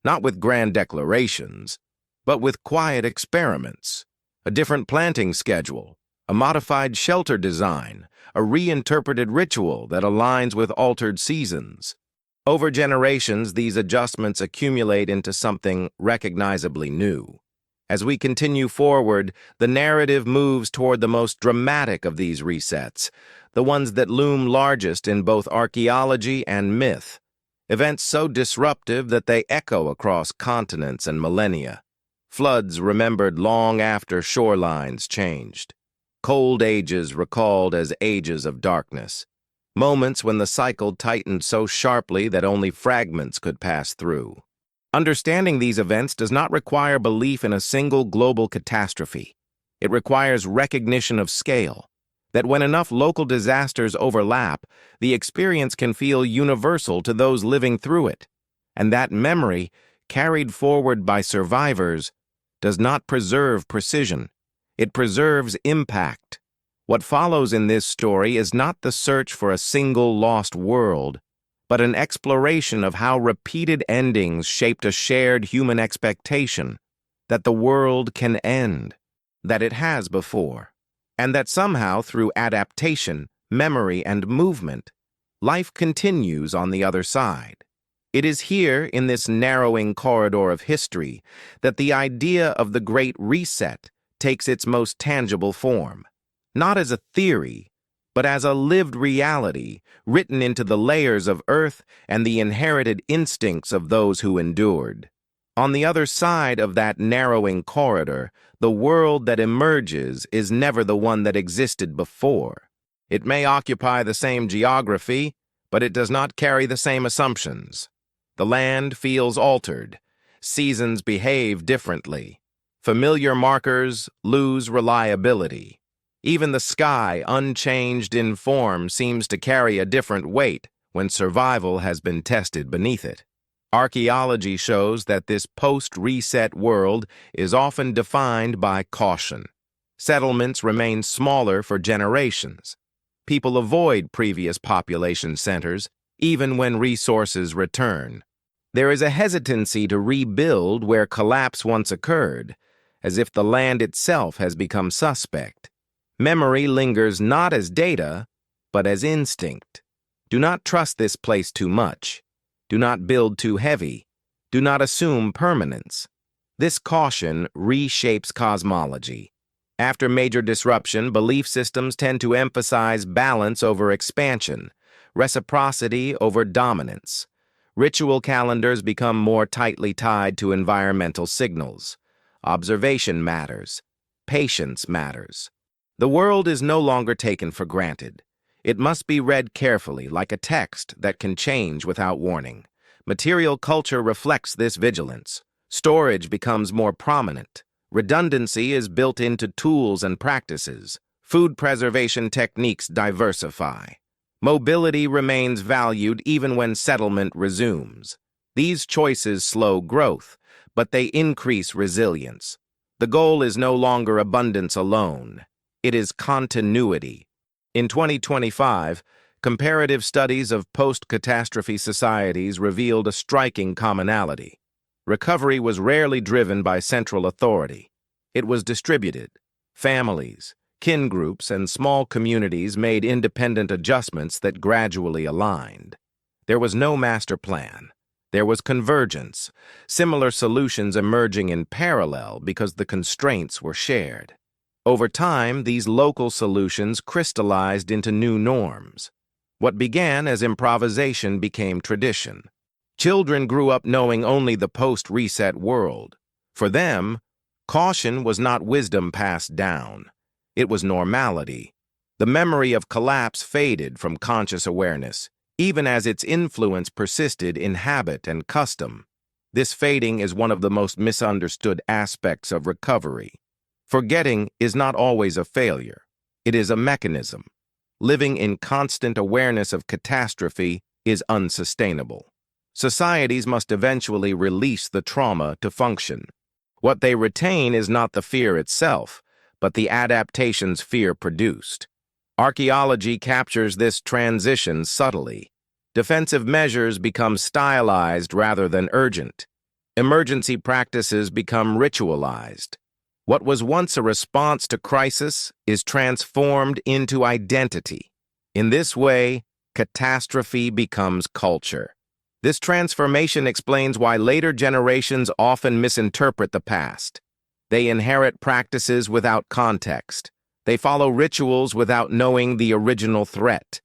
Speaker 1: Not with grand declarations, but with quiet experiments, a different planting schedule, a modified shelter design, a reinterpreted ritual that aligns with altered seasons. Over generations, these adjustments accumulate into something recognizably new. As we continue forward, the narrative moves toward the most dramatic of these resets, the ones that loom largest in both archaeology and myth. Events so disruptive that they echo across continents and millennia. Floods remembered long after shorelines changed. Cold ages recalled as ages of darkness. Moments when the cycle tightened so sharply that only fragments could pass through. Understanding these events does not require belief in a single global catastrophe. It requires recognition of scale. That when enough local disasters overlap, the experience can feel universal to those living through it. And that memory, carried forward by survivors, does not preserve precision. It preserves impact. What follows in this story is not the search for a single lost world, but an exploration of how repeated endings shaped a shared human expectation that the world can end, that it has before. And that somehow, through adaptation, memory, and movement, life continues on the other side. It is here, in this narrowing corridor of history, that the idea of the Great Reset takes its most tangible form, not as a theory, but as a lived reality written into the layers of earth and the inherited instincts of those who endured. On the other side of that narrowing corridor, the world that emerges is never the one that existed before. It may occupy the same geography, but it does not carry the same assumptions. The land feels altered. Seasons behave differently. Familiar markers lose reliability. Even the sky, unchanged in form, seems to carry a different weight when survival has been tested beneath it. Archaeology shows that this post-reset world is often defined by caution. Settlements remain smaller for generations. People avoid previous population centers, even when resources return. There is a hesitancy to rebuild where collapse once occurred, as if the land itself has become suspect. Memory lingers not as data, but as instinct. Do not trust this place too much. Do not build too heavy. Do not assume permanence. This caution reshapes cosmology. After major disruption, belief systems tend to emphasize balance over expansion, reciprocity over dominance. Ritual calendars become more tightly tied to environmental signals. Observation matters. Patience matters. The world is no longer taken for granted. It must be read carefully, like a text that can change without warning. Material culture reflects this vigilance. Storage becomes more prominent. Redundancy is built into tools and practices. Food preservation techniques diversify. Mobility remains valued even when settlement resumes. These choices slow growth, but they increase resilience. The goal is no longer abundance alone. It is continuity. In 2025, comparative studies of post-catastrophe societies revealed a striking commonality. Recovery was rarely driven by central authority. It was distributed. Families, kin groups, and small communities made independent adjustments that gradually aligned. There was no master plan. There was convergence, similar solutions emerging in parallel because the constraints were shared. Over time, these local solutions crystallized into new norms. What began as improvisation became tradition. Children grew up knowing only the post-reset world. For them, caution was not wisdom passed down. It was normality. The memory of collapse faded from conscious awareness, even as its influence persisted in habit and custom. This fading is one of the most misunderstood aspects of recovery. Forgetting is not always a failure. It is a mechanism. Living in constant awareness of catastrophe is unsustainable. Societies must eventually release the trauma to function. What they retain is not the fear itself, but the adaptations fear produced. Archaeology captures this transition subtly. Defensive measures become stylized rather than urgent. Emergency practices become ritualized. What was once a response to crisis is transformed into identity. In this way, catastrophe becomes culture. This transformation explains why later generations often misinterpret the past. They inherit practices without context. They follow rituals without knowing the original threat.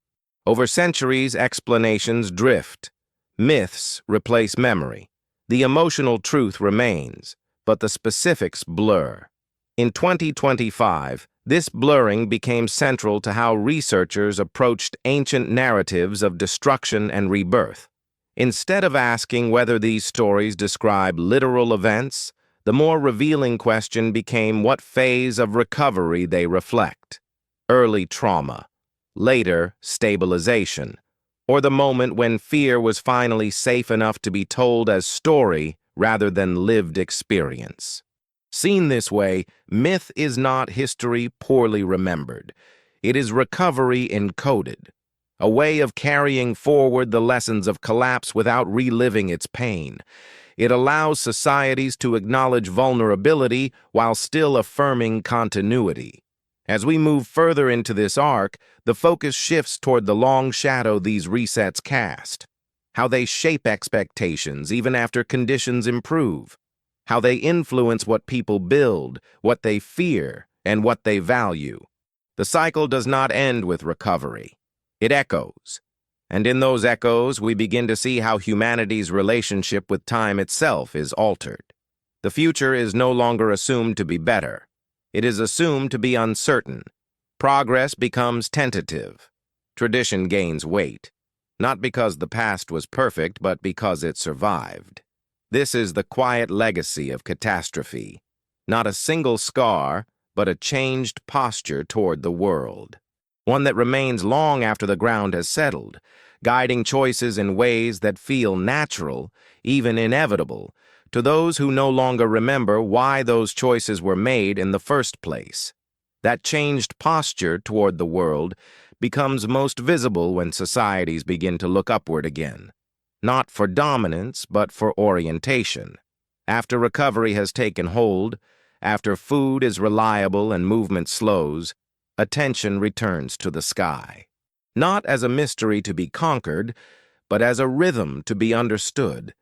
Speaker 1: Over centuries, explanations drift. Myths replace memory. The emotional truth remains, but the specifics blur. In 2025, this blurring became central to how researchers approached ancient narratives of destruction and rebirth. Instead of asking whether these stories describe literal events, the more revealing question became what phase of recovery they reflect. Early trauma, later stabilization, or the moment when fear was finally safe enough to be told as story rather than lived experience. Seen this way, myth is not history poorly remembered. It is recovery encoded. A way of carrying forward the lessons of collapse without reliving its pain. It allows societies to acknowledge vulnerability while still affirming continuity. As we move further into this arc, the focus shifts toward the long shadow these resets cast. How they shape expectations even after conditions improve. How they influence what people build, what they fear, and what they value. The cycle does not end with recovery. It echoes, and in those echoes we begin to see how humanity's relationship with time itself is altered. The future is no longer assumed to be better. It is assumed to be uncertain. Progress becomes tentative. Tradition gains weight, not because the past was perfect, but because it survived. This is the quiet legacy of catastrophe. Not a single scar, but a changed posture toward the world. One that remains long after the ground has settled, guiding choices in ways that feel natural, even inevitable, to those who no longer remember why those choices were made in the first place. That changed posture toward the world becomes most visible when societies begin to look upward again. Not for dominance, but for orientation. After recovery has taken hold, after food is reliable and movement slows, attention returns to the sky. Not as a mystery to be conquered, but as a rhythm to be understood.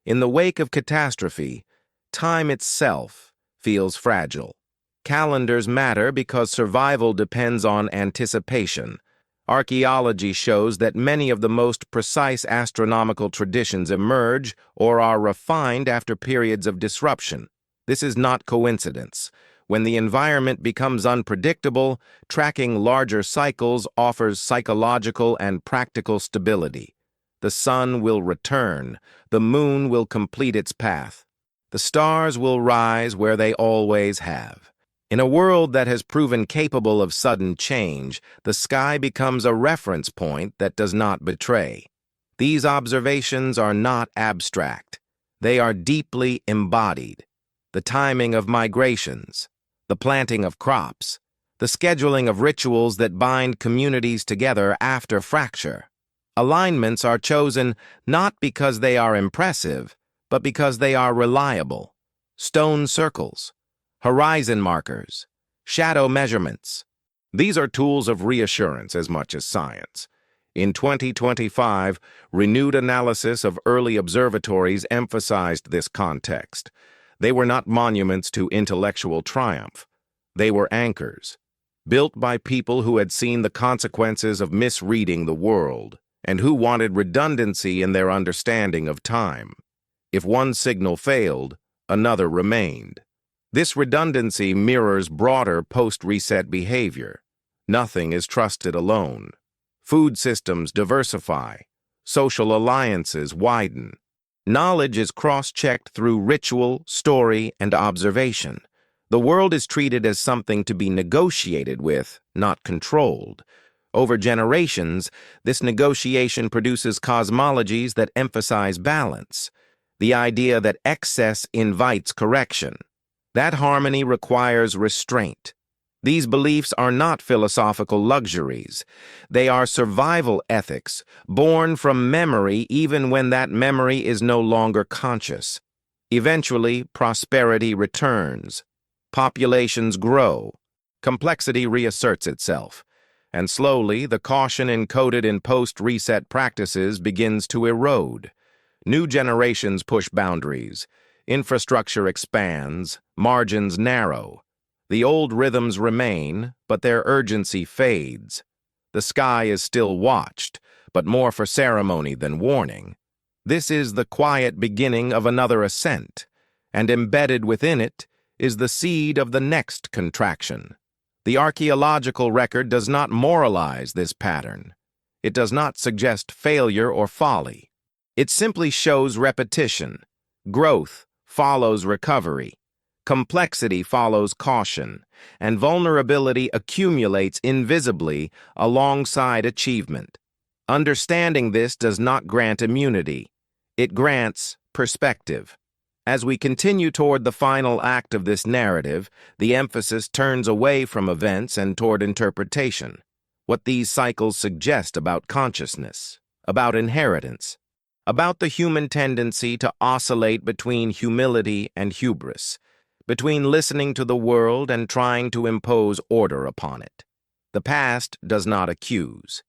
Speaker 1: In the wake of catastrophe, time itself feels fragile. Calendars matter because survival depends on anticipation. Archaeology shows that many of the most precise astronomical traditions emerge or are refined after periods of disruption. This is not coincidence. When the environment becomes unpredictable, tracking larger cycles offers psychological and practical stability. The sun will return. The moon will complete its path. The stars will rise where they always have. In a world that has proven capable of sudden change, the sky becomes a reference point that does not betray. These observations are not abstract. They are deeply embodied. the timing of migrations, the planting of crops, the scheduling of rituals that bind communities together after fracture. Alignments are chosen not because they are impressive, but because they are reliable. Stone circles, horizon markers, shadow measurements. These are tools of reassurance as much as science. In 2025, renewed analysis of early observatories emphasized this context. They were not monuments to intellectual triumph. They were anchors, built by people who had seen the consequences of misreading the world and who wanted redundancy in their understanding of time. If one signal failed, another remained. This redundancy mirrors broader post-reset behavior. Nothing is trusted alone. Food systems diversify. Social alliances widen. Knowledge is cross-checked through ritual, story, and observation. The world is treated as something to be negotiated with, not controlled. Over generations, this negotiation produces cosmologies that emphasize balance. The idea that excess invites correction. That harmony requires restraint. These beliefs are not philosophical luxuries. They are survival ethics, born from memory even when that memory is no longer conscious. Eventually, prosperity returns. Populations grow. Complexity reasserts itself. And slowly, the caution encoded in post-reset practices begins to erode. New generations push boundaries. Infrastructure expands. Margins narrow. The old rhythms remain, but their urgency fades. The sky is still watched, but more for ceremony than warning. This is the quiet beginning of another ascent, and embedded within it is the seed of the next contraction. The archaeological record does not moralize this pattern. It does not suggest failure or folly. It simply shows repetition. Growth follows recovery. Complexity follows caution, and vulnerability accumulates invisibly alongside achievement. Understanding this does not grant immunity. It grants perspective. As we continue toward the final act of this narrative, the emphasis turns away from events and toward interpretation. What these cycles suggest about consciousness, about inheritance, about the human tendency to oscillate between humility and hubris, between listening to the world and trying to impose order upon it. The past does not accuse.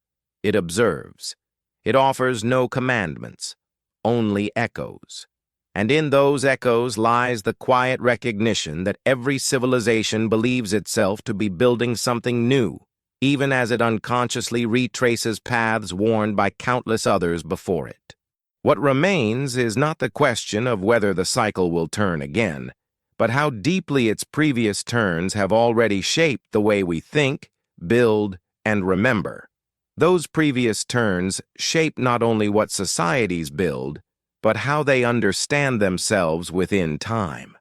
Speaker 1: It observes. It offers no commandments, only echoes. And in those echoes lies the quiet recognition that every civilization believes itself to be building something new, even as it unconsciously retraces paths worn by countless others before it. What remains is not the question of whether the cycle will turn again, but how deeply its previous turns have already shaped the way we think, build, and remember. Those previous turns shape not only what societies build, but how they understand themselves within time.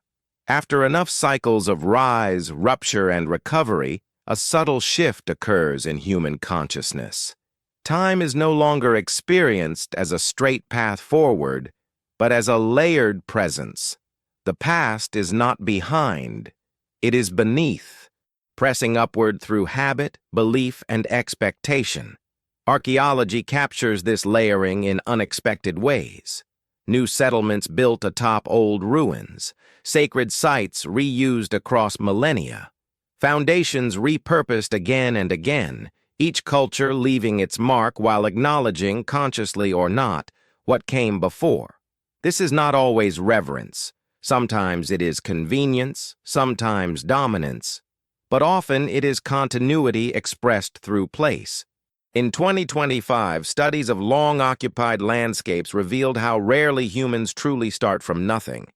Speaker 1: After enough cycles of rise, rupture, and recovery, a subtle shift occurs in human consciousness. Time is no longer experienced as a straight path forward, but as a layered presence. The past is not behind, it is beneath, pressing upward through habit, belief, and expectation. Archaeology captures this layering in unexpected ways. New settlements built atop old ruins, sacred sites reused across millennia, foundations repurposed again and again, each culture leaving its mark while acknowledging, consciously or not, what came before. This is not always reverence. Sometimes it is convenience, sometimes dominance, but often it is continuity expressed through place. In 2025, studies of long-occupied landscapes revealed how rarely humans truly start from nothing.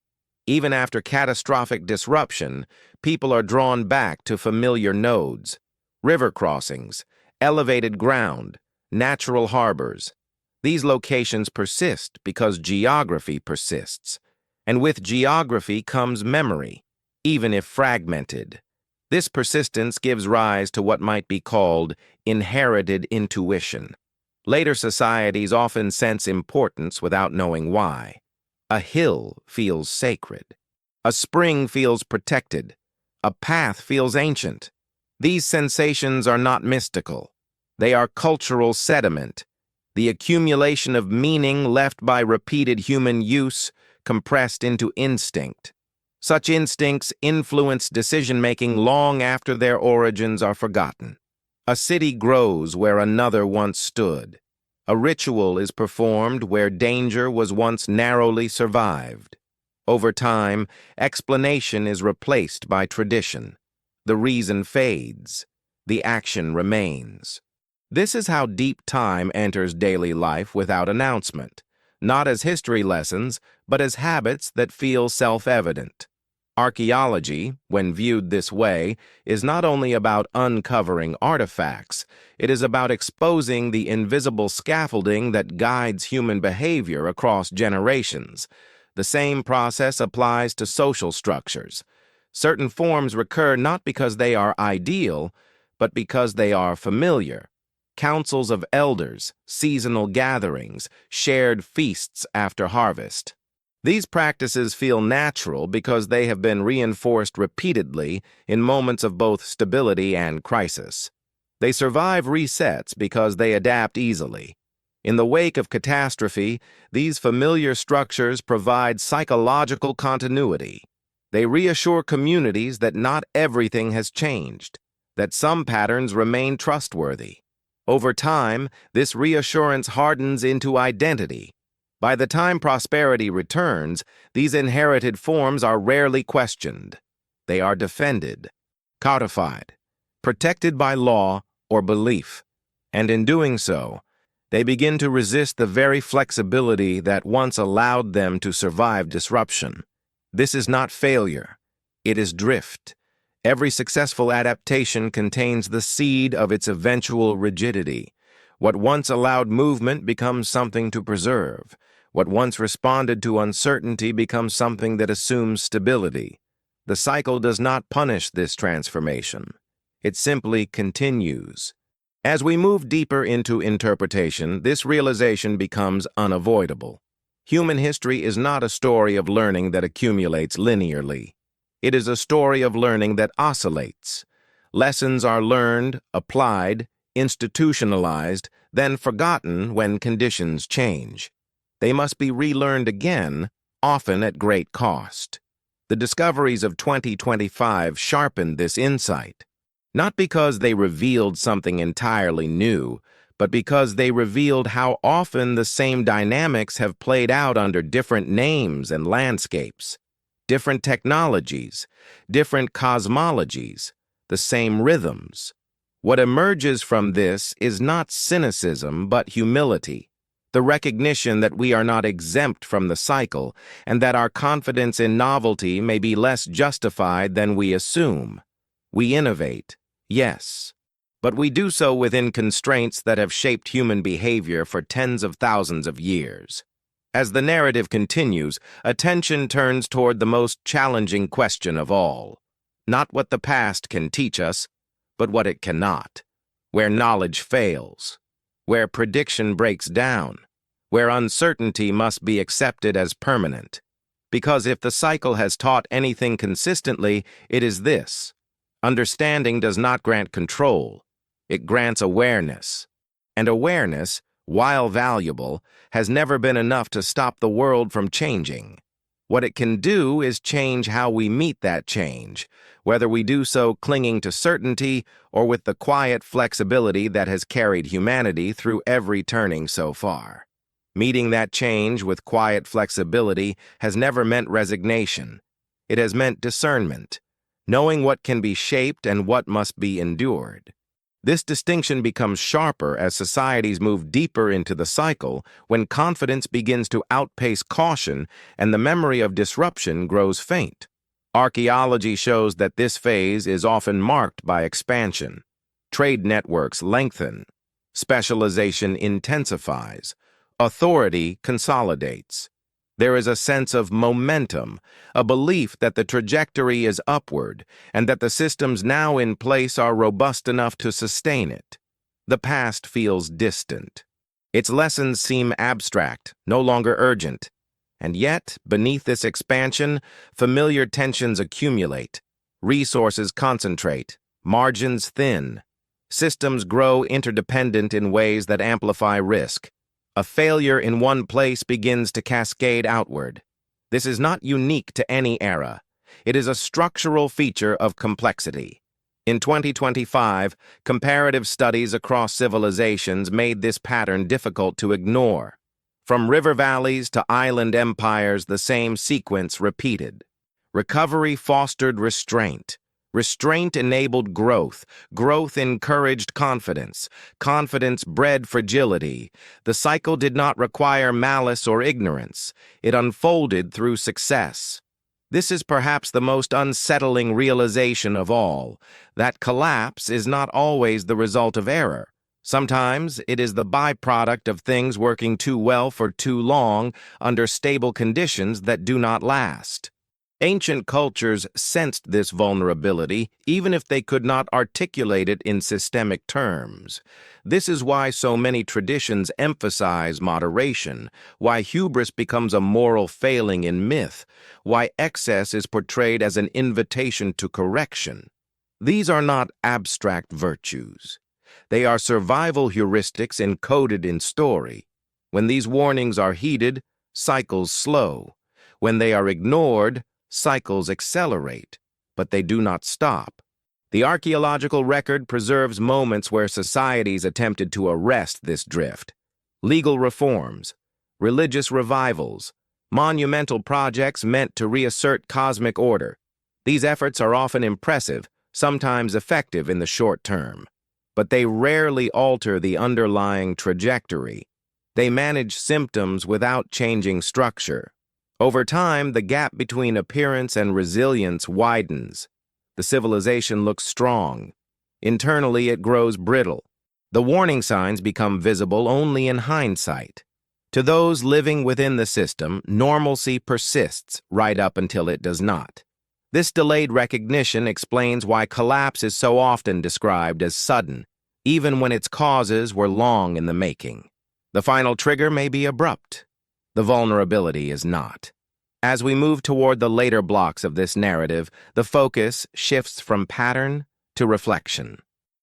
Speaker 1: Even after catastrophic disruption, people are drawn back to familiar nodes, river crossings, elevated ground, natural harbors. These locations persist because geography persists, and with geography comes memory, even if fragmented. This persistence gives rise to what might be called inherited intuition. Later societies often sense importance without knowing why. A hill feels sacred. A spring feels protected. A path feels ancient. These sensations are not mystical. They are cultural sediment, the accumulation of meaning left by repeated human use compressed into instinct. Such instincts influence decision-making long after their origins are forgotten. A city grows where another once stood. A ritual is performed where danger was once narrowly survived. Over time, explanation is replaced by tradition. The reason fades. The action remains. This is how deep time enters daily life without announcement, not as history lessons, but as habits that feel self-evident. Archaeology, when viewed this way, is not only about uncovering artifacts, it is about exposing the invisible scaffolding that guides human behavior across generations. The same process applies to social structures. Certain forms recur not because they are ideal, but because they are familiar. Councils of elders, seasonal gatherings, shared feasts after harvest. These practices feel natural because they have been reinforced repeatedly in moments of both stability and crisis. They survive resets because they adapt easily. In the wake of catastrophe, these familiar structures provide psychological continuity. They reassure communities that not everything has changed, that some patterns remain trustworthy. Over time, this reassurance hardens into identity. By the time prosperity returns, these inherited forms are rarely questioned. They are defended, codified, protected by law or belief, and in doing so, they begin to resist the very flexibility that once allowed them to survive disruption. This is not failure. It is drift. Every successful adaptation contains the seed of its eventual rigidity. What once allowed movement becomes something to preserve. What once responded to uncertainty becomes something that assumes stability. The cycle does not punish this transformation. It simply continues. As we move deeper into interpretation, this realization becomes unavoidable. Human history is not a story of learning that accumulates linearly. It is a story of learning that oscillates. Lessons are learned, applied, institutionalized, then forgotten when conditions change. They must be relearned again, often at great cost. The discoveries of 2025 sharpened this insight, not because they revealed something entirely new, but because they revealed how often the same dynamics have played out under different names and landscapes. Different technologies, different cosmologies, the same rhythms. What emerges from this is not cynicism, but humility, the recognition that we are not exempt from the cycle and that our confidence in novelty may be less justified than we assume. We innovate, yes, but we do so within constraints that have shaped human behavior for tens of thousands of years. As the narrative continues, attention turns toward the most challenging question of all. Not what the past can teach us, but what it cannot. Where knowledge fails, where prediction breaks down, where uncertainty must be accepted as permanent. Because if the cycle has taught anything consistently, it is this. Understanding does not grant control. It grants awareness. And awareness, while valuable, has never been enough to stop the world from changing. What it can do is change how we meet that change, whether we do so clinging to certainty or with the quiet flexibility that has carried humanity through every turning so far. Meeting that change with quiet flexibility has never meant resignation. It has meant discernment, knowing what can be shaped and what must be endured. This distinction becomes sharper as societies move deeper into the cycle, when confidence begins to outpace caution and the memory of disruption grows faint. Archaeology shows that this phase is often marked by expansion. Trade networks lengthen. Specialization intensifies. Authority consolidates. There is a sense of momentum, a belief that the trajectory is upward and that the systems now in place are robust enough to sustain it. The past feels distant. Its lessons seem abstract, no longer urgent. And yet, beneath this expansion, familiar tensions accumulate, resources concentrate, margins thin. Systems grow interdependent in ways that amplify risk. A failure in one place begins to cascade outward. This is not unique to any era. It is a structural feature of complexity. In 2025, comparative studies across civilizations made this pattern difficult to ignore. From river valleys to island empires, the same sequence repeated. Recovery fostered restraint. Restraint enabled growth. Growth encouraged confidence. Confidence bred fragility. The cycle did not require malice or ignorance. It unfolded through success. This is perhaps the most unsettling realization of all, that collapse is not always the result of error. Sometimes it is the byproduct of things working too well for too long under stable conditions that do not last. Ancient cultures sensed this vulnerability, even if they could not articulate it in systemic terms. This is why so many traditions emphasize moderation, why hubris becomes a moral failing in myth, why excess is portrayed as an invitation to correction. These are not abstract virtues. They are survival heuristics encoded in story. When these warnings are heeded, cycles slow. When they are ignored, cycles accelerate, but they do not stop. The archaeological record preserves moments where societies attempted to arrest this drift. Legal reforms, religious revivals, monumental projects meant to reassert cosmic order. These efforts are often impressive, sometimes effective in the short term, but they rarely alter the underlying trajectory. They manage symptoms without changing structure. Over time, the gap between appearance and resilience widens. The civilization looks strong. Internally, it grows brittle. The warning signs become visible only in hindsight. To those living within the system, normalcy persists right up until it does not. This delayed recognition explains why collapse is so often described as sudden, even when its causes were long in the making. The final trigger may be abrupt. The vulnerability is not. As we move toward the later blocks of this narrative, the focus shifts from pattern to reflection.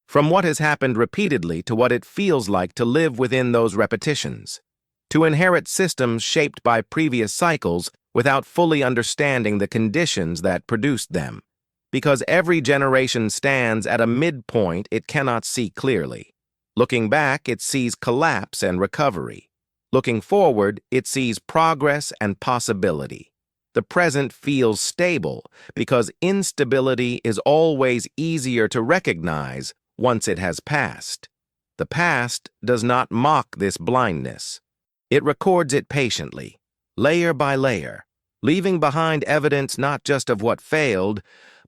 Speaker 1: From what has happened repeatedly to what it feels like to live within those repetitions. To inherit systems shaped by previous cycles without fully understanding the conditions that produced them. Because every generation stands at a midpoint it cannot see clearly. Looking back, it sees collapse and recovery. Looking forward, it sees progress and possibility. The present feels stable because instability is always easier to recognize once it has passed. The past does not mock this blindness. It records it patiently, layer by layer, leaving behind evidence not just of what failed,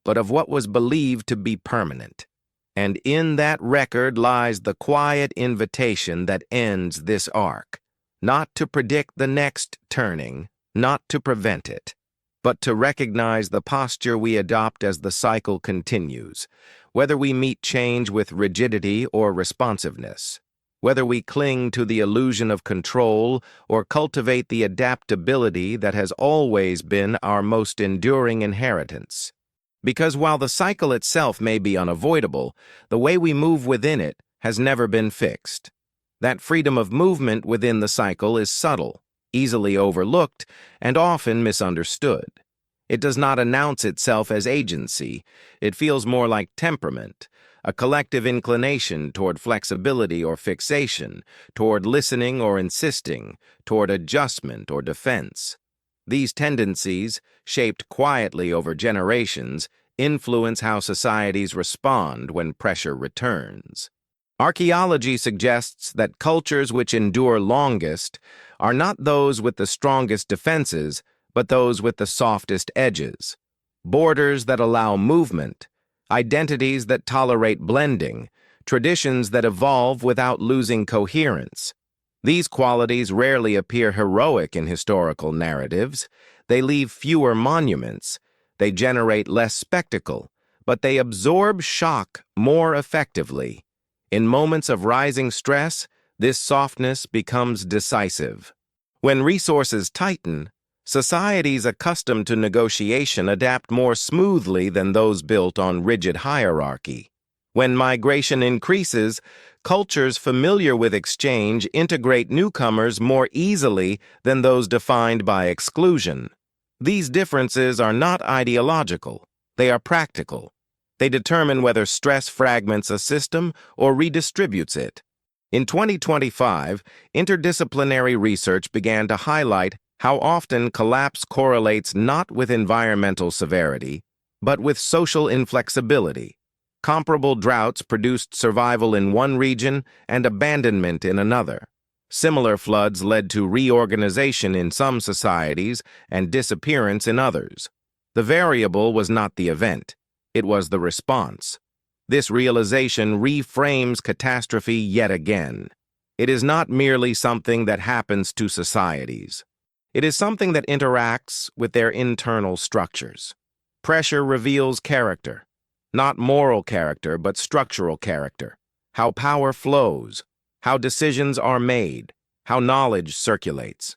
Speaker 1: but of what was believed to be permanent. And in that record lies the quiet invitation that ends this arc. Not to predict the next turning, not to prevent it, but to recognize the posture we adopt as the cycle continues, whether we meet change with rigidity or responsiveness, whether we cling to the illusion of control or cultivate the adaptability that has always been our most enduring inheritance. Because while the cycle itself may be unavoidable, the way we move within it has never been fixed. That freedom of movement within the cycle is subtle, easily overlooked, and often misunderstood. It does not announce itself as agency. It feels more like temperament, a collective inclination toward flexibility or fixation, toward listening or insisting, toward adjustment or defense. These tendencies, shaped quietly over generations, influence how societies respond when pressure returns. Archaeology suggests that cultures which endure longest are not those with the strongest defenses, but those with the softest edges. Borders that allow movement, identities that tolerate blending, traditions that evolve without losing coherence. These qualities rarely appear heroic in historical narratives. They leave fewer monuments. They generate less spectacle, but they absorb shock more effectively. In moments of rising stress, this softness becomes decisive. When resources tighten, Societies accustomed to negotiation adapt more smoothly than those built on rigid hierarchy. When migration increases, cultures familiar with exchange integrate newcomers more easily than those defined by exclusion. These differences are not ideological, they are practical. They determine whether stress fragments a system or redistributes it. In 2025, interdisciplinary research began to highlight how often collapse correlates not with environmental severity, but with social inflexibility. Comparable droughts produced survival in one region and abandonment in another. Similar floods led to reorganization in some societies and disappearance in others. The variable was not the event, it was the response. This realization reframes catastrophe yet again. It is not merely something that happens to societies. It is something that interacts with their internal structures. Pressure reveals character, not moral character, but structural character. How power flows, how decisions are made, how knowledge circulates.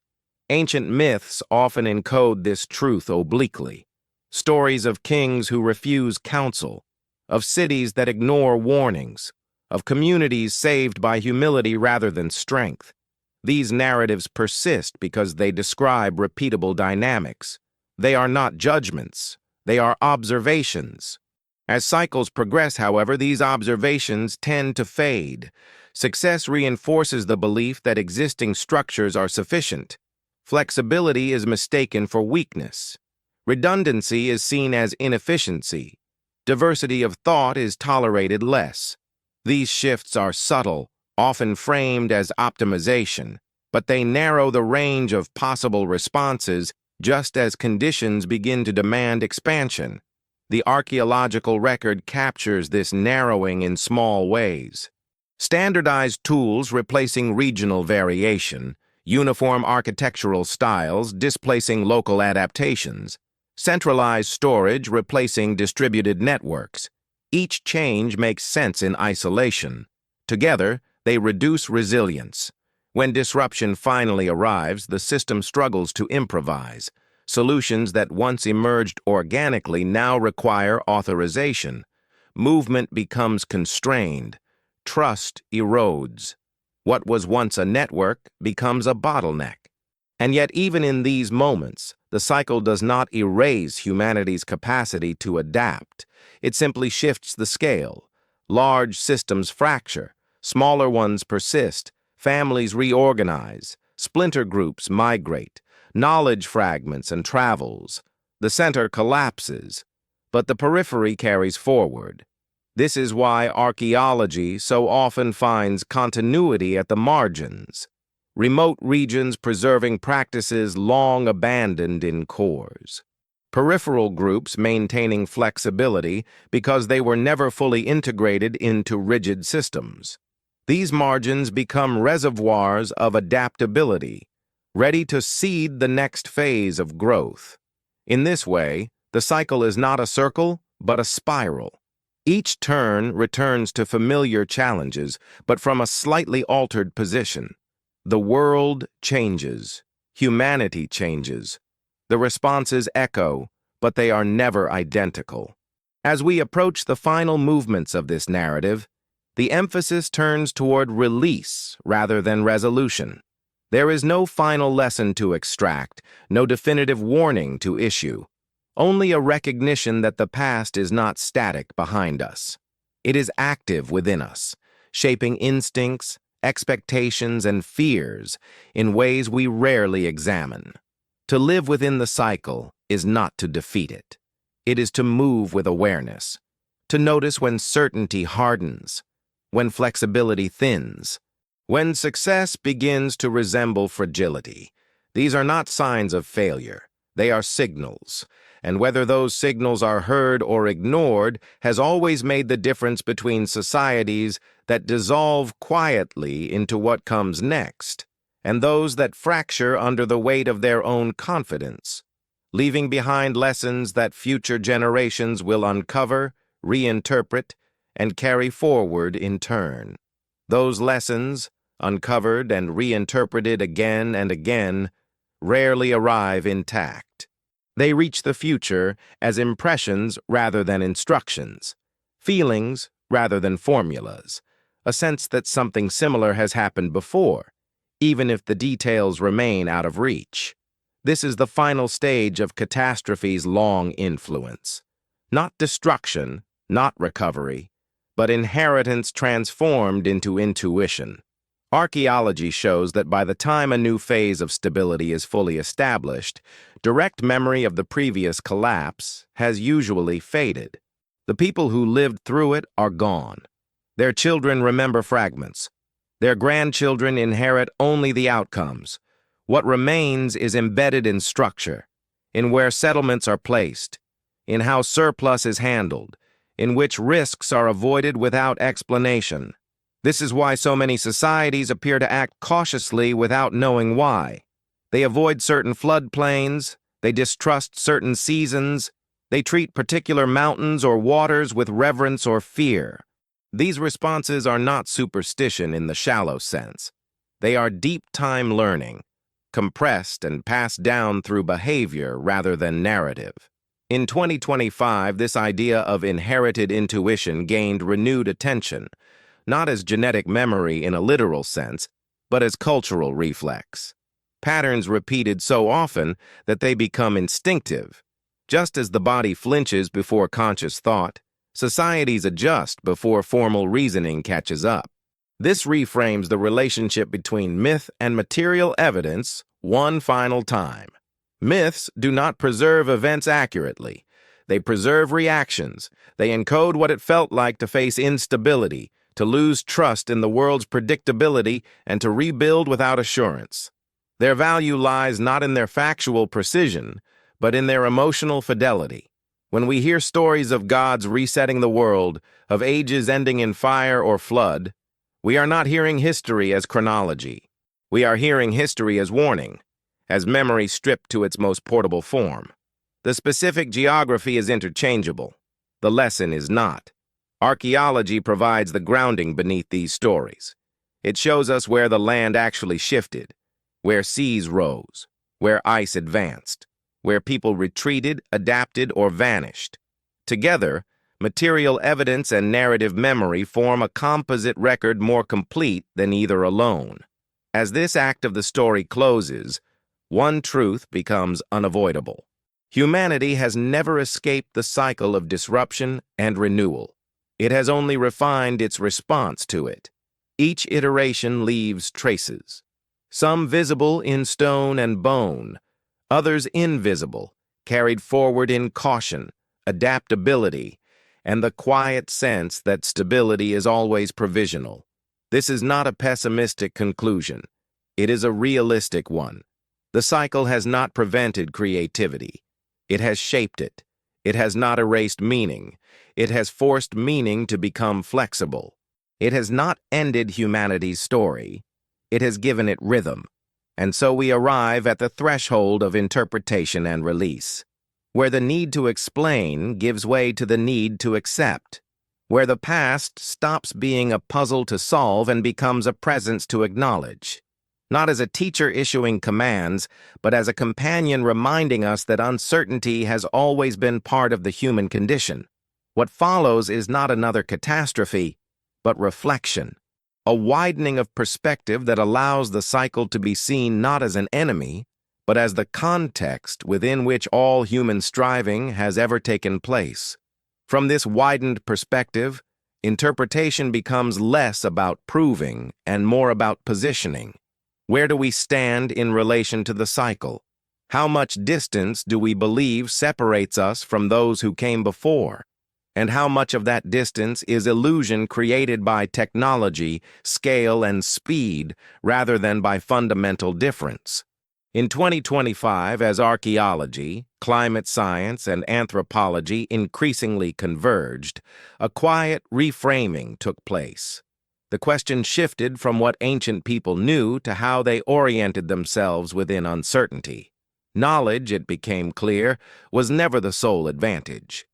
Speaker 1: Ancient myths often encode this truth obliquely. Stories of kings who refuse counsel, of cities that ignore warnings, of communities saved by humility rather than strength. These narratives persist because they describe repeatable dynamics. They are not judgments, they are observations. As cycles progress, however, these observations tend to fade. Success reinforces the belief that existing structures are sufficient. Flexibility is mistaken for weakness. Redundancy is seen as inefficiency. Diversity of thought is tolerated less. These shifts are subtle, often framed as optimization, but they narrow the range of possible responses just as conditions begin to demand expansion. The archaeological record captures this narrowing in small ways. Standardized tools replacing regional variation, uniform architectural styles displacing local adaptations, centralized storage replacing distributed networks. Each change makes sense in isolation. Together, they reduce resilience. When disruption finally arrives, the system struggles to improvise. Solutions that once emerged organically now require authorization. Movement becomes constrained. Trust erodes. What was once a network becomes a bottleneck. And yet, even in these moments, the cycle does not erase humanity's capacity to adapt. It simply shifts the scale. Large systems fracture, smaller ones persist, families reorganize, splinter groups migrate, knowledge fragments and travels. The center collapses, but the periphery carries forward. This is why archaeology so often finds continuity at the margins. Remote regions preserving practices long abandoned in cores. Peripheral groups maintaining flexibility because they were never fully integrated into rigid systems. These margins become reservoirs of adaptability, ready to seed the next phase of growth. In this way, the cycle is not a circle, but a spiral. Each turn returns to familiar challenges, but from a slightly altered position. The world changes. Humanity changes. The responses echo, but they are never identical. As we approach the final movements of this narrative, the emphasis turns toward release rather than resolution. There is no final lesson to extract, no definitive warning to issue, only a recognition that the past is not static behind us. It is active within us, shaping instincts, expectations, and fears in ways we rarely examine. To live within the cycle is not to defeat it. It is to move with awareness, to notice when certainty hardens, when flexibility thins, when success begins to resemble fragility. These are not signs of failure. They are signals, and whether those signals are heard or ignored has always made the difference between societies that dissolve quietly into what comes next, and those that fracture under the weight of their own confidence, leaving behind lessons that future generations will uncover, reinterpret, and carry forward in turn. Those lessons, uncovered and reinterpreted again and again, rarely arrive intact. They reach the future as impressions rather than instructions, feelings rather than formulas, a sense that something similar has happened before, even if the details remain out of reach. This is the final stage of catastrophe's long influence. Not destruction, not recovery, but inheritance transformed into intuition. Archaeology shows that by the time a new phase of stability is fully established, direct memory of the previous collapse has usually faded. The people who lived through it are gone. Their children remember fragments. Their grandchildren inherit only the outcomes. What remains is embedded in structure, in where settlements are placed, in how surplus is handled, in which risks are avoided without explanation. This is why so many societies appear to act cautiously without knowing why. They avoid certain floodplains, they distrust certain seasons, they treat particular mountains or waters with reverence or fear. These responses are not superstition in the shallow sense. They are deep time learning, compressed and passed down through behavior rather than narrative. In 2025, this idea of inherited intuition gained renewed attention, not as genetic memory in a literal sense, but as cultural reflex. Patterns repeated so often that they become instinctive. Just as the body flinches before conscious thought, societies adjust before formal reasoning catches up. This reframes the relationship between myth and material evidence one final time. Myths do not preserve events accurately. They preserve reactions. They encode what it felt like to face instability, to lose trust in the world's predictability, and to rebuild without assurance. Their value lies not in their factual precision, but in their emotional fidelity. When we hear stories of gods resetting the world, of ages ending in fire or flood, we are not hearing history as chronology. We are hearing history as warning, as memory stripped to its most portable form. The specific geography is interchangeable. The lesson is not. Archaeology provides the grounding beneath these stories. It shows us where the land actually shifted, where seas rose, where ice advanced, where people retreated, adapted, or vanished. Together, material evidence and narrative memory form a composite record more complete than either alone. As this act of the story closes, one truth becomes unavoidable. Humanity has never escaped the cycle of disruption and renewal. It has only refined its response to it. Each iteration leaves traces, some visible in stone and bone, others invisible, carried forward in caution, adaptability, and the quiet sense that stability is always provisional. This is not a pessimistic conclusion. It is a realistic one. The cycle has not prevented creativity. It has shaped it. It has not erased meaning. It has forced meaning to become flexible. It has not ended humanity's story. It has given it rhythm. And so we arrive at the threshold of interpretation and release, where the need to explain gives way to the need to accept, where the past stops being a puzzle to solve and becomes a presence to acknowledge. Not as a teacher issuing commands, but as a companion reminding us that uncertainty has always been part of the human condition. What follows is not another catastrophe, but reflection, a widening of perspective that allows the cycle to be seen not as an enemy, but as the context within which all human striving has ever taken place. From this widened perspective, interpretation becomes less about proving and more about positioning. Where do we stand in relation to the cycle? How much distance do we believe separates us from those who came before? And how much of that distance is illusion created by technology, scale, and speed rather than by fundamental difference? In 2025, as archaeology, climate science, and anthropology increasingly converged, a quiet reframing took place. The question shifted from what ancient people knew to how they oriented themselves within uncertainty. Knowledge, it became clear, was never the sole advantage.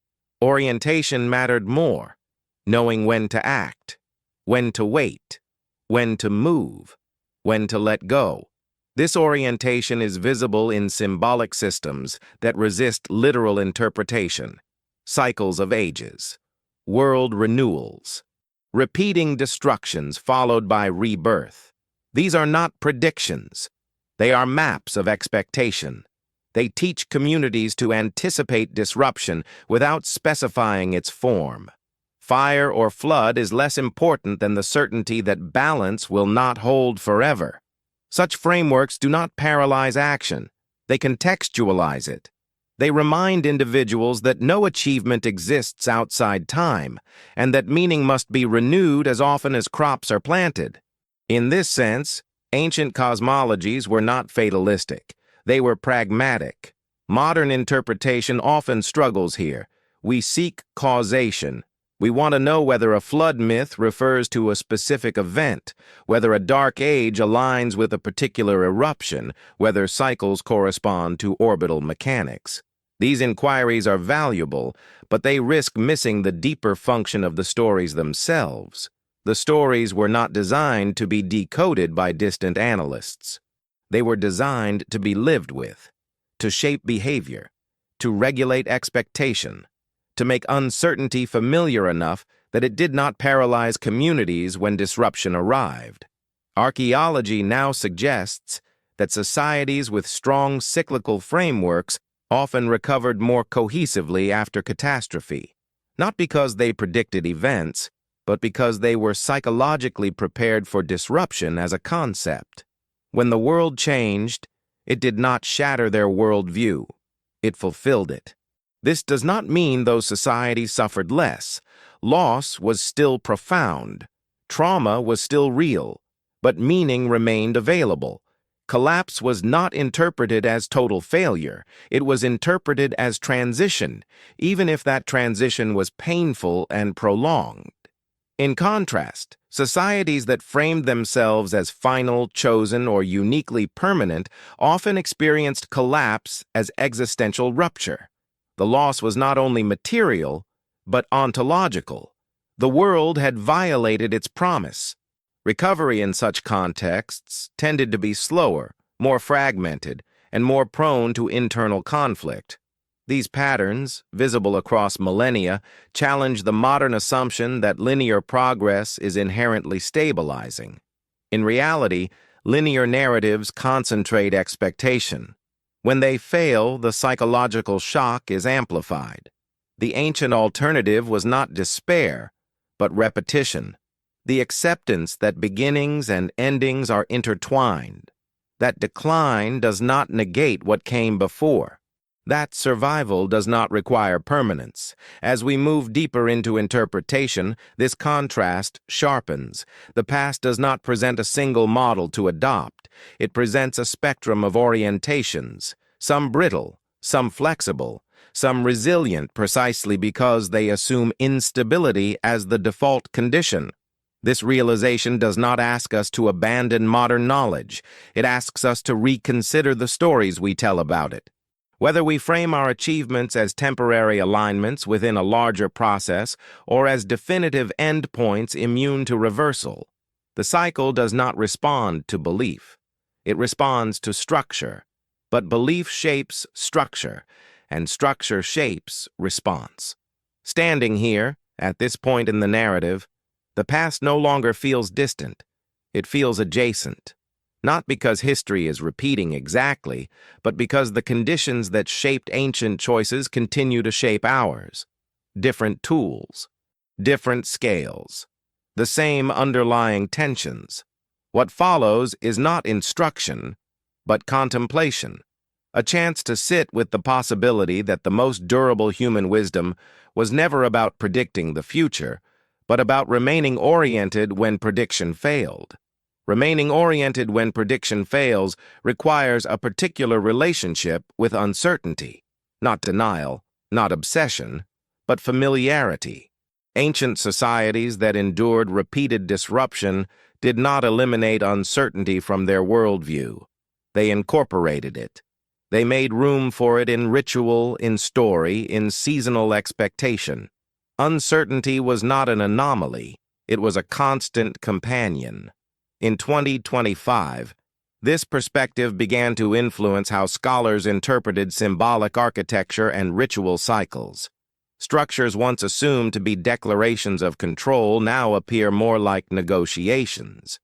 Speaker 1: Orientation mattered more, knowing when to act, when to wait, when to move, when to let go. This orientation is visible in symbolic systems that resist literal interpretation, cycles of ages, world renewals, repeating destructions followed by rebirth. These are not predictions. They are maps of expectation. They teach communities to anticipate disruption without specifying its form. Fire or flood is less important than the certainty that balance will not hold forever. Such frameworks do not paralyze action. They contextualize it. They remind individuals that no achievement exists outside time, and that meaning must be renewed as often as crops are planted. In this sense, ancient cosmologies were not fatalistic. They were pragmatic. Modern interpretation often struggles here. We seek causation. We want to know whether a flood myth refers to a specific event, whether a dark age aligns with a particular eruption, whether cycles correspond to orbital mechanics. These inquiries are valuable, but they risk missing the deeper function of the stories themselves. The stories were not designed to be decoded by distant analysts. They were designed to be lived with, to shape behavior, to regulate expectation, to make uncertainty familiar enough that it did not paralyze communities when disruption arrived. Archaeology now suggests that societies with strong cyclical frameworks often recovered more cohesively after catastrophe, not because they predicted events, but because they were psychologically prepared for disruption as a concept. When the world changed, it did not shatter their worldview. It fulfilled it. This does not mean those societies suffered less. Loss was still profound. Trauma was still real, but meaning remained available. Collapse was not interpreted as total failure. It was interpreted as transition, even if that transition was painful and prolonged. In contrast, societies that framed themselves as final, chosen, or uniquely permanent often experienced collapse as existential rupture. The loss was not only material, but ontological. The world had violated its promise. Recovery in such contexts tended to be slower, more fragmented, and more prone to internal conflict. These patterns, visible across millennia, challenge the modern assumption that linear progress is inherently stabilizing. In reality, linear narratives concentrate expectation. When they fail, the psychological shock is amplified. The ancient alternative was not despair, but repetition. The acceptance that beginnings and endings are intertwined. That decline does not negate what came before. That survival does not require permanence. As we move deeper into interpretation, this contrast sharpens. The past does not present a single model to adopt. It presents a spectrum of orientations, some brittle, some flexible, some resilient precisely because they assume instability as the default condition. This realization does not ask us to abandon modern knowledge. It asks us to reconsider the stories we tell about it. Whether we frame our achievements as temporary alignments within a larger process or as definitive endpoints immune to reversal, the cycle does not respond to belief. It responds to structure. But belief shapes structure, and structure shapes response. Standing here, at this point in the narrative, the past no longer feels distant. It feels adjacent. Not because history is repeating exactly, but because the conditions that shaped ancient choices continue to shape ours. Different tools, different scales, the same underlying tensions. What follows is not instruction, but contemplation, a chance to sit with the possibility that the most durable human wisdom was never about predicting the future, but about remaining oriented when prediction failed. Remaining oriented when prediction fails requires a particular relationship with uncertainty, not denial, not obsession, but familiarity. Ancient societies that endured repeated disruption did not eliminate uncertainty from their worldview. They incorporated it. They made room for it in ritual, in story, in seasonal expectation. Uncertainty was not an anomaly. It was a constant companion. In 2025, This perspective began to influence how scholars interpreted symbolic architecture and ritual cycles. Structures once assumed to be declarations of control now appear more like negotiations.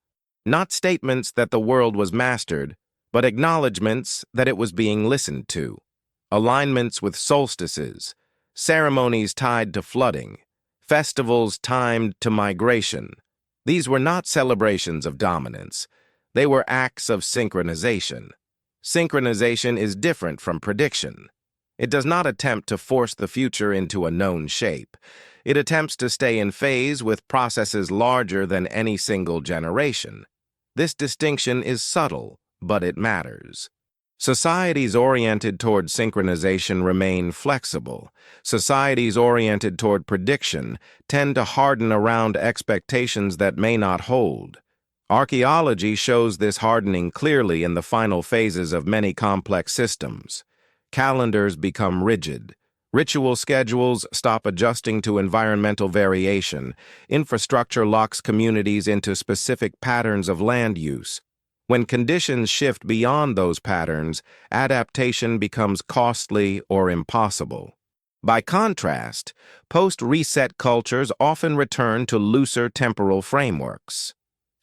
Speaker 1: Not statements that the world was mastered, but acknowledgments that it was being listened to. Alignments with solstices, ceremonies tied to flooding, festivals timed to migration. These were not celebrations of dominance. They were acts of synchronization. Synchronization is different from prediction. It does not attempt to force the future into a known shape. It attempts to stay in phase with processes larger than any single generation. This distinction is subtle, but it matters. Societies oriented toward synchronization remain flexible. Societies oriented toward prediction tend to harden around expectations that may not hold. Archaeology shows this hardening clearly in the final phases of many complex systems. Calendars become rigid. Ritual schedules stop adjusting to environmental variation. Infrastructure locks communities into specific patterns of land use. When conditions shift beyond those patterns, adaptation becomes costly or impossible. By contrast, post-reset cultures often return to looser temporal frameworks.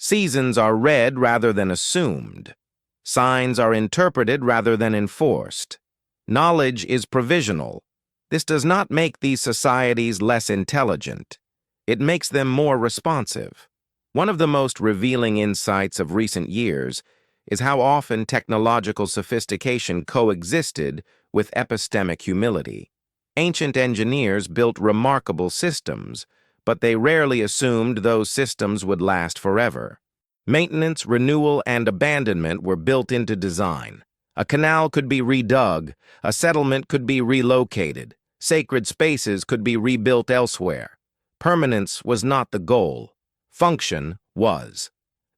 Speaker 1: Seasons are read rather than assumed. Signs are interpreted rather than enforced. Knowledge is provisional. This does not make these societies less intelligent. It makes them more responsive. One of the most revealing insights of recent years is how often technological sophistication coexisted with epistemic humility. Ancient engineers built remarkable systems, but they rarely assumed those systems would last forever. Maintenance, renewal, and abandonment were built into design. A canal could be redug, a settlement could be relocated, sacred spaces could be rebuilt elsewhere. Permanence was not the goal. Function was.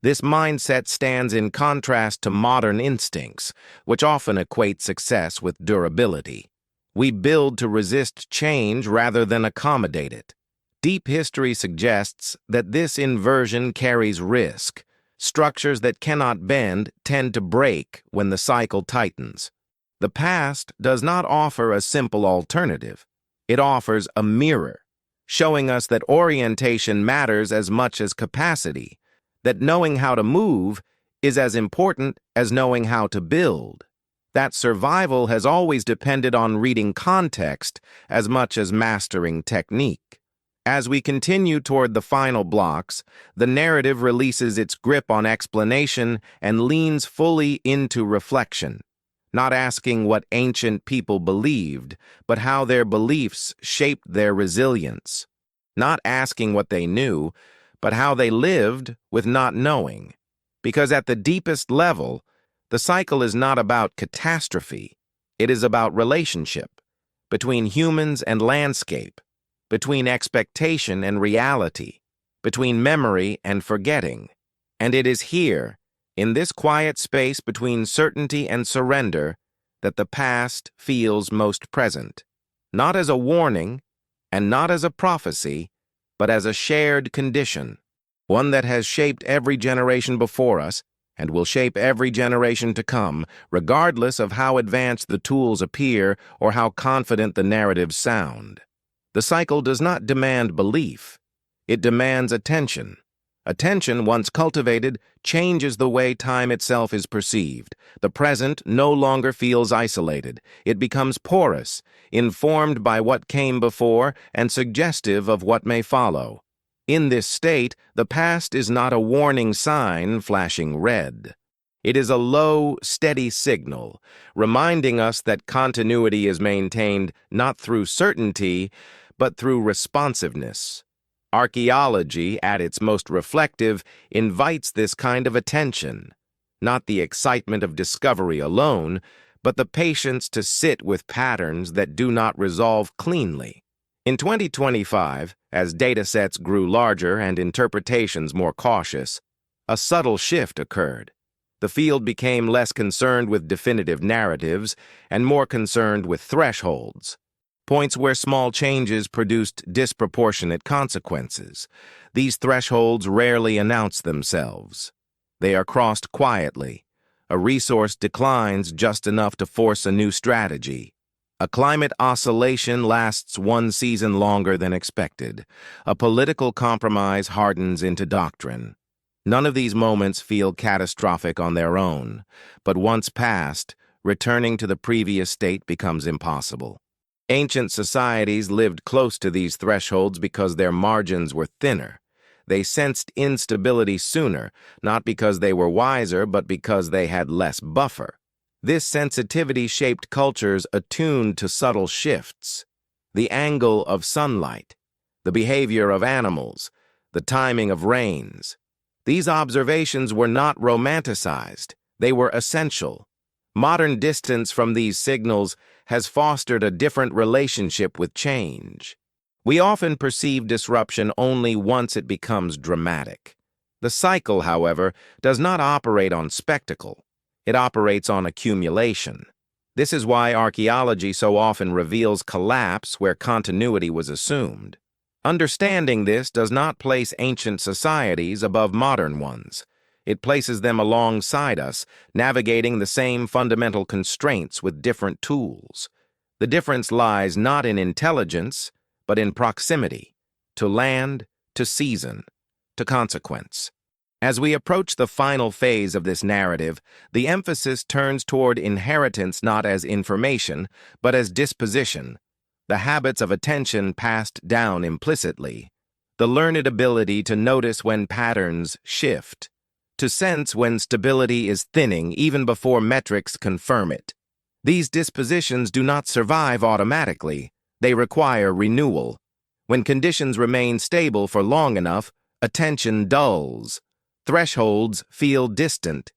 Speaker 1: This mindset stands in contrast to modern instincts, which often equate success with durability. We build to resist change rather than accommodate it. Deep history suggests that this inversion carries risk. Structures that cannot bend tend to break when the cycle tightens. The past does not offer a simple alternative. It offers a mirror, showing us that orientation matters as much as capacity, that knowing how to move is as important as knowing how to build, that survival has always depended on reading context as much as mastering technique. As we continue toward the final blocks, the narrative releases its grip on explanation and leans fully into reflection, not asking what ancient people believed, but how their beliefs shaped their resilience, not asking what they knew, but how they lived with not knowing. Because at the deepest level, the cycle is not about catastrophe. It is about relationship between humans and landscape, between expectation and reality, between memory and forgetting. And it is here, in this quiet space between certainty and surrender, that the past feels most present, not as a warning and not as a prophecy, but as a shared condition, one that has shaped every generation before us and will shape every generation to come, regardless of how advanced the tools appear or how confident the narratives sound. The cycle does not demand belief. It demands attention. Attention, once cultivated, changes the way time itself is perceived. The present no longer feels isolated. It becomes porous, informed by what came before and suggestive of what may follow. In this state, the past is not a warning sign flashing red. It is a low, steady signal, reminding us that continuity is maintained not through certainty, but through responsiveness. Archaeology, at its most reflective, invites this kind of attention, not the excitement of discovery alone, but the patience to sit with patterns that do not resolve cleanly. In 2025, as datasets grew larger and interpretations more cautious, a subtle shift occurred. The field became less concerned with definitive narratives and more concerned with thresholds, points where small changes produced disproportionate consequences. These thresholds rarely announce themselves. They are crossed quietly, A resource declines just enough to force a new strategy. A climate oscillation lasts one season longer than expected. A political compromise hardens into doctrine. None of these moments feel catastrophic on their own, but once past, returning to the previous state becomes impossible. Ancient societies lived close to these thresholds because their margins were thinner. They sensed instability sooner, not because they were wiser, but because they had less buffer. This sensitivity shaped cultures attuned to subtle shifts. The angle of sunlight, the behavior of animals, the timing of rains. These observations were not romanticized. They were essential. Modern distance from these signals has fostered a different relationship with change. We often perceive disruption only once it becomes dramatic. The cycle, however, does not operate on spectacle. It operates on accumulation. This is why archaeology so often reveals collapse where continuity was assumed. Understanding this does not place ancient societies above modern ones. It places them alongside us, navigating the same fundamental constraints with different tools. The difference lies not in intelligence, but in proximity, to land, to season, to consequence. As we approach the final phase of this narrative, the emphasis turns toward inheritance not as information, but as disposition, the habits of attention passed down implicitly, the learned ability to notice when patterns shift, to sense when stability is thinning even before metrics confirm it. These dispositions do not survive automatically. They require renewal. When conditions remain stable for long enough, attention dulls. Thresholds feel distant.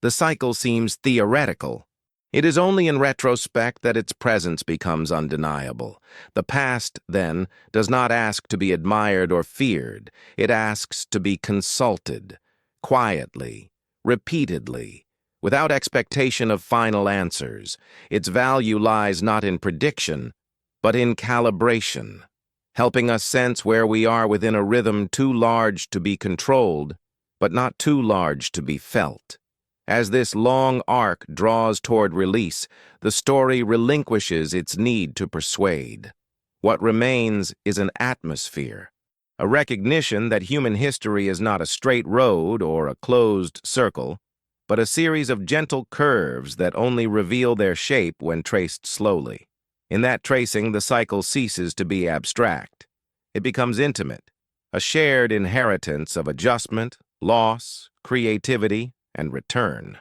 Speaker 1: The cycle seems theoretical. It is only in retrospect that its presence becomes undeniable. The past, then, does not ask to be admired or feared. It asks to be consulted, quietly, repeatedly, without expectation of final answers. Its value lies not in prediction, but in calibration, helping us sense where we are within a rhythm too large to be controlled, but not too large to be felt. As this long arc draws toward release, the story relinquishes its need to persuade. What remains is an atmosphere, a recognition that human history is not a straight road or a closed circle, but a series of gentle curves that only reveal their shape when traced slowly. In that tracing, the cycle ceases to be abstract. It becomes intimate, a shared inheritance of adjustment, loss, creativity, and return.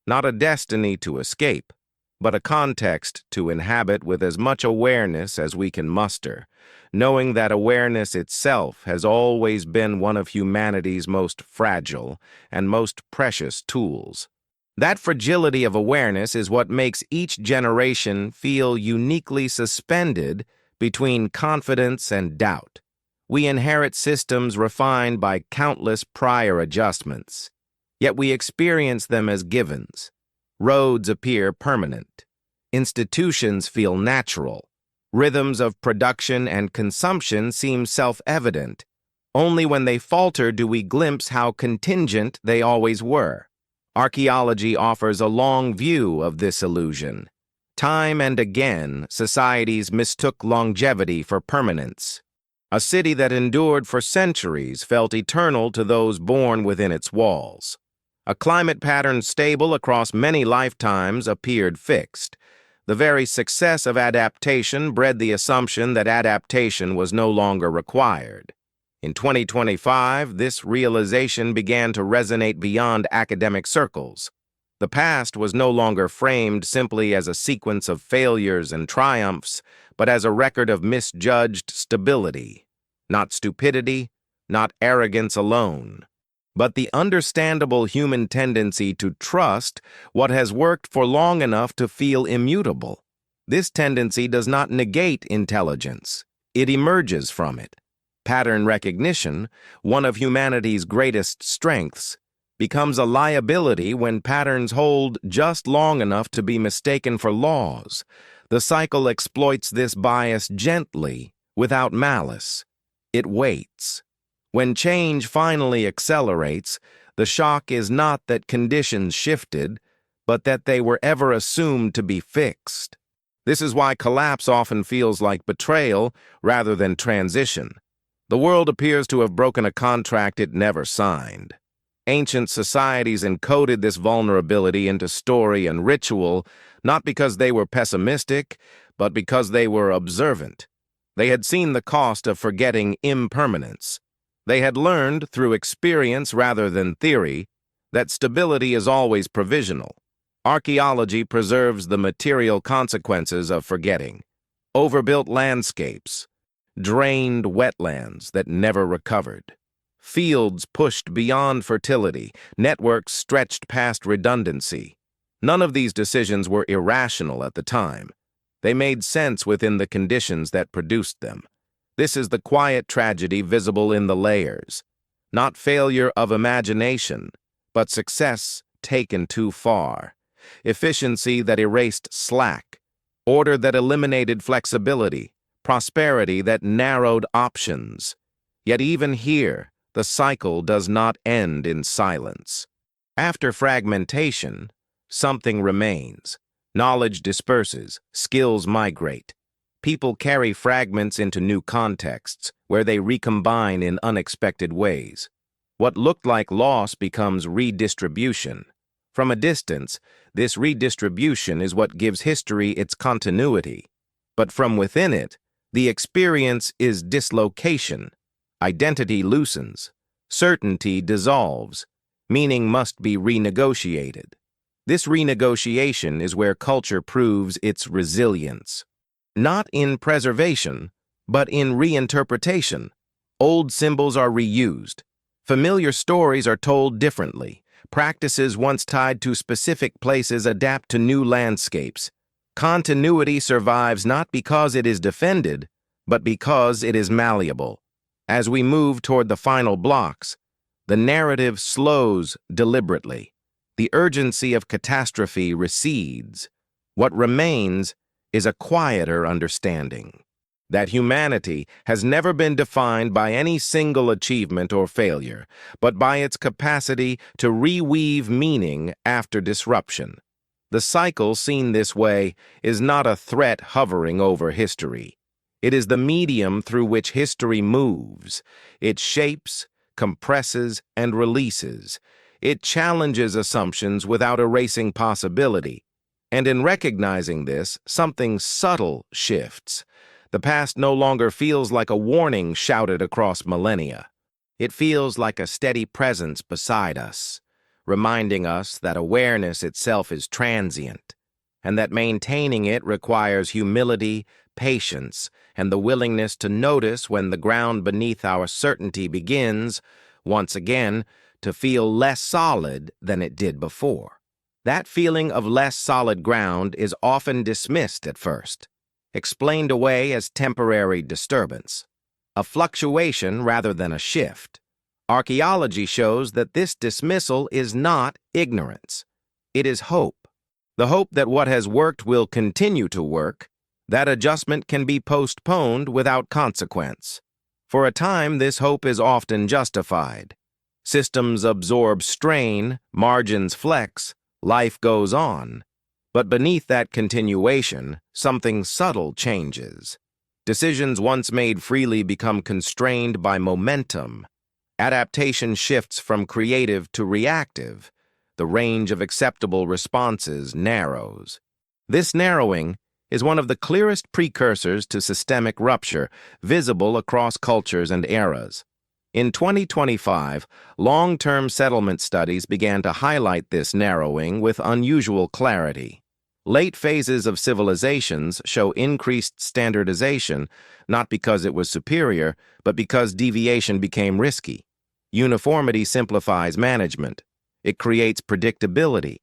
Speaker 1: Not a destiny to escape, but a context to inhabit with as much awareness as we can muster, knowing that awareness itself has always been one of humanity's most fragile and most precious tools. That fragility of awareness is what makes each generation feel uniquely suspended between confidence and doubt. We inherit systems refined by countless prior adjustments, yet we experience them as givens. Roads appear permanent. Institutions feel natural. Rhythms of production and consumption seem self-evident. Only when they falter do we glimpse how contingent they always were. Archaeology offers a long view of this illusion. Time and again, societies mistook longevity for permanence. A city that endured for centuries felt eternal to those born within its walls. A climate pattern stable across many lifetimes appeared fixed. The very success of adaptation bred the assumption that adaptation was no longer required. In 2025, this realization began to resonate beyond academic circles. The past was no longer framed simply as a sequence of failures and triumphs, but as a record of misjudged stability. Not stupidity, not arrogance alone, but the understandable human tendency to trust what has worked for long enough to feel immutable. This tendency does not negate intelligence. It emerges from it. Pattern recognition, one of humanity's greatest strengths, becomes a liability when patterns hold just long enough to be mistaken for laws. The cycle exploits this bias gently, without malice. It waits. When change finally accelerates, the shock is not that conditions shifted, but that they were ever assumed to be fixed. This is why collapse often feels like betrayal rather than transition. The world appears to have broken a contract it never signed. Ancient societies encoded this vulnerability into story and ritual, not because they were pessimistic, but because they were observant. They had seen the cost of forgetting impermanence. They had learned, through experience rather than theory, that stability is always provisional. Archaeology preserves the material consequences of forgetting. Overbuilt landscapes, drained wetlands that never recovered, fields pushed beyond fertility, networks stretched past redundancy. None of these decisions were irrational at the time. They made sense within the conditions that produced them. This is the quiet tragedy visible in the layers. Not failure of imagination, but success taken too far. Efficiency that erased slack, order that eliminated flexibility, prosperity that narrowed options. Yet even here, the cycle does not end in silence. After fragmentation, something remains. Knowledge disperses, skills migrate. People carry fragments into new contexts, where they recombine in unexpected ways. What looked like loss becomes redistribution. From a distance, this redistribution is what gives history its continuity. But from within it, the experience is dislocation. Identity loosens. Certainty dissolves. Meaning must be renegotiated. This renegotiation is where culture proves its resilience. Not in preservation, but in reinterpretation. Old symbols are reused. Familiar stories are told differently. Practices once tied to specific places adapt to new landscapes. Continuity survives not because it is defended, but because it is malleable. As we move toward the final blocks, the narrative slows deliberately. The urgency of catastrophe recedes. What remains is a quieter understanding that humanity has never been defined by any single achievement or failure, but by its capacity to reweave meaning after disruption. The cycle seen this way is not a threat hovering over history. It is the medium through which history moves. It shapes, compresses, and releases. It challenges assumptions without erasing possibility. And in recognizing this, something subtle shifts. The past no longer feels like a warning shouted across millennia. It feels like a steady presence beside us, reminding us that awareness itself is transient, and that maintaining it requires humility, patience, and the willingness to notice when the ground beneath our certainty begins, once again, to feel less solid than it did before. That feeling of less solid ground is often dismissed at first, explained away as temporary disturbance, a fluctuation rather than a shift. Archaeology shows that this dismissal is not ignorance. It is hope. The hope that what has worked will continue to work, that adjustment can be postponed without consequence. For a time, this hope is often justified. Systems absorb strain, margins flex, life goes on. But beneath that continuation, something subtle changes. Decisions once made freely become constrained by momentum. Adaptation shifts from creative to reactive. The range of acceptable responses narrows. This narrowing is one of the clearest precursors to systemic rupture, visible across cultures and eras. In 2025, long-term settlement studies began to highlight this narrowing with unusual clarity. Late phases of civilizations show increased standardization, not because it was superior, but because deviation became risky. Uniformity simplifies management. It creates predictability,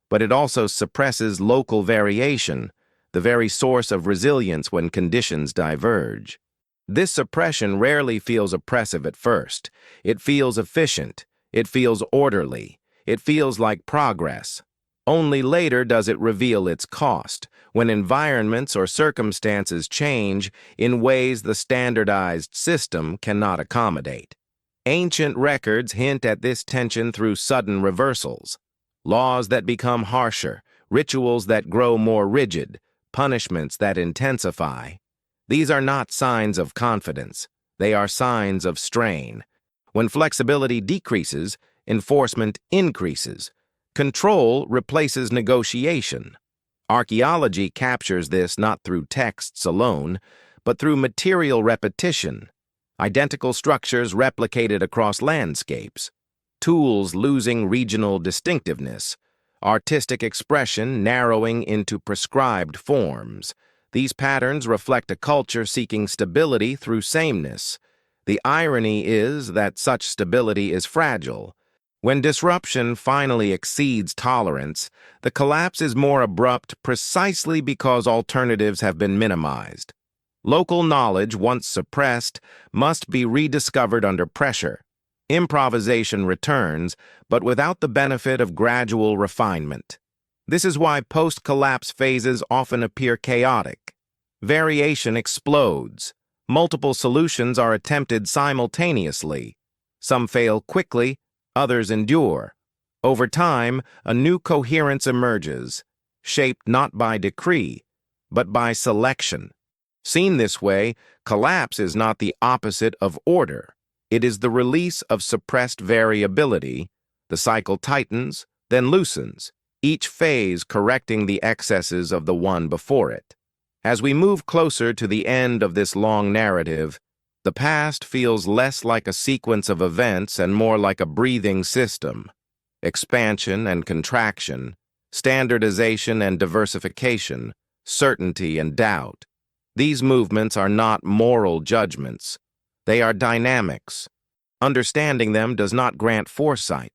Speaker 1: but it also suppresses local variation, the very source of resilience when conditions diverge. This suppression rarely feels oppressive at first. It feels efficient. It feels orderly. It feels like progress. Only later does it reveal its cost, when environments or circumstances change in ways the standardized system cannot accommodate. Ancient records hint at this tension through sudden reversals. laws that become harsher, rituals that grow more rigid, punishments that intensify. These are not signs of confidence. They are signs of strain. When flexibility decreases, enforcement increases. Control replaces negotiation. Archaeology captures this not through texts alone, but through material repetition. Identical structures replicated across landscapes. Tools losing regional distinctiveness. Artistic expression narrowing into prescribed forms. These patterns reflect a culture seeking stability through sameness. The irony is that such stability is fragile. When disruption finally exceeds tolerance, the collapse is more abrupt precisely because alternatives have been minimized. Local knowledge, once suppressed, must be rediscovered under pressure. Improvisation returns, but without the benefit of gradual refinement. This is why post-collapse phases often appear chaotic. Variation explodes. Multiple solutions are attempted simultaneously. Some fail quickly, others endure. Over time, a new coherence emerges, shaped not by decree, but by selection. Seen this way, collapse is not the opposite of order. It is the release of suppressed variability. The cycle tightens, then loosens, each phase correcting the excesses of the one before it. As we move closer to the end of this long narrative, the past feels less like a sequence of events and more like a breathing system. Expansion and contraction, standardization and diversification, certainty and doubt. These movements are not moral judgments. They are dynamics. Understanding them does not grant foresight,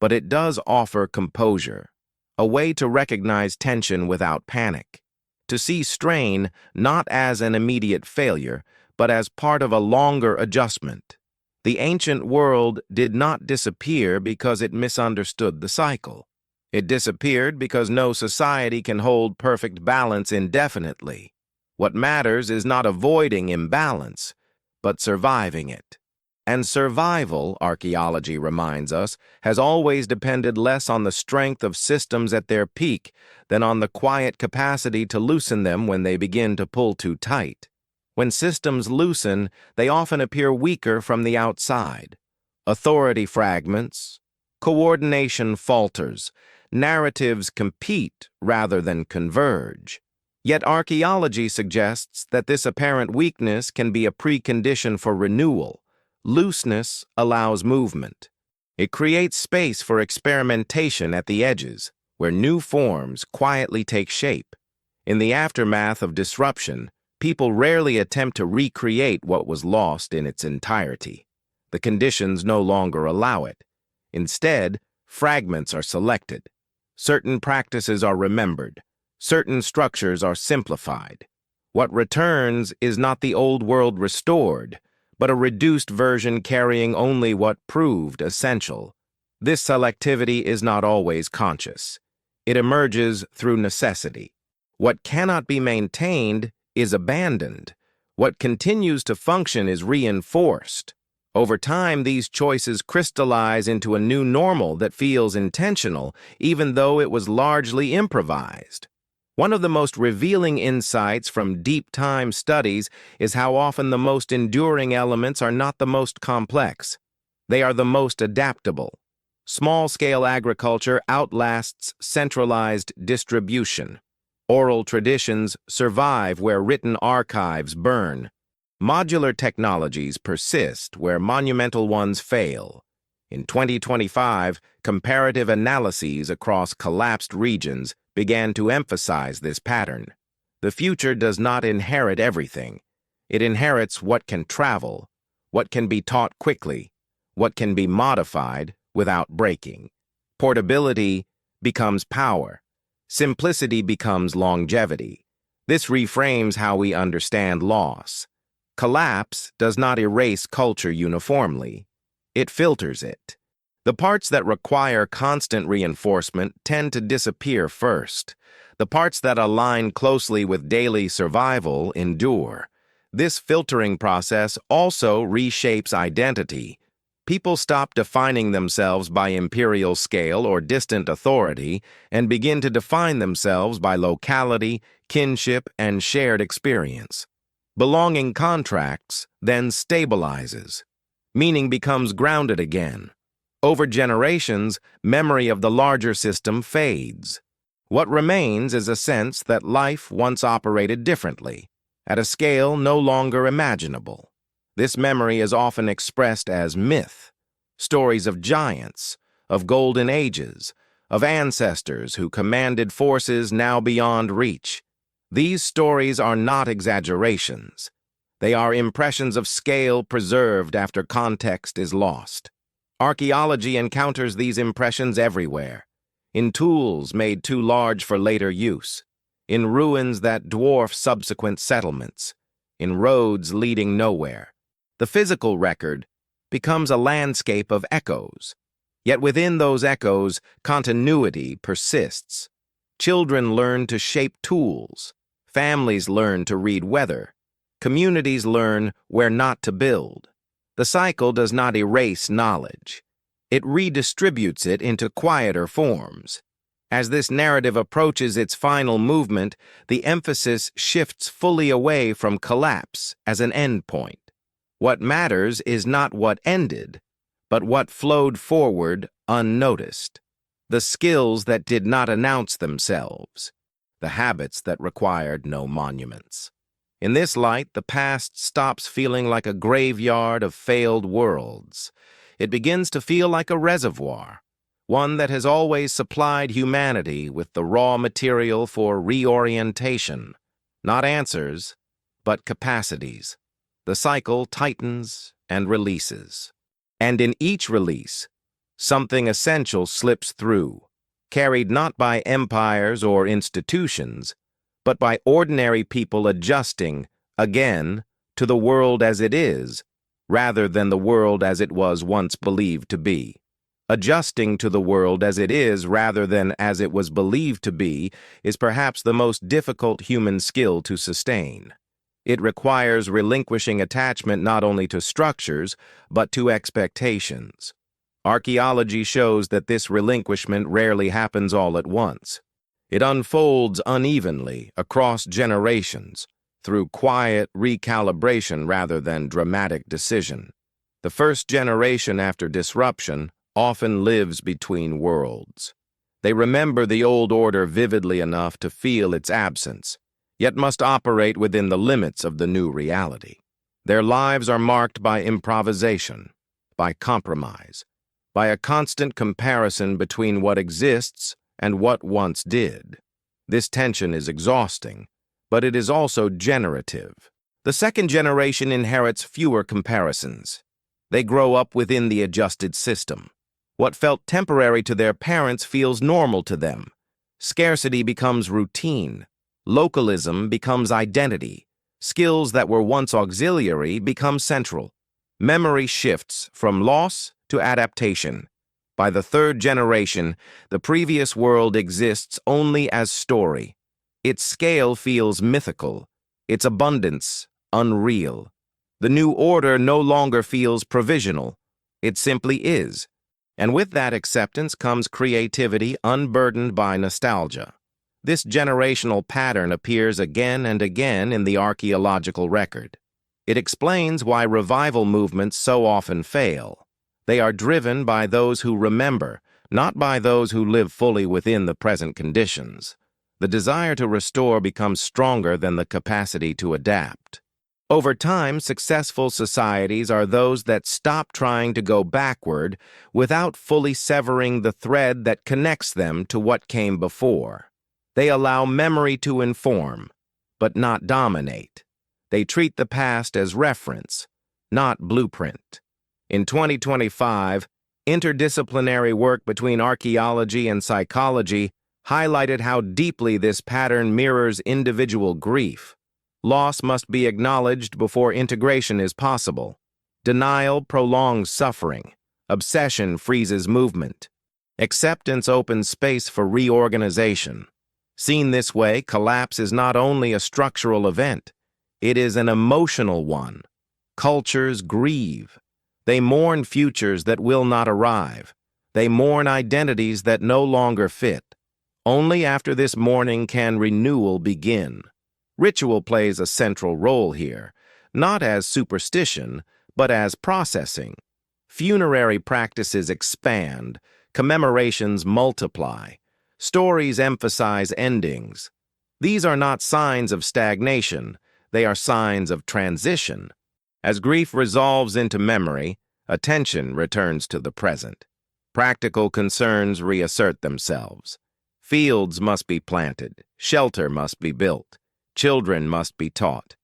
Speaker 1: but it does offer composure, a way to recognize tension without panic, to see strain not as an immediate failure, but as part of a longer adjustment. The ancient world did not disappear because it misunderstood the cycle. It disappeared because no society can hold perfect balance indefinitely. What matters is not avoiding imbalance, but surviving it. And survival, archaeology reminds us, has always depended less on the strength of systems at their peak than on the quiet capacity to loosen them when they begin to pull too tight. When systems loosen, they often appear weaker from the outside. Authority fragments, coordination falters, narratives compete rather than converge. Yet archaeology suggests that this apparent weakness can be a precondition for renewal. Looseness allows movement. It creates space for experimentation at the edges, where new forms quietly take shape. In the aftermath of disruption, people rarely attempt to recreate what was lost in its entirety. The conditions no longer allow it. Instead, fragments are selected. Certain practices are remembered. Certain structures are simplified. What returns is not the old world restored, but a reduced version carrying only what proved essential. This selectivity is not always conscious. It emerges through necessity. What cannot be maintained is abandoned. What continues to function is reinforced. Over time, these choices crystallize into a new normal that feels intentional, even though it was largely improvised. One of the most revealing insights from deep time studies is how often the most enduring elements are not the most complex. They are the most adaptable. Small-scale agriculture outlasts centralized distribution. Oral traditions survive where written archives burn. Modular technologies persist where monumental ones fail. In 2025, comparative analyses across collapsed regions began to emphasize this pattern. The future does not inherit everything. It inherits what can travel, what can be taught quickly, what can be modified without breaking. Portability becomes power. Simplicity becomes longevity. This reframes how we understand loss. Collapse does not erase culture uniformly. It filters it. The parts that require constant reinforcement tend to disappear first. The parts that align closely with daily survival endure. This filtering process also reshapes identity. People stop defining themselves by imperial scale or distant authority and begin to define themselves by locality, kinship, and shared experience. Belonging contracts, then stabilizes. Meaning becomes grounded again. Over generations, memory of the larger system fades. What remains is a sense that life once operated differently, at a scale no longer imaginable. This memory is often expressed as myth, stories of giants, of golden ages, of ancestors who commanded forces now beyond reach. These stories are not exaggerations. They are impressions of scale preserved after context is lost. Archaeology encounters these impressions everywhere, in tools made too large for later use, in ruins that dwarf subsequent settlements, in roads leading nowhere. The physical record becomes a landscape of echoes, yet within those echoes, continuity persists. Children learn to shape tools, families learn to read weather, communities learn where not to build. The cycle does not erase knowledge. It redistributes it into quieter forms. As this narrative approaches its final movement, the emphasis shifts fully away from collapse as an endpoint. What matters is not what ended, but what flowed forward unnoticed. The skills that did not announce themselves, the habits that required no monuments. In this light, the past stops feeling like a graveyard of failed worlds. It begins to feel like a reservoir, one that has always supplied humanity with the raw material for reorientation, not answers, but capacities. The cycle tightens and releases. And in each release, something essential slips through, carried not by empires or institutions, but by ordinary people adjusting, again, to the world as it is, rather than the world as it was once believed to be. Adjusting to the world as it is rather than as it was believed to be is perhaps the most difficult human skill to sustain. It requires relinquishing attachment not only to structures, but to expectations. Archaeology shows that this relinquishment rarely happens all at once. It unfolds unevenly across generations, through quiet recalibration rather than dramatic decision. The first generation after disruption often lives between worlds. They remember the old order vividly enough to feel its absence, yet must operate within the limits of the new reality. Their lives are marked by improvisation, by compromise, by a constant comparison between what exists and what once did. This tension is exhausting, but it is also generative. The second generation inherits fewer comparisons. They grow up within the adjusted system. What felt temporary to their parents feels normal to them. Scarcity becomes routine. Localism becomes identity. Skills that were once auxiliary become central. Memory shifts from loss to adaptation. By the third generation, the previous world exists only as story. Its scale feels mythical, its abundance unreal. The new order no longer feels provisional. It simply is. And with that acceptance comes creativity unburdened by nostalgia. This generational pattern appears again and again in the archaeological record. It explains why revival movements so often fail. They are driven by those who remember, not by those who live fully within the present conditions. The desire to restore becomes stronger than the capacity to adapt. Over time, successful societies are those that stop trying to go backward without fully severing the thread that connects them to what came before. They allow memory to inform, but not dominate. They treat the past as reference, not blueprint. In 2025, interdisciplinary work between archaeology and psychology highlighted how deeply this pattern mirrors individual grief. Loss must be acknowledged before integration is possible. Denial prolongs suffering. Obsession freezes movement. Acceptance opens space for reorganization. Seen this way, collapse is not only a structural event, it is an emotional one. Cultures grieve. They mourn futures that will not arrive. They mourn identities that no longer fit. Only after this mourning can renewal begin. Ritual plays a central role here, not as superstition, but as processing. Funerary practices expand, commemorations multiply, stories emphasize endings. These are not signs of stagnation, they are signs of transition. As grief resolves into memory, attention returns to the present. Practical concerns reassert themselves. Fields must be planted, shelter must be built, children must be taught.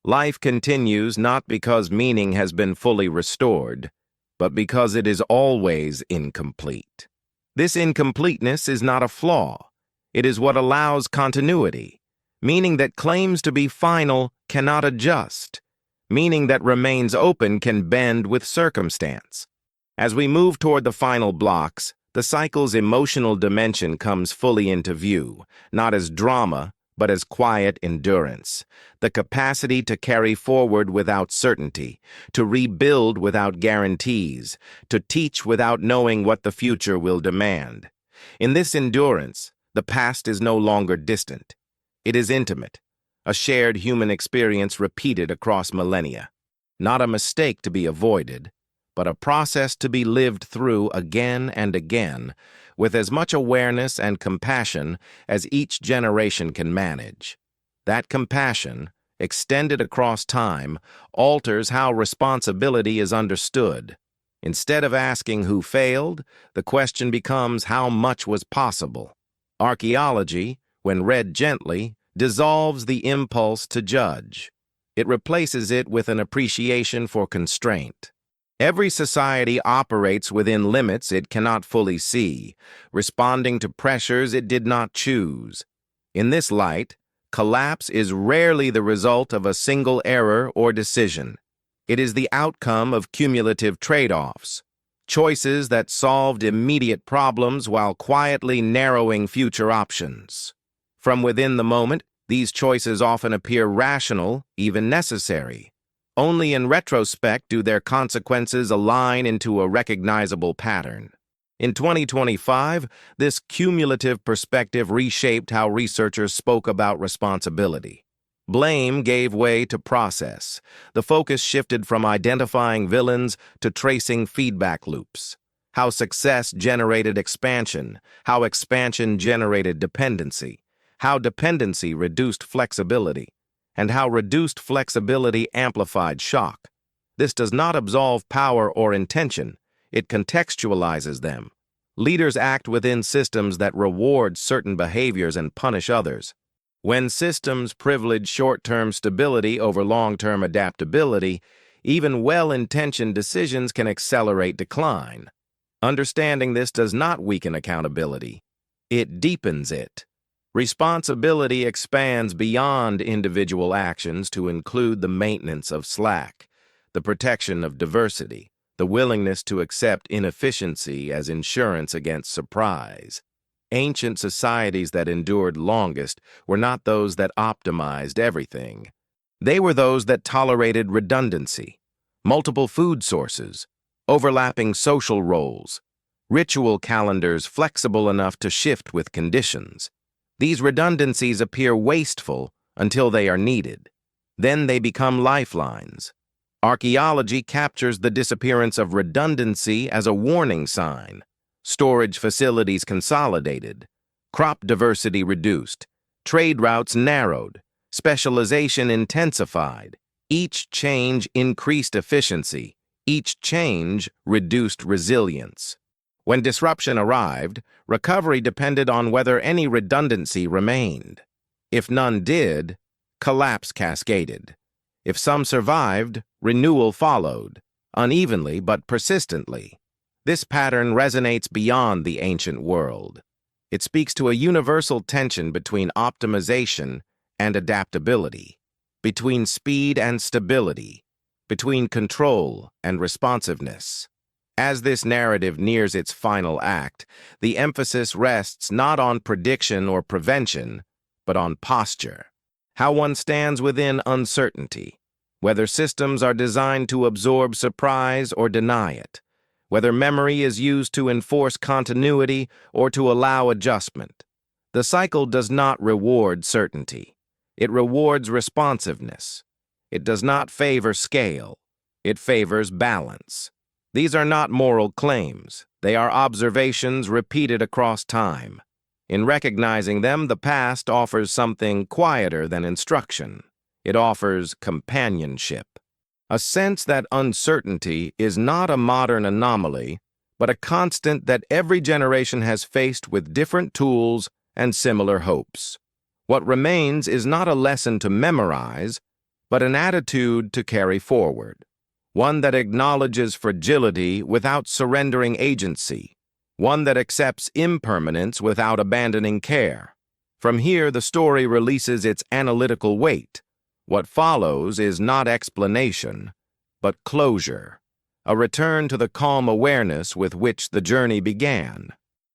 Speaker 1: Life continues not because meaning has been fully restored, but because it is always incomplete. This incompleteness is not a flaw. It is what allows continuity. Meaning that claims to be final cannot adjust. Meaning that remains open can bend with circumstance. As we move toward the final blocks, the cycle's emotional dimension comes fully into view, not as drama, but as quiet endurance, the capacity to carry forward without certainty, to rebuild without guarantees, to teach without knowing what the future will demand. In this endurance, the past is no longer distant. It is intimate, a shared human experience repeated across millennia. Not a mistake to be avoided, but a process to be lived through again and again, with as much awareness and compassion as each generation can manage. That compassion, extended across time, alters how responsibility is understood. Instead of asking who failed, the question becomes how much was possible. Archaeology, when read gently, dissolves the impulse to judge. It replaces it with an appreciation for constraint. Every society operates within limits it cannot fully see, responding to pressures it did not choose. In this light, collapse is rarely the result of a single error or decision. It is the outcome of cumulative trade-offs, choices that solved immediate problems while quietly narrowing future options. From within the moment, these choices often appear rational, even necessary. Only in retrospect do their consequences align into a recognizable pattern. In 2025, this cumulative perspective reshaped how researchers spoke about responsibility. Blame gave way to process. The focus shifted from identifying villains to tracing feedback loops. How success generated expansion, how expansion generated dependency, how dependency reduced flexibility, and how reduced flexibility amplified shock. This does not absolve power or intention, it contextualizes them. Leaders act within systems that reward certain behaviors and punish others. When systems privilege short-term stability over long-term adaptability, even well-intentioned decisions can accelerate decline. Understanding this does not weaken accountability, it deepens it. Responsibility expands beyond individual actions to include the maintenance of slack, the protection of diversity, the willingness to accept inefficiency as insurance against surprise. Ancient societies that endured longest were not those that optimized everything. They were those that tolerated redundancy, multiple food sources, overlapping social roles, ritual calendars flexible enough to shift with conditions. These redundancies appear wasteful until they are needed. Then they become lifelines. Archaeology captures the disappearance of redundancy as a warning sign. Storage facilities consolidated, crop diversity reduced, trade routes narrowed, specialization intensified. Each change increased efficiency. Each change reduced resilience. When disruption arrived, recovery depended on whether any redundancy remained. If none did, collapse cascaded. If some survived, renewal followed, unevenly but persistently. This pattern resonates beyond the ancient world. It speaks to a universal tension between optimization and adaptability, between speed and stability, between control and responsiveness. As this narrative nears its final act, the emphasis rests not on prediction or prevention, but on posture. How one stands within uncertainty, whether systems are designed to absorb surprise or deny it, whether memory is used to enforce continuity or to allow adjustment. The cycle does not reward certainty. It rewards responsiveness. It does not favor scale. It favors balance. These are not moral claims. They are observations repeated across time. In recognizing them, the past offers something quieter than instruction. It offers companionship. A sense that uncertainty is not a modern anomaly, but a constant that every generation has faced with different tools and similar hopes. What remains is not a lesson to memorize, but an attitude to carry forward. One that acknowledges fragility without surrendering agency. One that accepts impermanence without abandoning care. From here, the story releases its analytical weight. What follows is not explanation, but closure, a return to the calm awareness with which the journey began.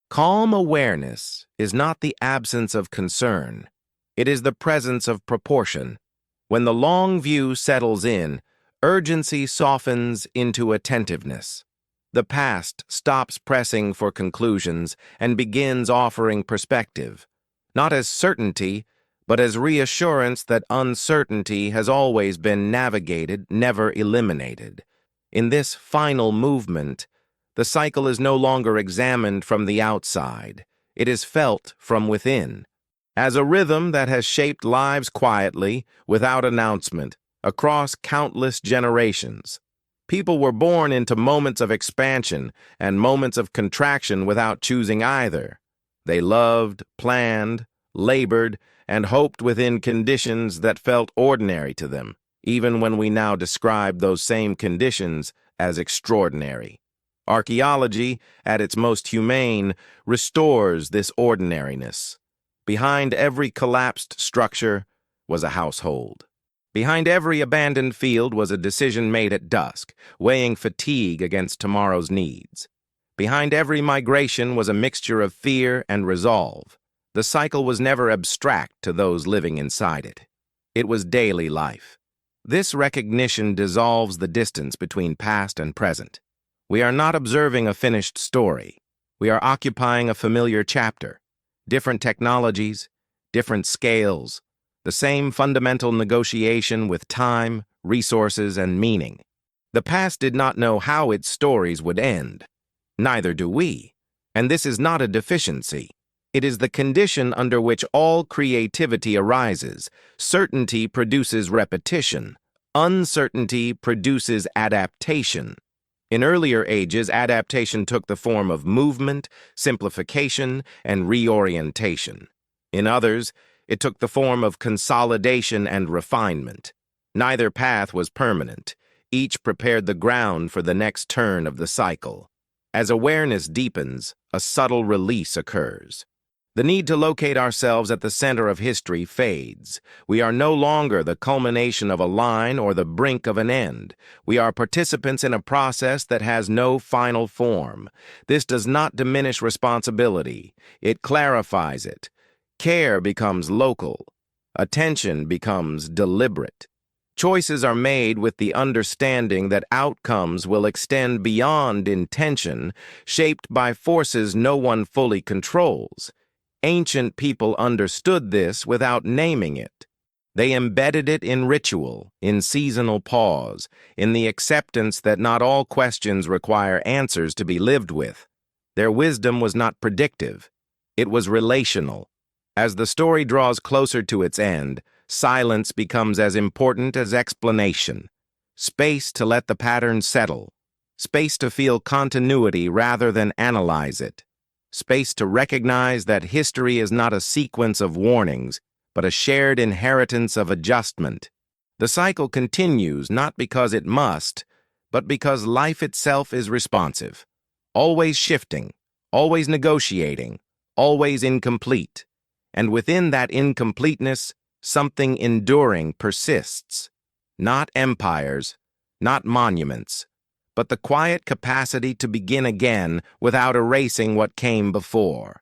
Speaker 1: Calm awareness is not the absence of concern. It is the presence of proportion. When the long view settles in, urgency softens into attentiveness. The past stops pressing for conclusions and begins offering perspective, not as certainty, but as reassurance that uncertainty has always been navigated, never eliminated. In this final movement, the cycle is no longer examined from the outside. It is felt from within, as a rhythm that has shaped lives quietly, without announcement, across countless generations. People were born into moments of expansion and moments of contraction without choosing either. They loved, planned, labored, and hoped within conditions that felt ordinary to them, even when we now describe those same conditions as extraordinary. Archaeology, at its most humane, restores this ordinariness. Behind every collapsed structure was a household. Behind every abandoned field was a decision made at dusk, weighing fatigue against tomorrow's needs. Behind every migration was a mixture of fear and resolve. The cycle was never abstract to those living inside it. It was daily life. This recognition dissolves the distance between past and present. We are not observing a finished story. We are occupying a familiar chapter. Different technologies, different scales, the same fundamental negotiation with time, resources, and meaning. The past did not know how its stories would end. Neither do we. And this is not a deficiency. It is the condition under which all creativity arises. Certainty produces repetition. Uncertainty produces adaptation. In earlier ages, adaptation took the form of movement, simplification, and reorientation. In others, it took the form of consolidation and refinement. Neither path was permanent. Each prepared the ground for the next turn of the cycle. As awareness deepens, a subtle release occurs. The need to locate ourselves at the center of history fades. We are no longer the culmination of a line or the brink of an end. We are participants in a process that has no final form. This does not diminish responsibility. It clarifies it. Care becomes local. Attention becomes deliberate. Choices are made with the understanding that outcomes will extend beyond intention, shaped by forces no one fully controls. Ancient people understood this without naming it. They embedded it in ritual, in seasonal pause, in the acceptance that not all questions require answers to be lived with. Their wisdom was not predictive. It was relational. As the story draws closer to its end, silence becomes as important as explanation. Space to let the pattern settle. Space to feel continuity rather than analyze it. Space to recognize that history is not a sequence of warnings, but a shared inheritance of adjustment. The cycle continues not because it must, but because life itself is responsive, always shifting, always negotiating, always incomplete. And within that incompleteness, something enduring persists. Not empires, not monuments, but the quiet capacity to begin again without erasing what came before.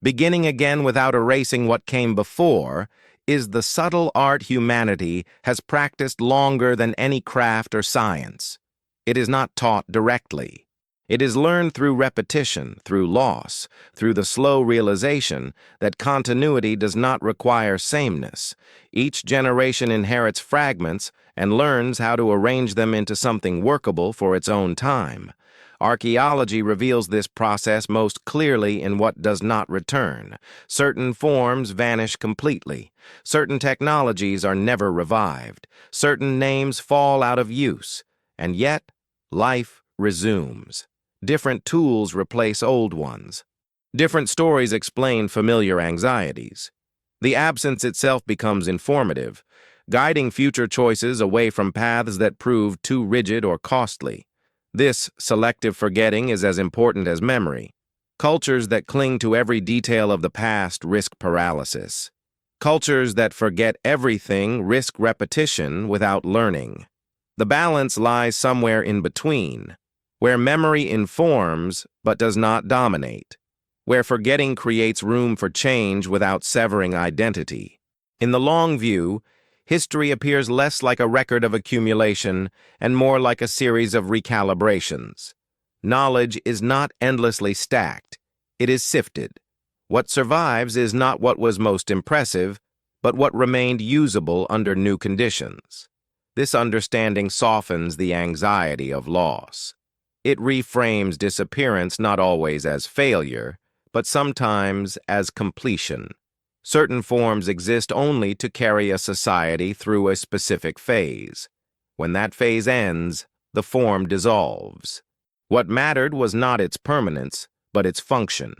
Speaker 1: Beginning again without erasing what came before is the subtle art humanity has practiced longer than any craft or science. It is not taught directly. It is learned through repetition, through loss, through the slow realization that continuity does not require sameness. Each generation inherits fragments and learns how to arrange them into something workable for its own time. Archaeology reveals this process most clearly in what does not return. Certain forms vanish completely. Certain technologies are never revived. Certain names fall out of use. And yet, life resumes. Different tools replace old ones. Different stories explain familiar anxieties. The absence itself becomes informative, guiding future choices away from paths that prove too rigid or costly. This selective forgetting is as important as memory. Cultures that cling to every detail of the past risk paralysis. Cultures that forget everything risk repetition without learning. The balance lies somewhere in between, where memory informs but does not dominate, where forgetting creates room for change without severing identity. In the long view, history appears less like a record of accumulation and more like a series of recalibrations. Knowledge is not endlessly stacked, it is sifted. What survives is not what was most impressive, but what remained usable under new conditions. This understanding softens the anxiety of loss. It reframes disappearance not always as failure, but sometimes as completion. Certain forms exist only to carry a society through a specific phase. When that phase ends, the form dissolves. What mattered was not its permanence, but its function.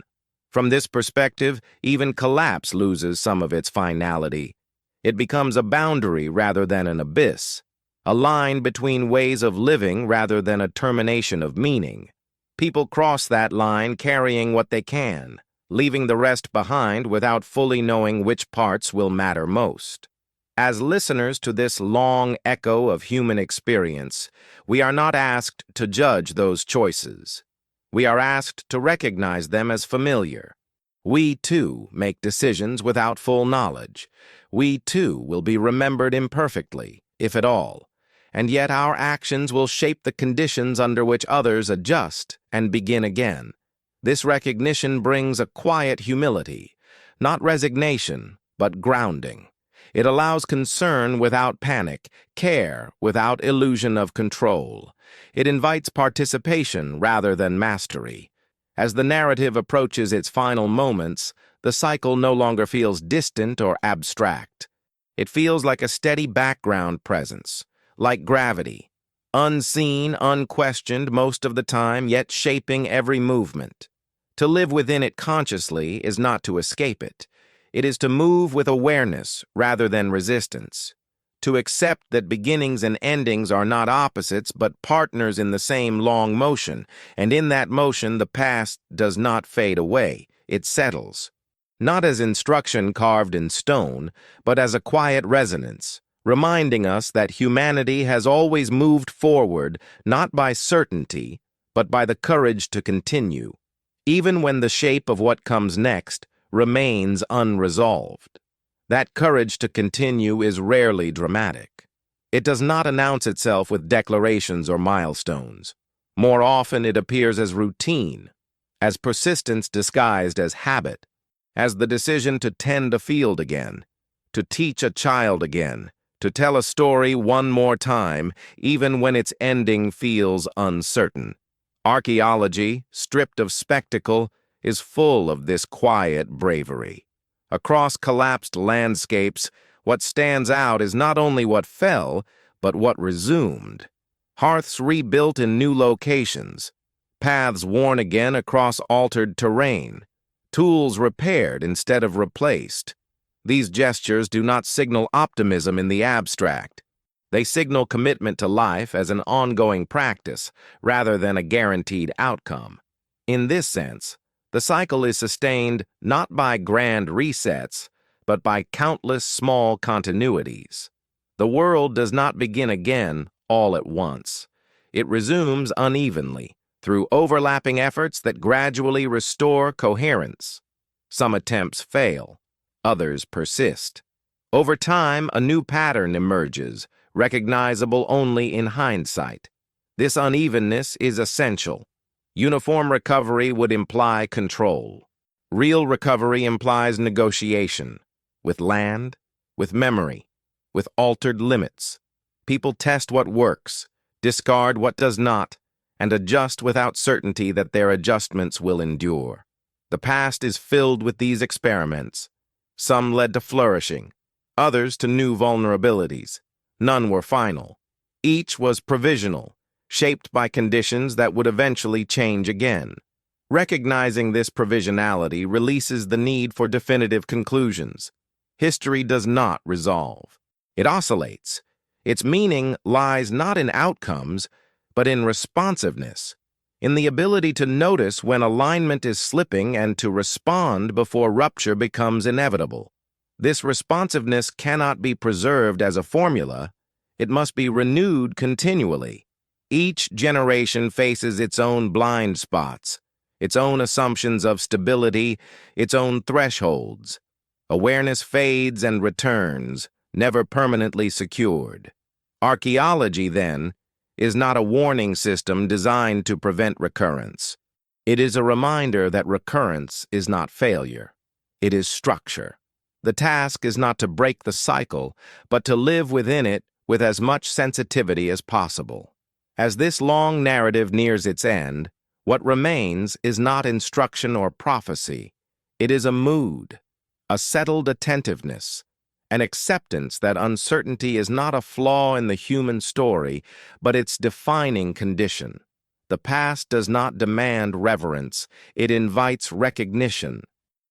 Speaker 1: From this perspective, even collapse loses some of its finality. It becomes a boundary rather than an abyss, a line between ways of living rather than a termination of meaning. People cross that line carrying what they can, leaving the rest behind without fully knowing which parts will matter most. As listeners to this long echo of human experience, we are not asked to judge those choices. We are asked to recognize them as familiar. We, too, make decisions without full knowledge. We, too, will be remembered imperfectly, if at all. And yet our actions will shape the conditions under which others adjust and begin again. This recognition brings a quiet humility, not resignation, but grounding. It allows concern without panic, care without illusion of control. It invites participation rather than mastery. As the narrative approaches its final moments, the cycle no longer feels distant or abstract. It feels like a steady background presence, like gravity, unseen, unquestioned most of the time, yet shaping every movement. To live within it consciously is not to escape it. It is to move with awareness rather than resistance. To accept that beginnings and endings are not opposites but partners in the same long motion, and in that motion the past does not fade away, it settles. Not as instruction carved in stone, but as a quiet resonance, reminding us that humanity has always moved forward not by certainty, but by the courage to continue, even when the shape of what comes next remains unresolved. That courage to continue is rarely dramatic. It does not announce itself with declarations or milestones. More often it appears as routine, as persistence disguised as habit, as the decision to tend a field again, to teach a child again, to tell a story one more time, even when its ending feels uncertain. Archaeology, stripped of spectacle, is full of this quiet bravery. Across collapsed landscapes, what stands out is not only what fell, but what resumed. Hearths rebuilt in new locations, paths worn again across altered terrain, tools repaired instead of replaced. These gestures do not signal optimism in the abstract. They signal commitment to life as an ongoing practice rather than a guaranteed outcome. In this sense, the cycle is sustained not by grand resets, but by countless small continuities. The world does not begin again all at once. It resumes unevenly, through overlapping efforts that gradually restore coherence. Some attempts fail, others persist. Over time, a new pattern emerges, recognizable only in hindsight. This unevenness is essential. Uniform recovery would imply control. Real recovery implies negotiation, with land, with memory, with altered limits. People test what works, discard what does not, and adjust without certainty that their adjustments will endure. The past is filled with these experiments. Some led to flourishing, others to new vulnerabilities. None were final. Each was provisional, shaped by conditions that would eventually change again. Recognizing this provisionality releases the need for definitive conclusions. History does not resolve. It oscillates. Its meaning lies not in outcomes, but in responsiveness, in the ability to notice when alignment is slipping and to respond before rupture becomes inevitable. This responsiveness cannot be preserved as a formula. It must be renewed continually. Each generation faces its own blind spots, its own assumptions of stability, its own thresholds. Awareness fades and returns, never permanently secured. Archaeology, then, is not a warning system designed to prevent recurrence. It is a reminder that recurrence is not failure. It is structure. The task is not to break the cycle, but to live within it with as much sensitivity as possible. As this long narrative nears its end, what remains is not instruction or prophecy. It is a mood, a settled attentiveness, an acceptance that uncertainty is not a flaw in the human story, but its defining condition. The past does not demand reverence, it invites recognition.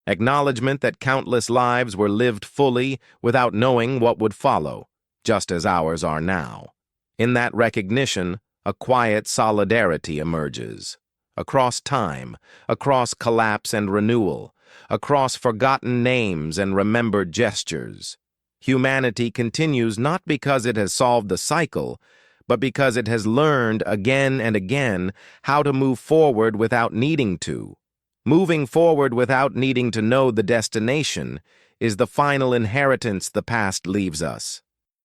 Speaker 1: Acknowledgement that countless lives were lived fully without knowing what would follow, just as ours are now. In that recognition, a quiet solidarity emerges. Across time, across collapse and renewal, across forgotten names and remembered gestures. Humanity continues not because it has solved the cycle, but because it has learned again and again how to move forward without needing to. Moving forward without needing to know the destination is the final inheritance the past leaves us.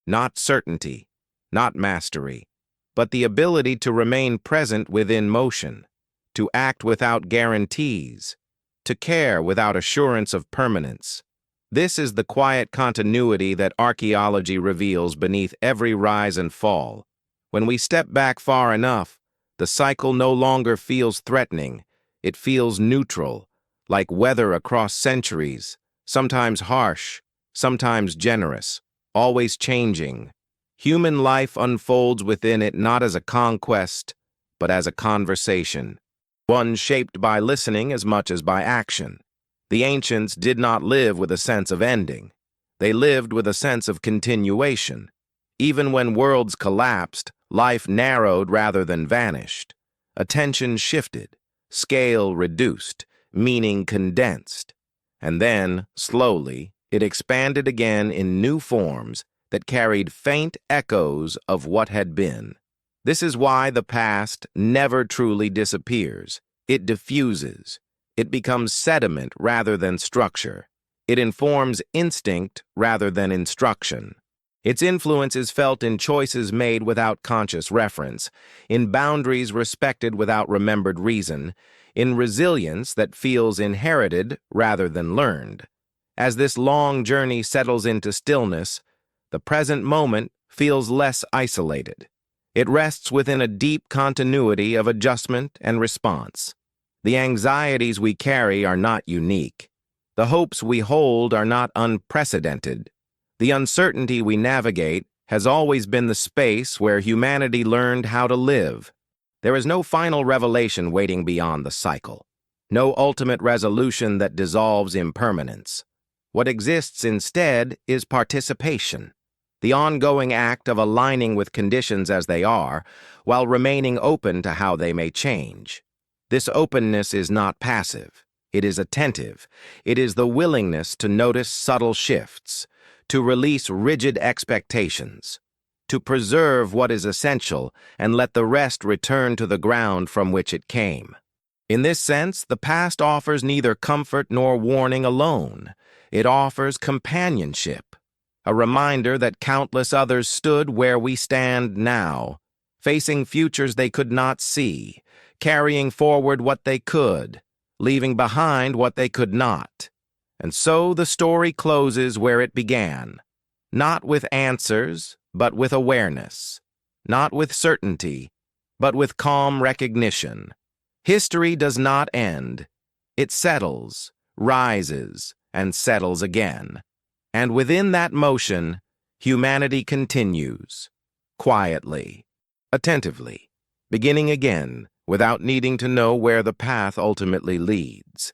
Speaker 1: Not certainty, not mastery, but the ability to remain present within motion, to act without guarantees, to care without assurance of permanence. This is the quiet continuity that archaeology reveals beneath every rise and fall. When we step back far enough, the cycle no longer feels threatening. It feels neutral, like weather across centuries, sometimes harsh, sometimes generous, always changing. Human life unfolds within it not as a conquest, but as a conversation, one shaped by listening as much as by action. The ancients did not live with a sense of ending. They lived with a sense of continuation. Even when worlds collapsed, life narrowed rather than vanished. Attention shifted, scale reduced, meaning condensed. And then, slowly, it expanded again in new forms that carried faint echoes of what had been. This is why the past never truly disappears. It diffuses. It becomes sediment rather than structure. It informs instinct rather than instruction. Its influence is felt in choices made without conscious reference, in boundaries respected without remembered reason, in resilience that feels inherited rather than learned. As this long journey settles into stillness, the present moment feels less isolated. It rests within a deep continuity of adjustment and response. The anxieties we carry are not unique. The hopes we hold are not unprecedented. The uncertainty we navigate has always been the space where humanity learned how to live. There is no final revelation waiting beyond the cycle, no ultimate resolution that dissolves impermanence. What exists instead is participation, the ongoing act of aligning with conditions as they are, while remaining open to how they may change. This openness is not passive. It is attentive. It is the willingness to notice subtle shifts, to release rigid expectations, to preserve what is essential and let the rest return to the ground from which it came. In this sense, the past offers neither comfort nor warning alone. It offers companionship. a reminder that countless others stood where we stand now, facing futures they could not see, carrying forward what they could, leaving behind what they could not. And so the story closes where it began, not with answers, but with awareness, not with certainty, but with calm recognition. History does not end. It settles, rises, and settles again. And within that motion, humanity continues, quietly, attentively, beginning again without needing to know where the path ultimately leads.